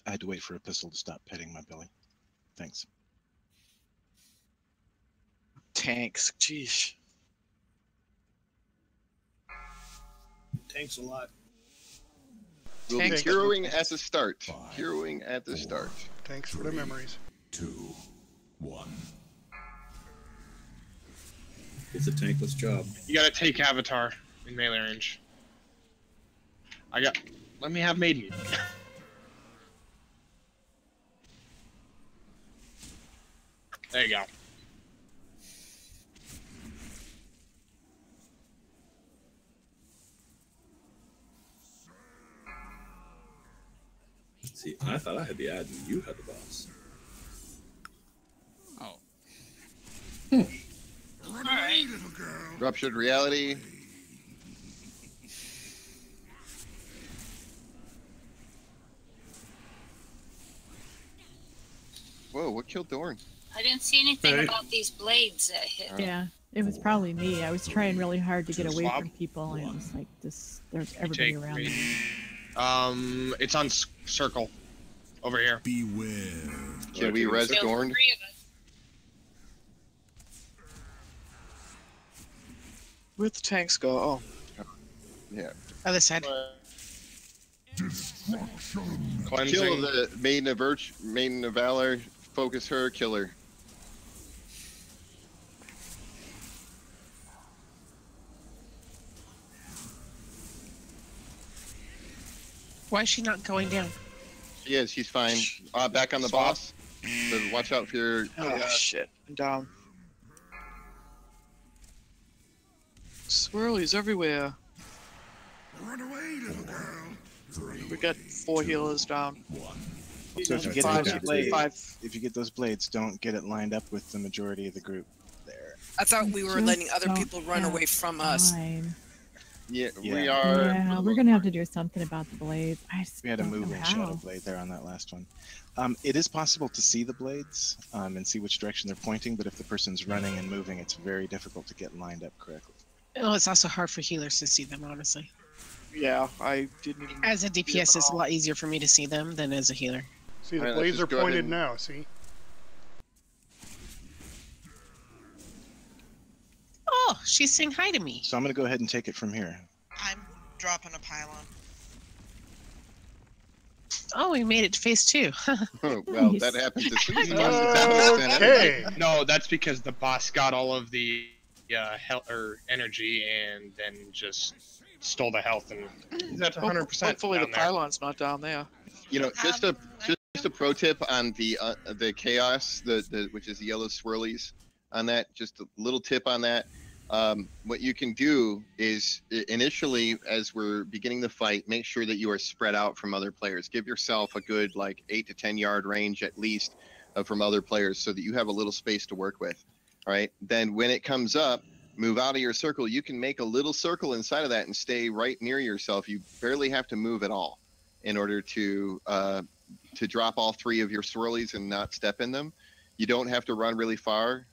Speaker 8: I had to wait for Epistle to stop petting my belly. Thanks.
Speaker 6: Tanks. Jeez.
Speaker 18: Thanks a lot.
Speaker 2: We'll be heroing at the start. Heroing at the start.
Speaker 3: Thanks for the memories.
Speaker 19: 2, 1.
Speaker 10: It's a tankless job.
Speaker 17: You gotta take Avatar in melee range. Let me have Maiden. There you go.
Speaker 10: See, I thought I had the admin. You had the boss.
Speaker 13: Oh.
Speaker 5: Alright.
Speaker 2: Ruptured Reality. Whoa, what killed Dorn?
Speaker 5: I didn't see anything about these blades that hit.
Speaker 12: Yeah, it was probably me. I was trying really hard to get away from people, and it was like this. There's everybody around me.
Speaker 17: It's on circle over here.
Speaker 19: Beware.
Speaker 2: Can we res Dorn?
Speaker 6: Where'd the tanks go? Oh.
Speaker 2: Yeah.
Speaker 7: Other side.
Speaker 2: Kill the Maiden of Valor. Focus her. Kill her.
Speaker 7: Why is she not going down?
Speaker 2: She is. She's fine. Back on the boss. So watch out for your.
Speaker 6: Oh shit! I'm down. Swirlies everywhere.
Speaker 19: Run away, little girl.
Speaker 6: We got 4 healers down.
Speaker 8: So if you get if you get those blades, don't get it lined up with the majority of the group there.
Speaker 14: I thought we were letting other people run away from us.
Speaker 2: Yeah, we
Speaker 8: Yeah.
Speaker 2: are.
Speaker 12: Yeah, we're gonna have to do something about the blades. I just
Speaker 8: We had a
Speaker 12: don't know
Speaker 8: moving
Speaker 12: how.
Speaker 8: shadow blade there on that last one. It is possible to see the blades and see which direction they're pointing, but if the person's running and moving, it's very difficult to get lined up correctly.
Speaker 7: Oh, it's also hard for healers to see them, honestly.
Speaker 6: Yeah, I didn't even.
Speaker 7: As a
Speaker 6: see them
Speaker 7: DPS,
Speaker 6: at
Speaker 7: it's a
Speaker 6: all.
Speaker 7: lot easier for me to see them than as a healer.
Speaker 3: See, the
Speaker 2: All right, let's
Speaker 3: blades
Speaker 2: just
Speaker 3: are
Speaker 2: go ahead
Speaker 3: pointed
Speaker 2: and-
Speaker 3: now. See.
Speaker 7: Oh, she's saying hi to me.
Speaker 8: So I'm going to go ahead and take it from here.
Speaker 11: I'm dropping a pylon.
Speaker 7: Oh, we made it to phase 2.
Speaker 2: Well, that happens as soon as the boss is out. Then
Speaker 3: Okay.
Speaker 17: No, that's because the boss got all of the health or energy and then just stole the health, and that's 100%.
Speaker 6: Hopefully the
Speaker 17: down there.
Speaker 6: pylon's not down there.
Speaker 2: You know, just a pro tip on the chaos, the which is the yellow swirlies on that. Just a little tip on that. What you can do is initially, as we're beginning the fight, make sure that you are spread out from other players. Give yourself a good 8 to 10 yard range at least from other players, so that you have a little space to work with. All right. Then when it comes up, move out of your circle. You can make a little circle inside of that and stay right near yourself. You barely have to move at all in order to drop all 3 of your swirlies and not step in them. You don't have to run really far.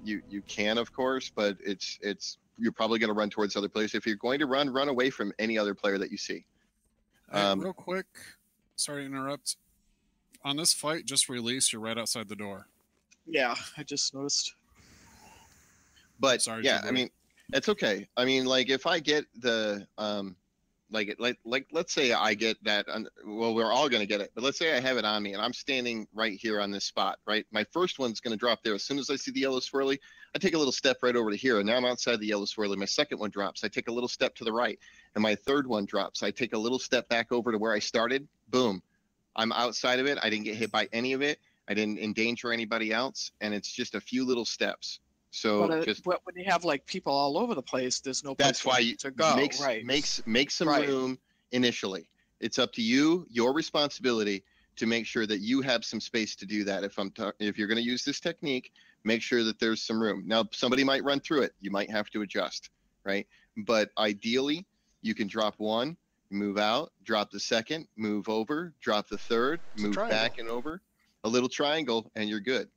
Speaker 2: You can, of course, but it's you're probably going to run towards other players. If you're going to run away from any other player that you see.
Speaker 13: Real quick, sorry to interrupt. On this fight, just release. You're right outside the door.
Speaker 6: Yeah, I just noticed.
Speaker 2: But
Speaker 13: Sorry,
Speaker 2: yeah,
Speaker 13: Trevor.
Speaker 2: I mean, it's okay. I mean, if I get the let's say I get that. Well, we're all going to get it, but let's say I have it on me and I'm standing right here on this spot. Right, my first one's going to drop there. As soon as I see the yellow swirly, I take a little step right over to here, and now I'm outside the yellow swirly. My second one drops. I take a little step to the right, and my third one drops. I take a little step back over to where I started. Boom, I'm outside of it. I didn't get hit by any of it. I didn't endanger anybody else, and it's just a few little steps. So
Speaker 6: But when you have people all over the place, there's no place
Speaker 2: that's why you
Speaker 6: to go.
Speaker 2: make some
Speaker 6: Right.
Speaker 2: room initially. It's up to you, your responsibility to make sure that you have some space to do that. If you're going to use this technique, make sure that there's some room. Now, somebody might run through it. You might have to adjust, right? But ideally, you can drop one, move out, drop the second, move over, drop the third, move back and over. A little triangle, and you're good.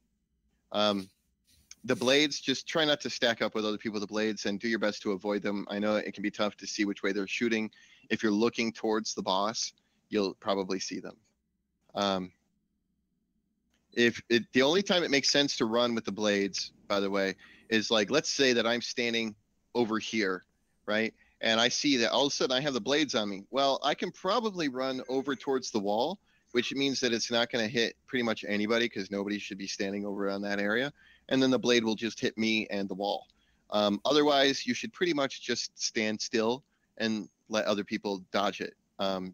Speaker 2: The blades, just try not to stack up with other people with the blades and do your best to avoid them. I know it can be tough to see which way they're shooting. If you're looking towards the boss, you'll probably see them. The only time it makes sense to run with the blades, by the way, is let's say that I'm standing over here, right? And I see that all of a sudden I have the blades on me. Well, I can probably run over towards the wall, which means that it's not going to hit pretty much anybody because nobody should be standing over on that area. And then the blade will just hit me and the wall. Otherwise, you should pretty much just stand still and let other people dodge it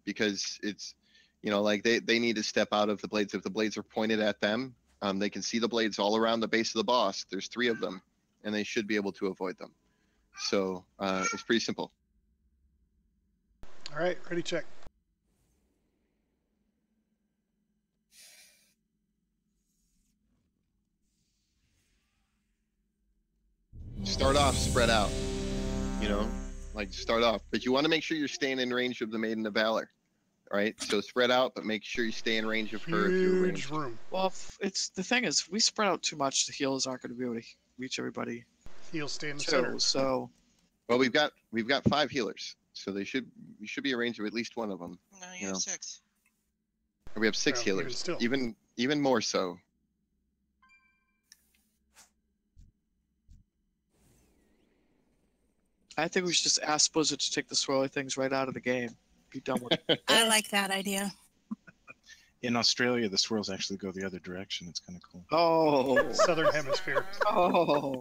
Speaker 2: because it's, they need to step out of the blades. If the blades are pointed at them, they can see the blades all around the base of the boss. There's 3 of them, and they should be able to avoid them. So it's pretty simple.
Speaker 3: All right, ready, check.
Speaker 2: Start off spread out, start off, but you want to make sure you're staying in range of the Maiden of Valor. All right, so spread out, but make sure you stay in range of her. If you're ranged.
Speaker 3: Room.
Speaker 6: Well, the thing is, if we spread out too much, the healers aren't going to be able to reach everybody.
Speaker 3: He'll stay in the
Speaker 6: too,
Speaker 3: center.
Speaker 6: So,
Speaker 2: well, we've got 5 healers, so we should be in range of at least one of them.
Speaker 11: No, you have 6.
Speaker 2: We have 6 healers, even more so.
Speaker 6: I think we should just ask Blizzard to take the swirly things right out of the game. Be done with it.
Speaker 16: I like that idea.
Speaker 8: In Australia, the swirls actually go the other direction. It's kind of cool.
Speaker 6: Oh.
Speaker 3: Southern Hemisphere.
Speaker 6: Oh.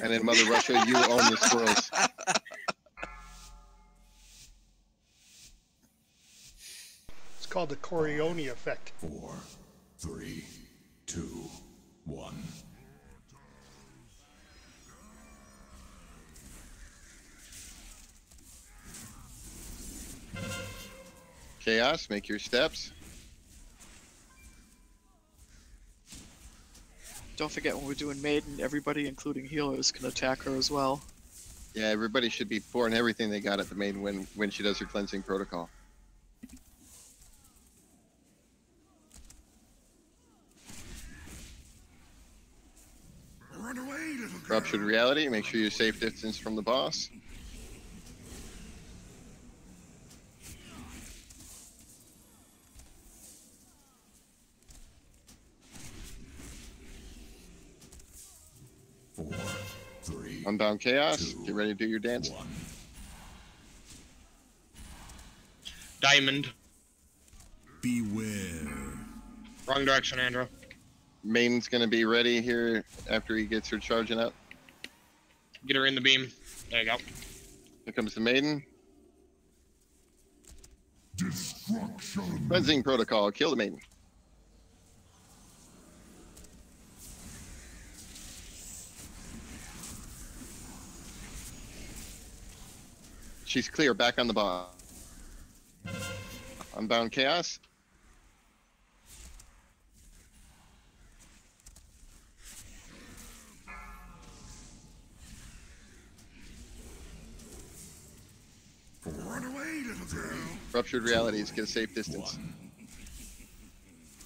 Speaker 2: And in Mother Russia, you own the swirls.
Speaker 3: It's called the Corleone effect.
Speaker 19: 4, 3, 2, 1.
Speaker 2: Chaos, make your steps.
Speaker 6: Don't forget when we're doing Maiden, everybody, including healers, can attack her as well.
Speaker 2: Yeah, everybody should be pouring everything they got at the maiden when she does her cleansing protocol.
Speaker 19: Run away, little girl.
Speaker 2: Ruptured reality. Make sure you're safe distance from the boss.
Speaker 19: Four, three,
Speaker 2: Unbound chaos. Get ready to do your dance.
Speaker 17: Diamond.
Speaker 19: Beware.
Speaker 17: Wrong direction, Andrew.
Speaker 2: Maiden's gonna be ready here after he gets her charging up.
Speaker 17: Get her in the beam. There you go.
Speaker 2: Here comes the maiden.
Speaker 19: Destruction.
Speaker 2: Cleansing protocol. Kill the maiden. She's clear. Back on the boss. Unbound chaos.
Speaker 19: Run away, little girl.
Speaker 2: Ruptured realities. Get a safe distance.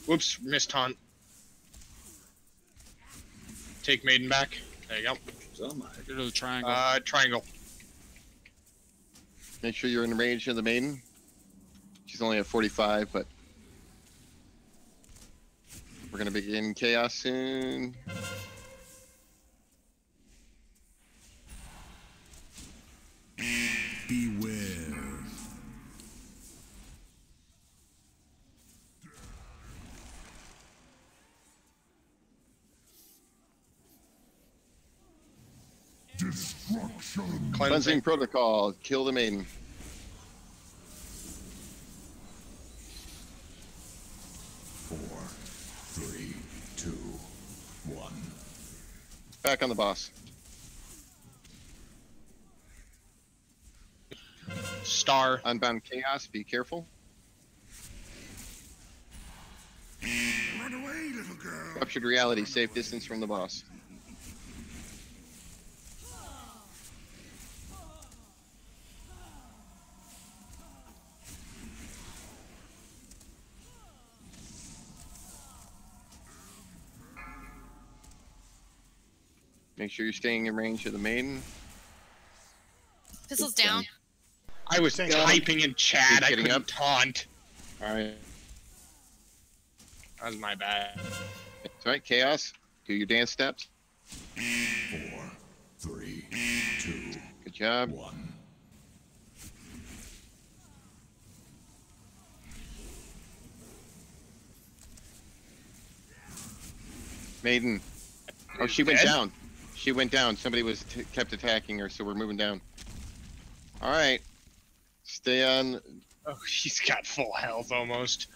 Speaker 17: Whoops, missed taunt. Take maiden back. There you go.
Speaker 13: Go to the triangle.
Speaker 17: Triangle.
Speaker 2: Make sure you're in range of the maiden. She's only at 45, but we're gonna begin chaos soon.
Speaker 19: Beware. Destruction.
Speaker 2: Cleansing protocol. Kill the maiden.
Speaker 19: Four, three, two, one.
Speaker 2: Back on the boss.
Speaker 17: Star.
Speaker 2: Unbound chaos. Be careful.
Speaker 19: Run away, little girl.
Speaker 2: Ruptured reality. Safe distance from the boss. Make sure you're staying in range of the maiden.
Speaker 9: Pistols down.
Speaker 17: I was typing in chat. I couldn't taunt.
Speaker 2: All right.
Speaker 17: That was my bad.
Speaker 2: That's right. Chaos. Do your dance steps.
Speaker 19: Four, three, two,
Speaker 2: Good job.
Speaker 19: one.
Speaker 2: Maiden. Oh, she went
Speaker 17: Dead?
Speaker 2: down. She went down. Somebody was kept attacking her, so we're moving down. All right. Stay on.
Speaker 17: Oh, she's got full health almost.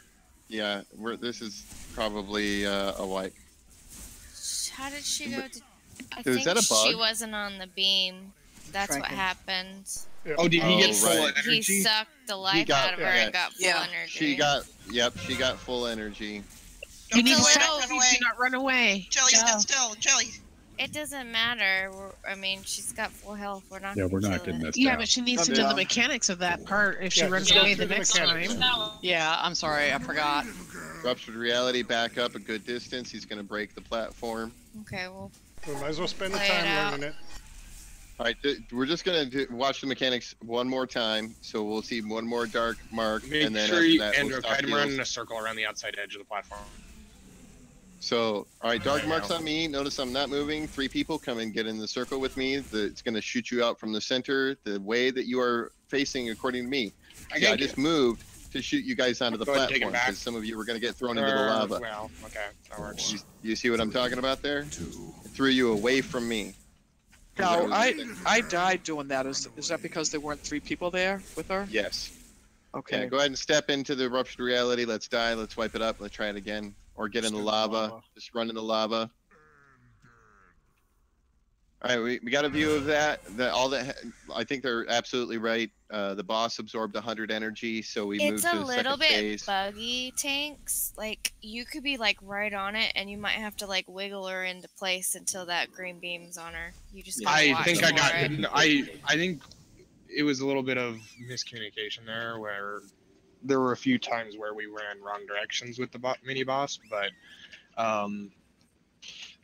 Speaker 2: Yeah, this is probably a wipe.
Speaker 9: How did she go to? I
Speaker 2: Is
Speaker 9: think
Speaker 2: that a bug?
Speaker 9: she wasn't on the beam. That's what
Speaker 6: Franklin.
Speaker 9: happened.
Speaker 17: Oh, did he get full
Speaker 2: right.
Speaker 9: He
Speaker 17: energy?
Speaker 9: sucked the life out of her and got full energy.
Speaker 2: She got, she got full energy.
Speaker 7: You need to
Speaker 9: It's a
Speaker 7: stop.
Speaker 9: little-
Speaker 7: Do not run away.
Speaker 11: Jelly, stand still. Jelly.
Speaker 9: It doesn't matter. I mean, she's got full health. We're not.
Speaker 10: Yeah, we're
Speaker 9: gonna
Speaker 10: not
Speaker 9: kill
Speaker 10: getting
Speaker 9: it.
Speaker 10: that
Speaker 7: Yeah,
Speaker 10: down.
Speaker 7: but she needs to know the mechanics of that part if she
Speaker 3: Yeah,
Speaker 7: runs
Speaker 3: just go
Speaker 7: away
Speaker 3: through
Speaker 7: the
Speaker 3: the
Speaker 7: next
Speaker 3: mechanics.
Speaker 7: time.
Speaker 1: Yeah, I'm sorry, I forgot.
Speaker 2: Ruptured reality, back up a good distance. He's going to break the platform.
Speaker 9: Okay, well.
Speaker 3: We might as well spend the
Speaker 9: Play it
Speaker 3: time
Speaker 9: out.
Speaker 3: learning it.
Speaker 2: All right, we're just going to watch the mechanics one more time. So we'll see one more dark mark,
Speaker 17: Make
Speaker 2: and then
Speaker 17: sure
Speaker 2: after
Speaker 17: you,
Speaker 2: that,
Speaker 17: Andrew,
Speaker 2: we'll
Speaker 17: try
Speaker 2: stop
Speaker 17: to run
Speaker 2: heals.
Speaker 17: in a circle around the outside edge of the platform.
Speaker 2: So, all right, dark
Speaker 17: I
Speaker 2: marks
Speaker 17: know.
Speaker 2: on me. Notice I'm not moving. 3 people come and get in the circle with me. It's going to shoot you out from the center, the way that you are facing, according to me. I just moved to shoot you guys onto the
Speaker 17: Go ahead and take it
Speaker 2: platform
Speaker 17: back.
Speaker 2: because some of you were going to get thrown into the lava.
Speaker 17: Well, okay, that works.
Speaker 2: You see what I'm talking about there? It threw you away from me.
Speaker 6: No, I died doing that. Is that because there weren't 3 people there with her?
Speaker 2: Yes.
Speaker 6: Okay.
Speaker 2: Yeah, go ahead and step into the ruptured reality. Let's die. Let's wipe it up. Let's try it again. Or get in the lava. Just run in the lava. All right, we got a view of that. All that. I think they're absolutely right. The boss absorbed 100 energy, so we moved
Speaker 9: It's
Speaker 2: to
Speaker 9: a
Speaker 2: the
Speaker 9: little
Speaker 2: second
Speaker 9: bit
Speaker 2: phase.
Speaker 9: buggy, Tanks. Like, you could be, like, right on it, and you might have to, like, wiggle her into place until that green beam's on her. You just gotta
Speaker 17: I
Speaker 9: watch
Speaker 17: think
Speaker 9: for
Speaker 17: I got.
Speaker 9: it.
Speaker 17: I think it was a little bit of miscommunication there, where there were a few times where we ran wrong directions with the mini boss, but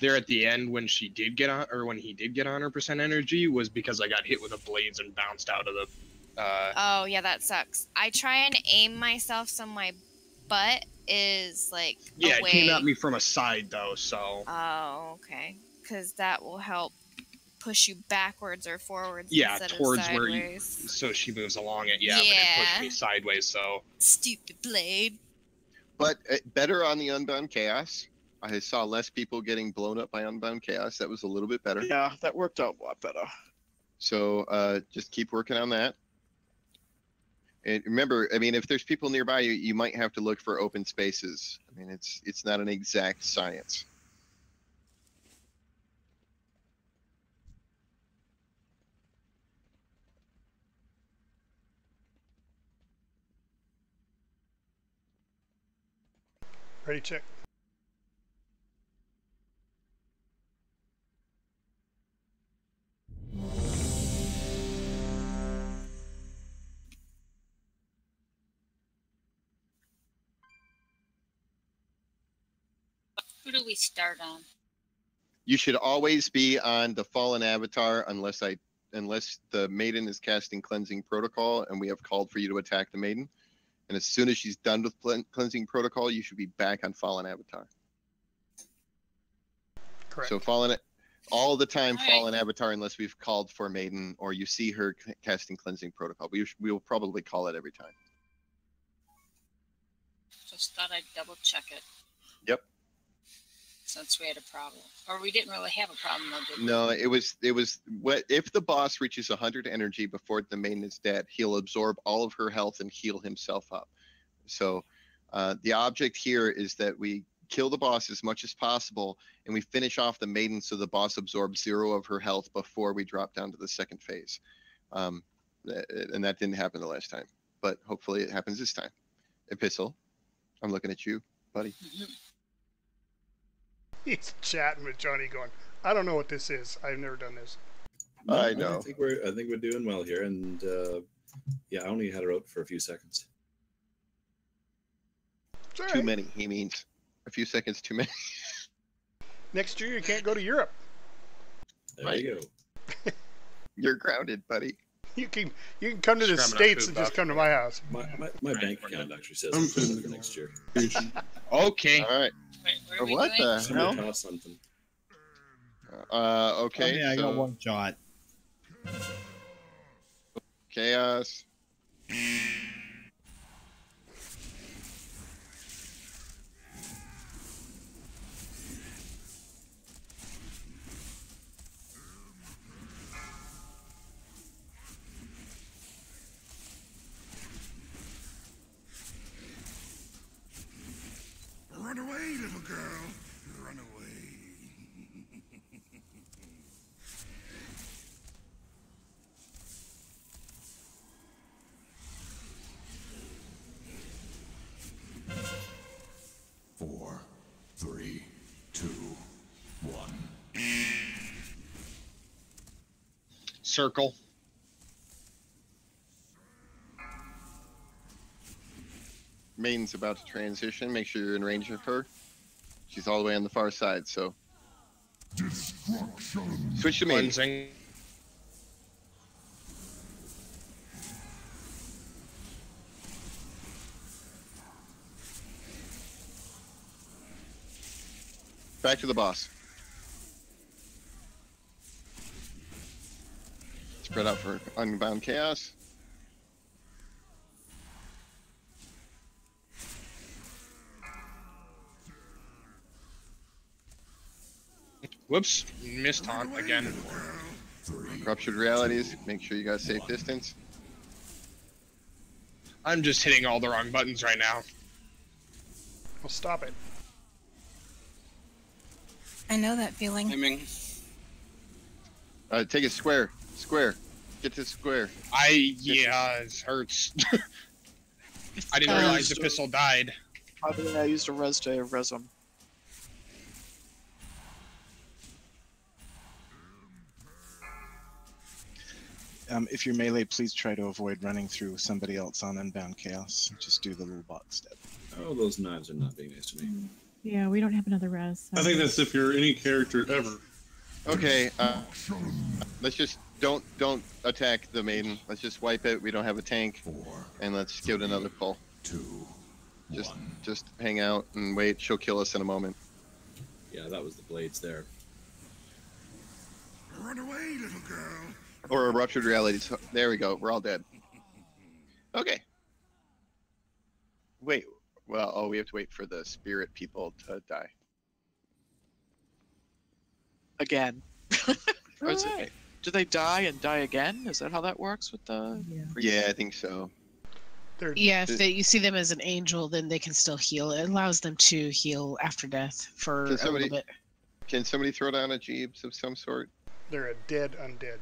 Speaker 17: there at the end when she did get on, or when he did get 100% energy, was because I got hit with the blades and bounced out of the.
Speaker 9: Oh, yeah, that sucks. I try and aim myself so my butt is, like,
Speaker 17: Yeah,
Speaker 9: away.
Speaker 17: it came at me from a side though, so.
Speaker 9: Oh, okay. Because that will help push you backwards or forwards
Speaker 17: Yeah,
Speaker 9: instead
Speaker 17: towards
Speaker 9: of
Speaker 17: where you.
Speaker 9: sideways.
Speaker 17: So she moves along it, yeah, but it pushed me sideways, so.
Speaker 9: Stupid blade.
Speaker 2: But better on the Unbound Chaos. I saw less people getting blown up by Unbound Chaos. That was a little bit better.
Speaker 6: Yeah, that worked out a lot better.
Speaker 2: So just keep working on that. And remember, I mean, if there's people nearby, you might have to look for open spaces. I mean, it's not an exact science.
Speaker 3: Ready, check.
Speaker 5: Who do we start on?
Speaker 2: You should always be on the Fallen Avatar unless the Maiden is casting Cleansing Protocol and we have called for you to attack the Maiden. And as soon as she's done with Cleansing Protocol, you should be back on Fallen Avatar.
Speaker 3: Correct.
Speaker 2: So all the time,
Speaker 5: All
Speaker 2: Fallen Avatar unless we've called for Maiden or you see her casting Cleansing Protocol. We will probably call it every time.
Speaker 5: Just thought I'd double check it
Speaker 2: Yep.
Speaker 5: since we had a problem. Or we didn't really have a problem though, did we?
Speaker 2: No, it was what if the boss reaches 100 energy before the Maiden is dead, he'll absorb all of her health and heal himself up. So the object here is that we kill the boss as much as possible and we finish off the Maiden so the boss absorbs 0 of her health before we drop down to the second phase. And that didn't happen the last time, but hopefully it happens this time. Epistle, I'm looking at you, buddy.
Speaker 3: He's chatting with Johnny going, I don't know what this is. I've never done this.
Speaker 2: I know.
Speaker 10: I think we're doing well here, and yeah, I only had her out for a few seconds.
Speaker 2: Too many, he means. A few seconds too many.
Speaker 3: Next year you can't go to Europe.
Speaker 10: There you go.
Speaker 2: You're grounded, buddy.
Speaker 3: You can come to the States and just come to my house.
Speaker 10: My bank account actually says
Speaker 15: I'm
Speaker 10: it's for
Speaker 15: finna
Speaker 10: next year.
Speaker 17: Okay.
Speaker 2: All right.
Speaker 5: Wait, what are we
Speaker 2: What
Speaker 5: doing?
Speaker 2: the
Speaker 10: Somebody
Speaker 2: hell?
Speaker 10: toss something.
Speaker 2: Okay.
Speaker 20: I
Speaker 2: so
Speaker 20: got one shot.
Speaker 2: Chaos.
Speaker 19: Run away, little girl. Run away. 4, 3, 2, 1.
Speaker 17: Circle.
Speaker 2: Maiden's about to transition. Make sure you're in range of her. She's all the way on the far side, so.
Speaker 19: Destruction.
Speaker 2: Switch to Maiden.
Speaker 17: Cleansing.
Speaker 2: Back to the boss. Spread out for Unbound Chaos.
Speaker 17: Whoops, missed taunt again.
Speaker 2: Ruptured Realities. Make sure you got a safe distance.
Speaker 17: I'm just hitting all the wrong buttons right now.
Speaker 3: Well, stop it.
Speaker 16: I know that feeling.
Speaker 14: Timing.
Speaker 2: Take a square. Square. Get to square.
Speaker 17: It hurts. I didn't realize the pistol died.
Speaker 6: I used a res to res him.
Speaker 8: If you're melee, please try to avoid running through somebody else on Unbound Chaos. Just do the little box step.
Speaker 10: Oh, those knives are not being nice to me.
Speaker 12: Yeah, we don't have another res. So.
Speaker 15: I think that's if you're any character ever.
Speaker 2: Okay, let's just don't attack the maiden. Let's just wipe it. We don't have a tank, and let's give it another pull. Just hang out and wait. She'll kill us in a moment.
Speaker 10: Yeah, that was the blades there.
Speaker 19: Run away, little girl.
Speaker 2: Or a ruptured reality. There we go. We're all dead. Okay. Wait. Well, we have to wait for the spirit people to die.
Speaker 6: Again. Or is it, do they die and die again? Is that how that works with the?
Speaker 2: Yeah, I think so.
Speaker 7: Yeah, if you see them as an angel, then they can still heal. It allows them to heal after death for a little bit.
Speaker 2: Can somebody throw down a Jeeves of some sort?
Speaker 3: They're a dead undead.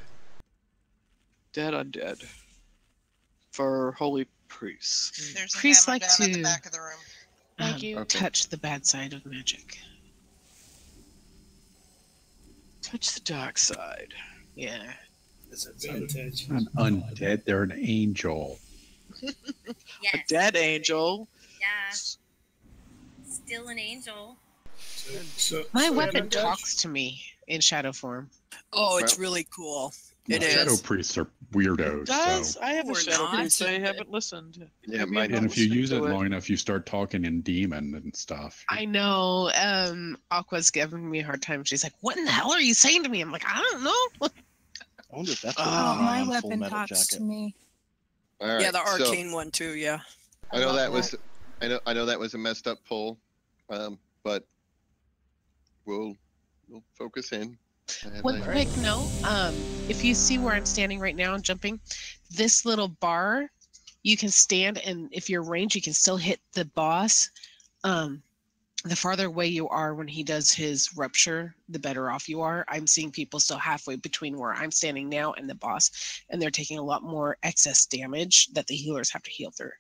Speaker 6: Dead undead. For holy priests.
Speaker 11: There's a
Speaker 7: Priests
Speaker 11: hammer
Speaker 7: like
Speaker 11: down in
Speaker 7: to
Speaker 11: the back of the room.
Speaker 7: Thank you. Touch the bad side of magic.
Speaker 6: Touch the dark side.
Speaker 7: Yeah.
Speaker 18: That's a bad touch.
Speaker 20: An undead, they're an angel.
Speaker 6: A dead angel.
Speaker 22: Yeah. Still an angel.
Speaker 7: My weapon talks to me in shadow form.
Speaker 14: Oh, it's really cool. It is.
Speaker 20: Shadow priests are weirdos.
Speaker 6: It does.
Speaker 20: So.
Speaker 6: I have a
Speaker 14: We're
Speaker 6: shadow
Speaker 14: not.
Speaker 6: priest. I haven't listened.
Speaker 2: Yeah,
Speaker 6: Maybe I'm
Speaker 20: And
Speaker 6: not
Speaker 20: if you
Speaker 6: listening
Speaker 20: use it
Speaker 6: to
Speaker 20: long enough, you start talking in demon and stuff.
Speaker 7: I know. Aqua's giving me a hard time. She's like, "What in the hell are you saying to me?" I'm like, "I don't know."
Speaker 8: I wonder if that's
Speaker 16: Oh, my weapon talks to me.
Speaker 2: All right,
Speaker 14: Yeah, the
Speaker 2: so-
Speaker 14: arcane one too. Yeah.
Speaker 2: I know that was, I know that was a messed up pull, but we'll focus in.
Speaker 7: One quick note: if you see where I'm standing right now and jumping, this little bar, you can stand, and if you're range, you can still hit the boss. The farther away you are when he does his rupture, the better off you are. I'm seeing people still halfway between where I'm standing now and the boss, and they're taking a lot more excess damage that the healers have to heal through.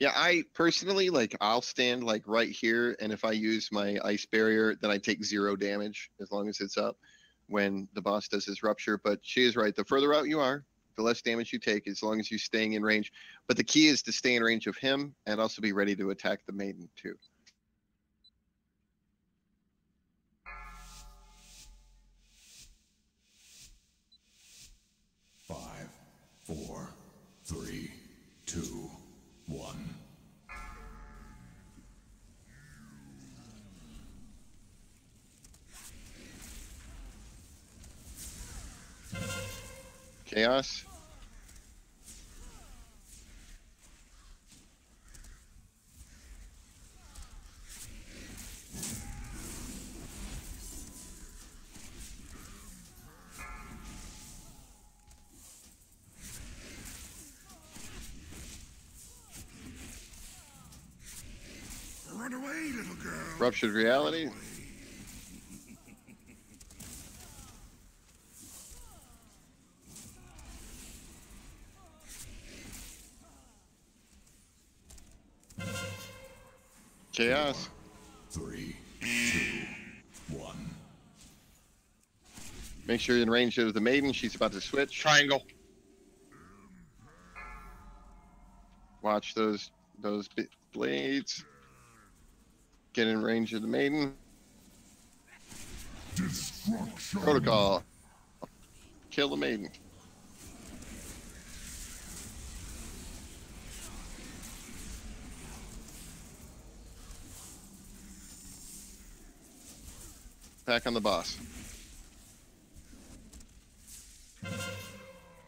Speaker 2: Yeah, I personally, I'll stand right here, and if I use my ice barrier, then I take 0 damage as long as it's up when the boss does his rupture. But she is right. The further out you are, the less damage you take, as long as you're staying in range. But the key is to stay in range of him and also be ready to attack the maiden too.
Speaker 19: Five, 4, 3, 2, 1.
Speaker 2: Chaos.
Speaker 19: Run away, little girl.
Speaker 2: Ruptured reality. Chaos.
Speaker 19: 3, 2, 1.
Speaker 2: Make sure you're in range of the maiden. She's about to switch.
Speaker 17: Triangle.
Speaker 2: Watch those blades. Get in range of the maiden.
Speaker 19: Destruction.
Speaker 2: Protocol. Kill the maiden. Back on the boss.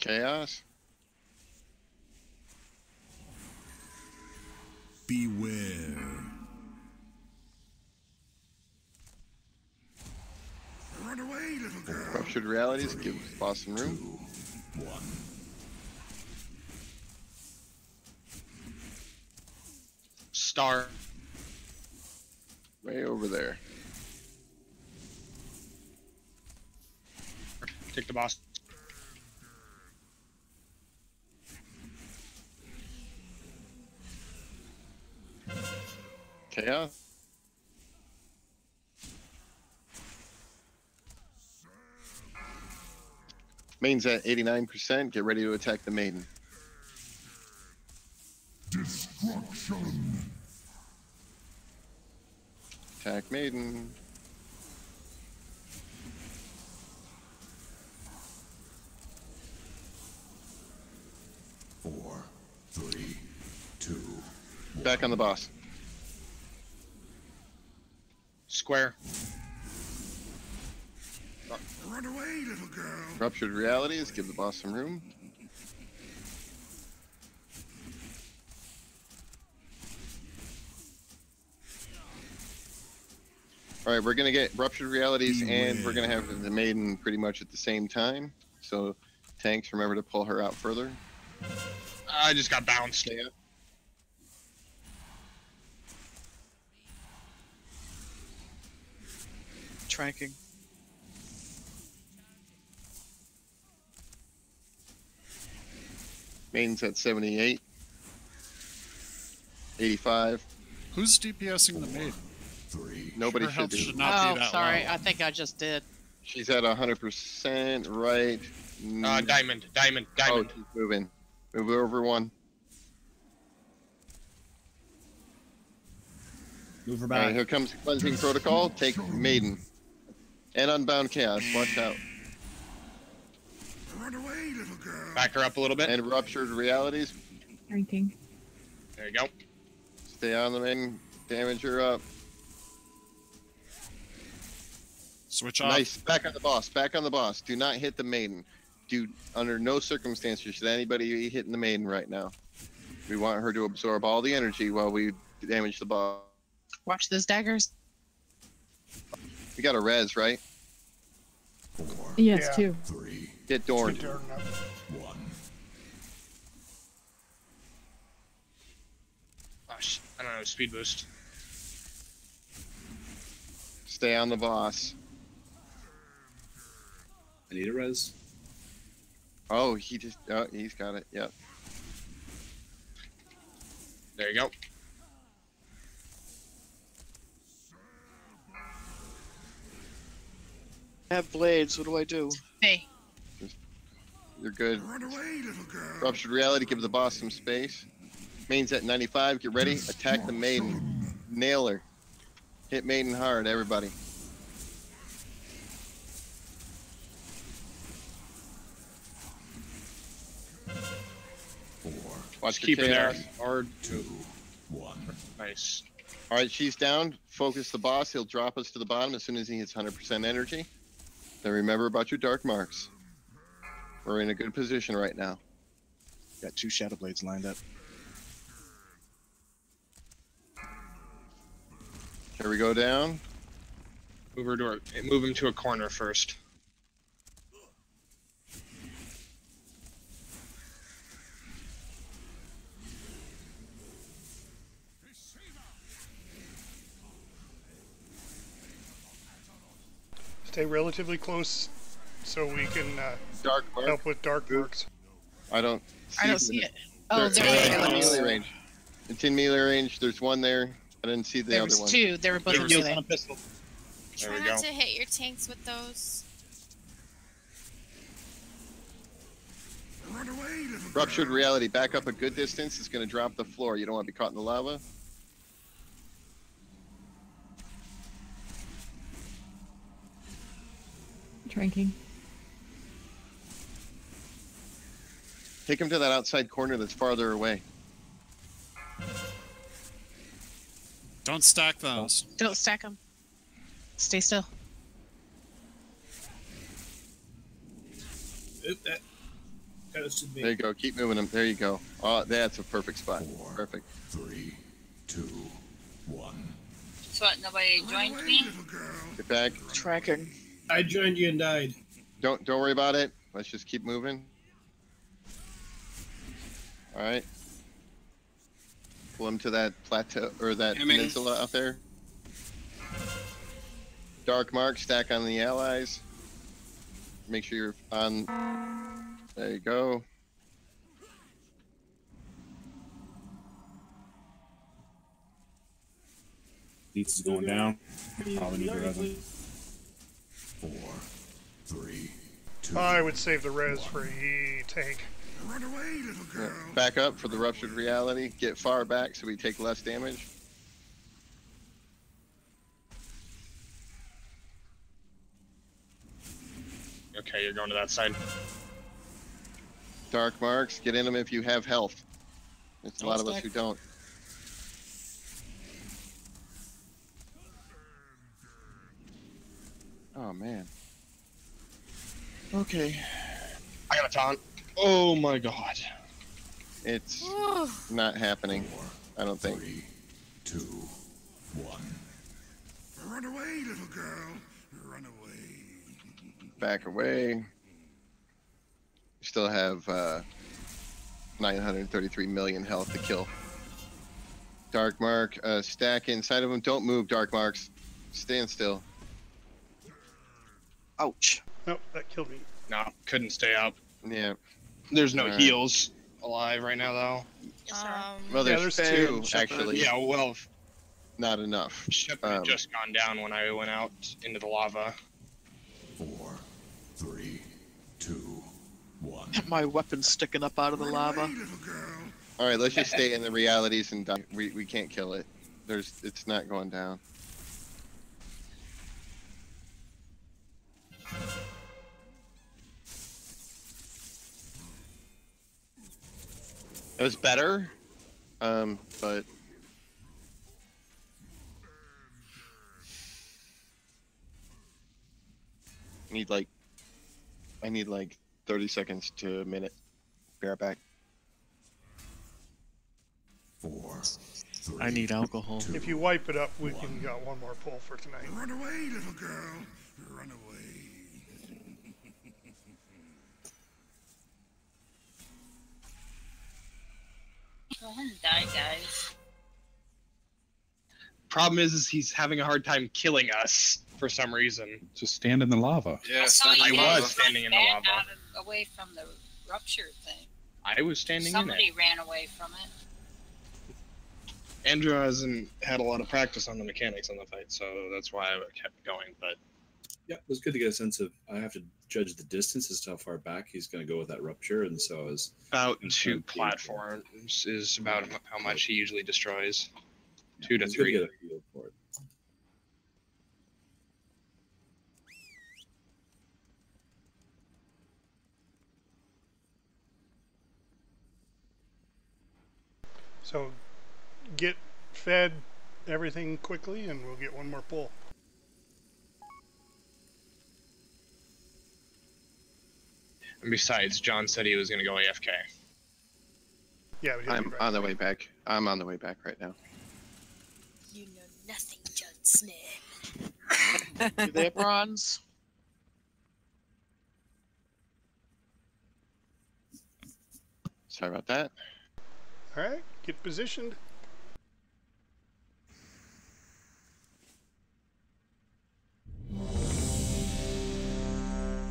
Speaker 2: Chaos.
Speaker 19: Beware. Run away, little girl.
Speaker 2: Ruptured realities. Give the boss some room.
Speaker 19: 1.
Speaker 17: Star.
Speaker 2: Way over there.
Speaker 17: Take the boss.
Speaker 2: Chaos. Main's at 89%. Get ready to attack the maiden.
Speaker 19: Destruction.
Speaker 2: Attack maiden.
Speaker 19: Four, three, two.
Speaker 2: Back on the boss.
Speaker 17: Square.
Speaker 19: Run away, little girl.
Speaker 2: Ruptured realities. Give the boss some room. All right, we're gonna get ruptured realities, and we're gonna have the maiden pretty much at the same time. So, tanks, remember to pull her out further.
Speaker 17: I just got bounced.
Speaker 2: Yeah.
Speaker 6: Tranking.
Speaker 2: Maiden's at 78. 85.
Speaker 13: Who's DPSing the maiden?
Speaker 2: Nobody
Speaker 13: Her
Speaker 2: should
Speaker 13: health
Speaker 2: be.
Speaker 13: should not
Speaker 1: Oh,
Speaker 13: be that
Speaker 1: sorry.
Speaker 13: low.
Speaker 1: I think I just did.
Speaker 2: She's at 100%, right?
Speaker 17: Diamond.
Speaker 2: Oh, she's moving. Move over one.
Speaker 4: Move her
Speaker 2: All
Speaker 4: back.
Speaker 2: right, here comes cleansing protocol. Take maiden. And unbound chaos. Watch out.
Speaker 19: Run away, little girl.
Speaker 17: Back her up a little bit.
Speaker 2: And ruptured realities.
Speaker 12: Ranking.
Speaker 17: There you go.
Speaker 2: Stay on the maiden. Damage her up.
Speaker 13: Switch off.
Speaker 2: Nice. Back on the boss. Back on the boss. Do not hit the maiden. Dude, under no circumstances should anybody be hitting the maiden right now. We want her to absorb all the energy while we damage the boss.
Speaker 7: Watch those daggers.
Speaker 2: We got a res, right?
Speaker 12: Yes,
Speaker 3: Yeah.
Speaker 12: two.
Speaker 2: Get Dorn.
Speaker 17: Gosh, I don't know. Speed boost.
Speaker 2: Stay on the boss.
Speaker 10: I need a res.
Speaker 2: Oh, he's got it. Yep.
Speaker 17: There you go.
Speaker 6: I have blades. What do I do?
Speaker 7: Hey.
Speaker 2: You're good.
Speaker 19: Run away, little girl.
Speaker 2: Ruptured reality. Give the boss some space. Main's at 95. Get ready. Attack the maiden. Nail her. Hit maiden hard, everybody. Watch the
Speaker 17: Keep her there.
Speaker 2: chaos.
Speaker 17: Hard.
Speaker 19: 2, 1.
Speaker 17: Nice.
Speaker 2: All right, she's down. Focus the boss. He'll drop us to the bottom as soon as he hits 100% energy. Then remember about your dark marks. We're in a good position right now.
Speaker 8: Got 2 shadow blades lined up.
Speaker 2: Here we go down.
Speaker 17: Move him to a corner first.
Speaker 3: Stay relatively close so we can
Speaker 2: Dark mark.
Speaker 3: help with dark marks.
Speaker 2: I don't
Speaker 7: see it. Oh,
Speaker 2: It's
Speaker 7: there
Speaker 2: in
Speaker 7: it is.
Speaker 2: melee range. It's in melee range. There's one there. I didn't see the
Speaker 7: There
Speaker 2: other
Speaker 7: was
Speaker 2: one.
Speaker 7: two. They were both in melee.
Speaker 17: There
Speaker 9: Try
Speaker 17: we
Speaker 9: not
Speaker 17: go.
Speaker 9: to hit your tanks with those.
Speaker 19: Run away, little girl.
Speaker 2: Ruptured reality. Back up a good distance. It's going to drop the floor. You don't want to be caught in the lava.
Speaker 12: Tranking.
Speaker 2: Take him to that outside corner that's farther away.
Speaker 13: Don't stack those.
Speaker 7: Don't stack them. Stay still.
Speaker 18: That kind of should be.
Speaker 2: There you go. Keep moving him. There you go. Oh, that's a perfect spot. Perfect.
Speaker 19: 3, 2, 1.
Speaker 5: So what, nobody joined me?
Speaker 2: Get back.
Speaker 6: Tracking.
Speaker 18: I joined you and died.
Speaker 2: Don't worry about it. Let's just keep moving. All right. Pull him to that plateau or that
Speaker 13: Aiming.
Speaker 2: peninsula out there. Dark mark. Stack on the allies. Make sure you're on. There you go.
Speaker 10: Leeds is going down. Probably need to resin.
Speaker 19: 4, 3, 2.
Speaker 3: I would save the res for a tank.
Speaker 19: Run away, little girl.
Speaker 2: Back up for the ruptured reality. Get far back so we take less damage.
Speaker 17: Okay, you're going to that side.
Speaker 2: Dark marks. Get in them if you have health. There's a lot of us who don't. Oh man. Okay.
Speaker 17: I got a taunt. Oh my god.
Speaker 2: It's not happening. I don't think.
Speaker 19: 3, 2, 1. Run away, little girl. Run away.
Speaker 2: Back away. We still have 933 million health to kill. Dark mark. Stack inside of them. Don't move, dark marks. Stand still.
Speaker 6: Ouch.
Speaker 3: Nope, that killed me.
Speaker 17: No, couldn't stay up.
Speaker 2: Yeah.
Speaker 17: There's no heals alive right now, though.
Speaker 2: Well, there's two, actually.
Speaker 17: Yeah, well,
Speaker 2: not enough.
Speaker 17: Shepard had just gone down when I went out into the lava.
Speaker 19: 4, 3, 2, 1.
Speaker 6: My weapon's sticking up out of the lava.
Speaker 2: All right, let's just stay in the realities and die. We can't kill it. It's not going down. It was better, but I need like 30 seconds to a minute. Be right back.
Speaker 19: 4.
Speaker 4: I need alcohol.
Speaker 3: If you wipe it up, we can got one more pull for tonight.
Speaker 19: Run away, little girl. Run away.
Speaker 5: Go ahead and die, guys.
Speaker 17: Problem is he's having a hard time killing us for some reason.
Speaker 20: Just stand in the lava.
Speaker 17: Yeah,
Speaker 5: I
Speaker 17: was standing in the lava.
Speaker 5: Away from the rupture thing.
Speaker 17: I was standing
Speaker 5: Somebody
Speaker 17: in it.
Speaker 5: ran away from it.
Speaker 17: Andrew hasn't had a lot of practice on the mechanics on the fight, so that's why I kept going. But
Speaker 10: Yeah, it was good to get a sense of. I have to judge the distance as to how far back he's going to go with that rupture, and so I was
Speaker 17: about 2 platforms is about how much he usually destroys. 2 to 3.
Speaker 10: Get a feel for it.
Speaker 3: So get fed everything quickly and we'll get one more pull.
Speaker 17: And besides, John said he was going to go AFK.
Speaker 3: Yeah, but
Speaker 2: I'm on the way back. I'm on the way back right now.
Speaker 22: You know nothing, John Smith.
Speaker 6: You there, Bronze?
Speaker 2: Sorry about that.
Speaker 3: All right, get positioned.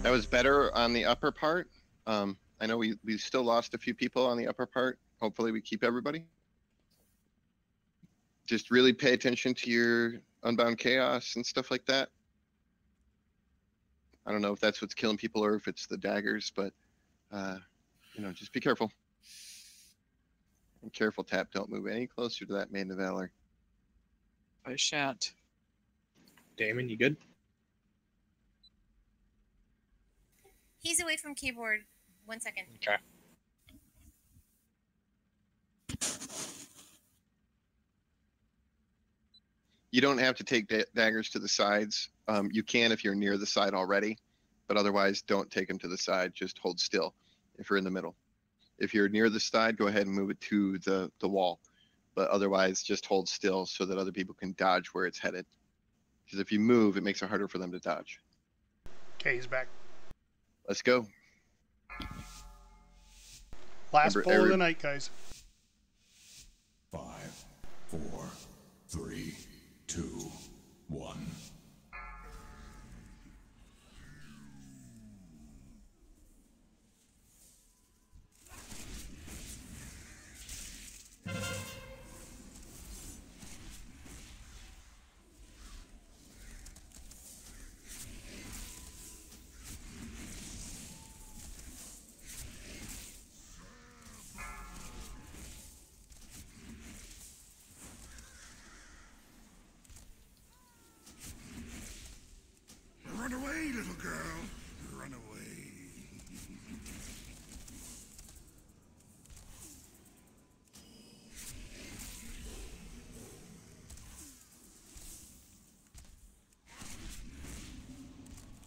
Speaker 2: That was better on the upper part. I know we still lost a few people on the upper part. Hopefully we keep everybody. Just really pay attention to your Unbound Chaos and stuff like that. I don't know if that's what's killing people or if it's the daggers, but just be careful. And careful, Tap. Don't move any closer to that Maiden of Valor.
Speaker 6: I shan't.
Speaker 17: Damon, you good?
Speaker 22: He's away from keyboard. 1 second.
Speaker 17: Okay.
Speaker 2: You don't have to take daggers to the sides. You can if you're near the side already, but otherwise don't take them to the side. Just hold still if you're in the middle. If you're near the side, go ahead and move it to the wall. But otherwise, just hold still so that other people can dodge where it's headed. Because if you move, it makes it harder for them to dodge.
Speaker 3: Okay, he's back.
Speaker 2: Let's go.
Speaker 3: Last pull of the night, guys.
Speaker 19: 5, 4, 3, 2, 1.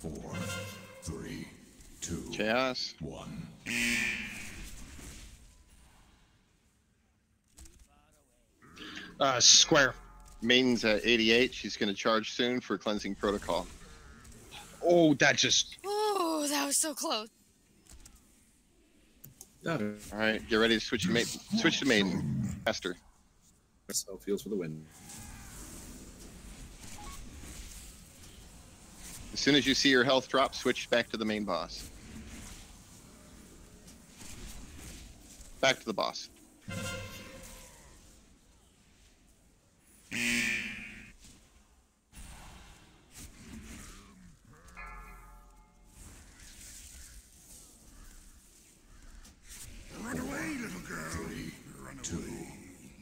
Speaker 20: 4, 3, 2,
Speaker 2: Chaos.
Speaker 20: 1.
Speaker 17: Square.
Speaker 2: Maiden's at 88. She's going to charge soon for cleansing protocol.
Speaker 17: Oh, that just.
Speaker 9: Oh, that was so close.
Speaker 2: All right, get ready to switch to maiden. Switch to maiden. Faster.
Speaker 10: So feels for the win.
Speaker 2: As soon as you see your health drop, switch back to the main boss. Back to the boss.
Speaker 20: Run away, little girl. 3, 2,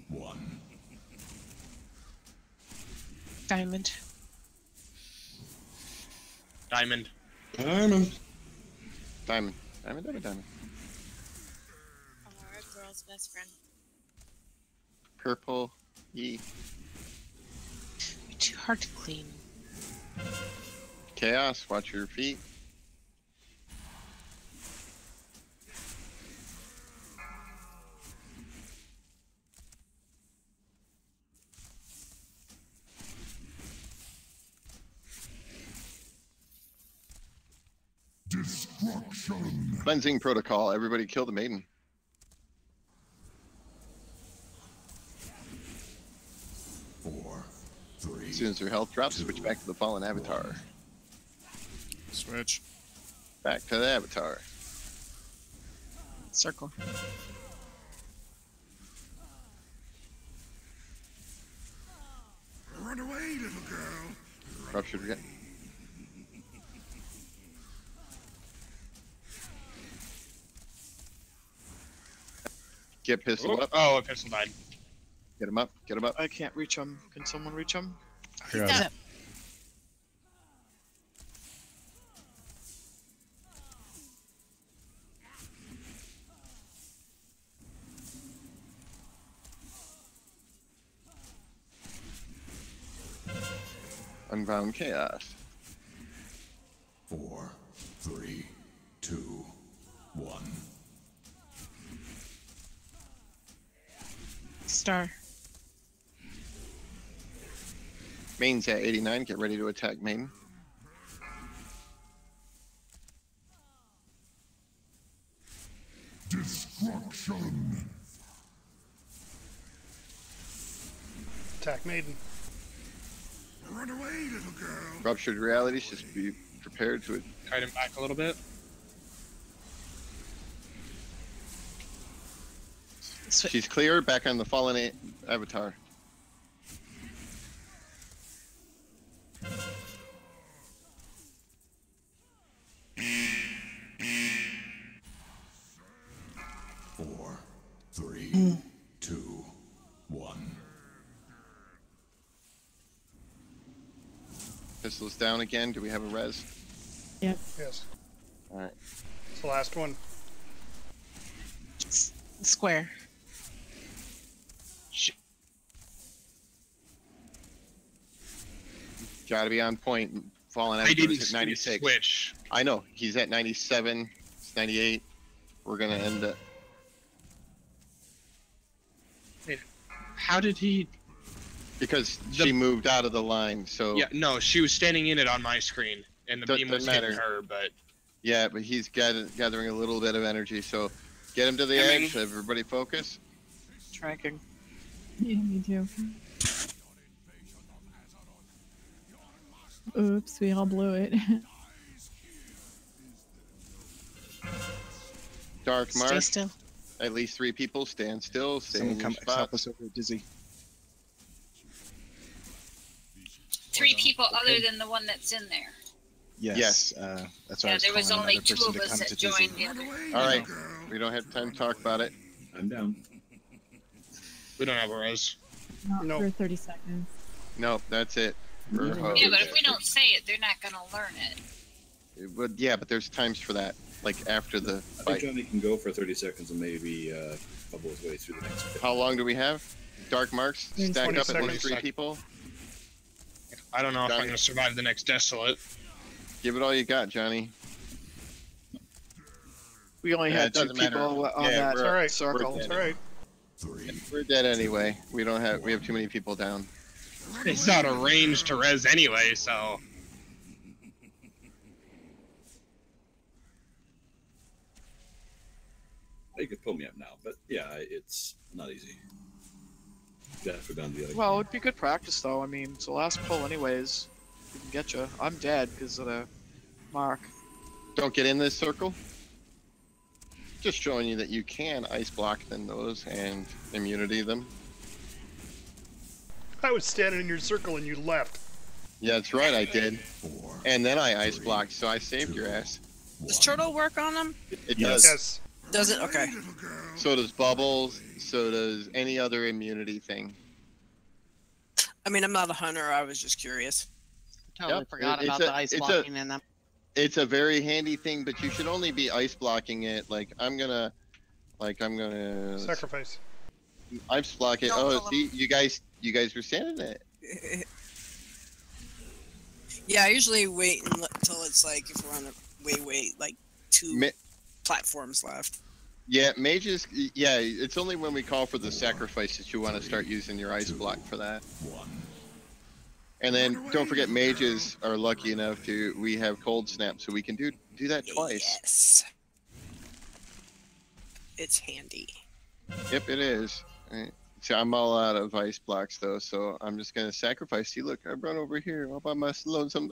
Speaker 20: 1.
Speaker 7: Diamond.
Speaker 17: Diamond.
Speaker 2: Diamond. Diamond. Diamond, diamond, diamond.
Speaker 9: Our girl's best friend.
Speaker 2: Purple. E.
Speaker 7: You're too hard to clean.
Speaker 2: Chaos, watch your feet.
Speaker 20: Destruction.
Speaker 2: Cleansing protocol. Everybody kill the maiden. As soon as their health drops, switch back to the fallen avatar.
Speaker 13: Switch.
Speaker 2: Back to the avatar.
Speaker 7: Circle.
Speaker 20: Run away, little girl.
Speaker 2: Ruptured again. Get pistol up.
Speaker 17: Oh, a pistol died.
Speaker 2: Get him up. Get him up.
Speaker 6: I can't reach him. Can someone reach him?
Speaker 7: Stop.
Speaker 2: Unbound chaos.
Speaker 20: 4, 3, 2, 1.
Speaker 7: Star.
Speaker 2: Main's at 89. Get ready to attack main.
Speaker 20: Destruction.
Speaker 3: Attack maiden.
Speaker 20: Run away, little girl.
Speaker 2: Ruptured realities. Just be prepared to.
Speaker 17: Kite him back a little bit.
Speaker 2: She's clear. Back on the fallen avatar.
Speaker 20: Four, 3, 2, 1.
Speaker 2: Pistol's down again. Do we have a res?
Speaker 12: Yep.
Speaker 3: Yes.
Speaker 2: All right.
Speaker 3: It's the last one.
Speaker 7: Square.
Speaker 2: Gotta be on point. Fallen
Speaker 17: I
Speaker 2: avatar
Speaker 17: didn't
Speaker 2: is at 96.
Speaker 17: switch.
Speaker 2: I know. He's at 97. It's 98. We're gonna end it.
Speaker 17: Wait, how did he?
Speaker 2: Because she moved out of the line, so
Speaker 17: Yeah, no, she was standing in it on my screen, and the beam was
Speaker 2: doesn't
Speaker 17: hitting
Speaker 2: matter.
Speaker 17: her. But
Speaker 2: yeah, but he's gathering a little bit of energy. So get him to the edge. Everybody focus.
Speaker 6: Tracking.
Speaker 12: Yeah, me too. Oops, we all blew it.
Speaker 2: Dark
Speaker 7: Stay
Speaker 2: mark.
Speaker 7: still.
Speaker 2: At least 3 people. Stand still. Stay
Speaker 8: Someone
Speaker 2: in your
Speaker 8: come
Speaker 2: spot.
Speaker 8: help us over Dizzy.
Speaker 5: 3 people other than the one that's in there.
Speaker 8: Yes. That's why I
Speaker 5: Yeah,
Speaker 8: was
Speaker 5: there was
Speaker 8: calling
Speaker 5: only
Speaker 8: another
Speaker 5: 2
Speaker 8: person
Speaker 5: of
Speaker 8: to
Speaker 5: us
Speaker 8: come
Speaker 5: that
Speaker 8: to Dizzy.
Speaker 5: joined the other.
Speaker 2: All right. We don't have time to talk about it.
Speaker 10: I'm down.
Speaker 17: we don't have a res.
Speaker 12: Not
Speaker 2: Nope.
Speaker 12: for 30 seconds.
Speaker 2: Nope, that's it. For
Speaker 12: Yeah,
Speaker 2: Ho.
Speaker 5: Yeah, but if we don't say it, they're not going to learn it.
Speaker 2: Yeah, but there's times for that. Like after the
Speaker 10: I think
Speaker 2: fight.
Speaker 10: Johnny can go for 30 seconds and maybe bubble his way through the next bit.
Speaker 2: How long do we have? Dark marks stack
Speaker 3: 20
Speaker 2: up at least
Speaker 3: seconds.
Speaker 2: 3 people.
Speaker 17: I don't know if I'm
Speaker 2: Johnny.
Speaker 17: going to survive the next desolate.
Speaker 2: Give it all you got, Johnny.
Speaker 6: We only
Speaker 2: Yeah,
Speaker 6: had
Speaker 2: it
Speaker 6: 2
Speaker 2: doesn't matter.
Speaker 6: people on
Speaker 2: Yeah,
Speaker 6: that
Speaker 2: we're-
Speaker 3: All right.
Speaker 6: circle.
Speaker 3: It's all right.
Speaker 2: We're dead anyway. We have too many people down.
Speaker 17: It's not a range to res anyway, so.
Speaker 10: They could pull me up now, but yeah, it's not easy. You have to go down to the other.
Speaker 6: Well, it'd be good practice, though. I mean, it's the last pull anyways. We can get you. I'm dead because of the mark.
Speaker 2: Don't get in this circle. Just showing you that you can ice block them those and immunity them.
Speaker 3: I was standing in your circle and you left.
Speaker 2: Yeah, that's right, I did. And then I ice blocked, so I saved your ass.
Speaker 14: Does Turtle work on them?
Speaker 2: It does.
Speaker 3: Yes.
Speaker 14: Does it? Okay.
Speaker 2: So does Bubbles, so does any other immunity thing.
Speaker 14: I mean, I'm not a hunter. I was just curious.
Speaker 1: Totally
Speaker 2: Yep,
Speaker 1: forgot
Speaker 2: it's
Speaker 1: about
Speaker 2: a-
Speaker 1: the ice
Speaker 2: it's a-
Speaker 1: blocking in them.
Speaker 2: It's a very handy thing, but you should only be ice blocking it. Like I'm gonna
Speaker 3: Sacrifice.
Speaker 2: ice block it.
Speaker 11: Don't
Speaker 2: Oh,
Speaker 11: pull
Speaker 2: see, you guys were standing it.
Speaker 14: Yeah, I usually wait until it's like if we're on a wait like 2 platforms left.
Speaker 2: Yeah, mages. Yeah, it's only when we call for the sacrifice that you want to start using your ice block for that. And then don't forget, mages are lucky enough to we have cold snap, so we can do that twice.
Speaker 14: Yes. It's handy.
Speaker 2: Yep, it is. Right. So I'm all out of ice blocks though, so I'm just gonna sacrifice. See, look, I run over here all by my lonesome.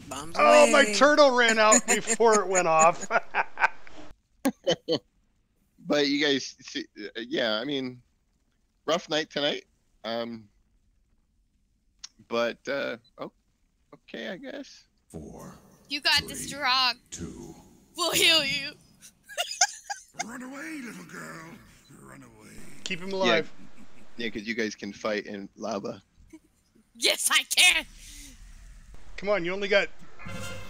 Speaker 14: Bombs
Speaker 3: Oh,
Speaker 14: away.
Speaker 3: my turtle ran out before it went off.
Speaker 2: But you guys, see, yeah, I mean, rough night tonight. But oh, okay, I guess.
Speaker 20: 4.
Speaker 9: You got this, Drog.
Speaker 20: 2.
Speaker 9: We'll heal you.
Speaker 19: Run away, little girl. Run away.
Speaker 3: Keep him alive.
Speaker 2: Yeah, because you guys can fight in lava.
Speaker 9: Yes, I can.
Speaker 3: Come on, you only got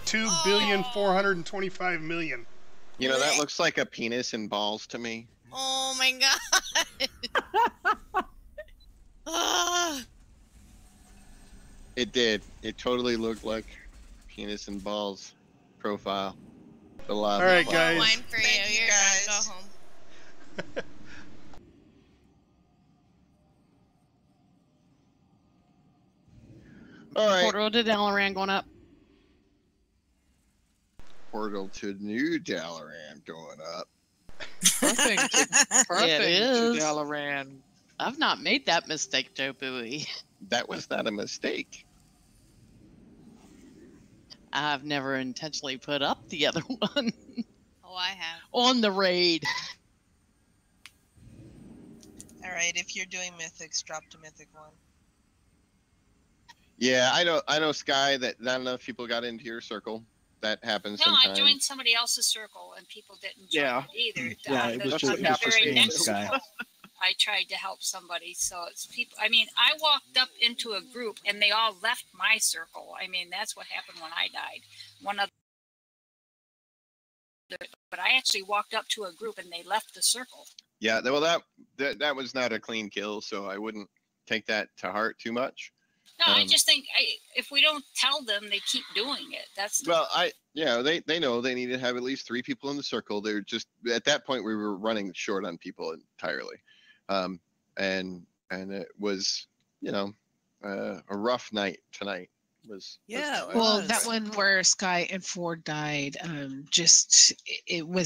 Speaker 3: 2,425,000,000.
Speaker 2: You know, that looks like a penis and balls to me.
Speaker 9: Oh my god. Ah.
Speaker 2: It did. It totally looked like penis and balls profile. The lava.
Speaker 3: All right,
Speaker 2: ball.
Speaker 3: guys.
Speaker 9: Wine for
Speaker 11: Thank
Speaker 9: you.
Speaker 11: you,
Speaker 9: You're
Speaker 11: guys.
Speaker 9: gonna go home.
Speaker 2: All right.
Speaker 1: Portal to Dalaran going up.
Speaker 2: Portal to New Dalaran going up.
Speaker 6: Perfect. Perfect.
Speaker 1: is.
Speaker 6: To Dalaran.
Speaker 1: I've not made that mistake, Joe Bowie.
Speaker 2: That was not a mistake.
Speaker 1: I've never intentionally put up the other one
Speaker 9: Oh, I have.
Speaker 1: on the raid.
Speaker 11: All right, if you're doing mythics, drop to mythic 1.
Speaker 2: Yeah, I know, Sky, that not enough people got into your circle. That happens
Speaker 5: No, I
Speaker 2: sometimes.
Speaker 5: joined somebody else's circle and people didn't join
Speaker 6: Yeah.
Speaker 5: it either.
Speaker 8: Yeah, it was
Speaker 5: On
Speaker 8: just-
Speaker 5: the
Speaker 8: it was just
Speaker 5: very
Speaker 8: me and
Speaker 5: next
Speaker 8: Sky.
Speaker 5: circle, I tried to help somebody, so it's people. I mean, I walked up into a group and they all left my circle. I mean, that's what happened when I died. One other, but I actually walked up to a group and they left the circle.
Speaker 2: Yeah, well, that was not a clean kill, so I wouldn't take that to heart too much.
Speaker 5: No, I just think if we don't tell them, they keep doing it. That's the
Speaker 2: Well, they know they need to have at least 3 people in the circle. They're just at that point we were running short on people entirely, and it was a rough night tonight.
Speaker 14: Yeah.
Speaker 7: Well, that one where Sky and Ford died,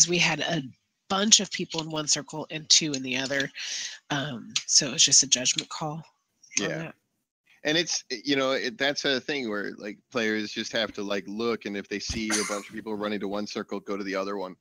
Speaker 7: we had a bunch of people in one circle and 2 in the other, so it was just a judgment call. on
Speaker 2: Yeah.
Speaker 7: that.
Speaker 2: And it's that's a thing where like players just have to like look, and if they see a bunch of people running to one circle, go to the other one.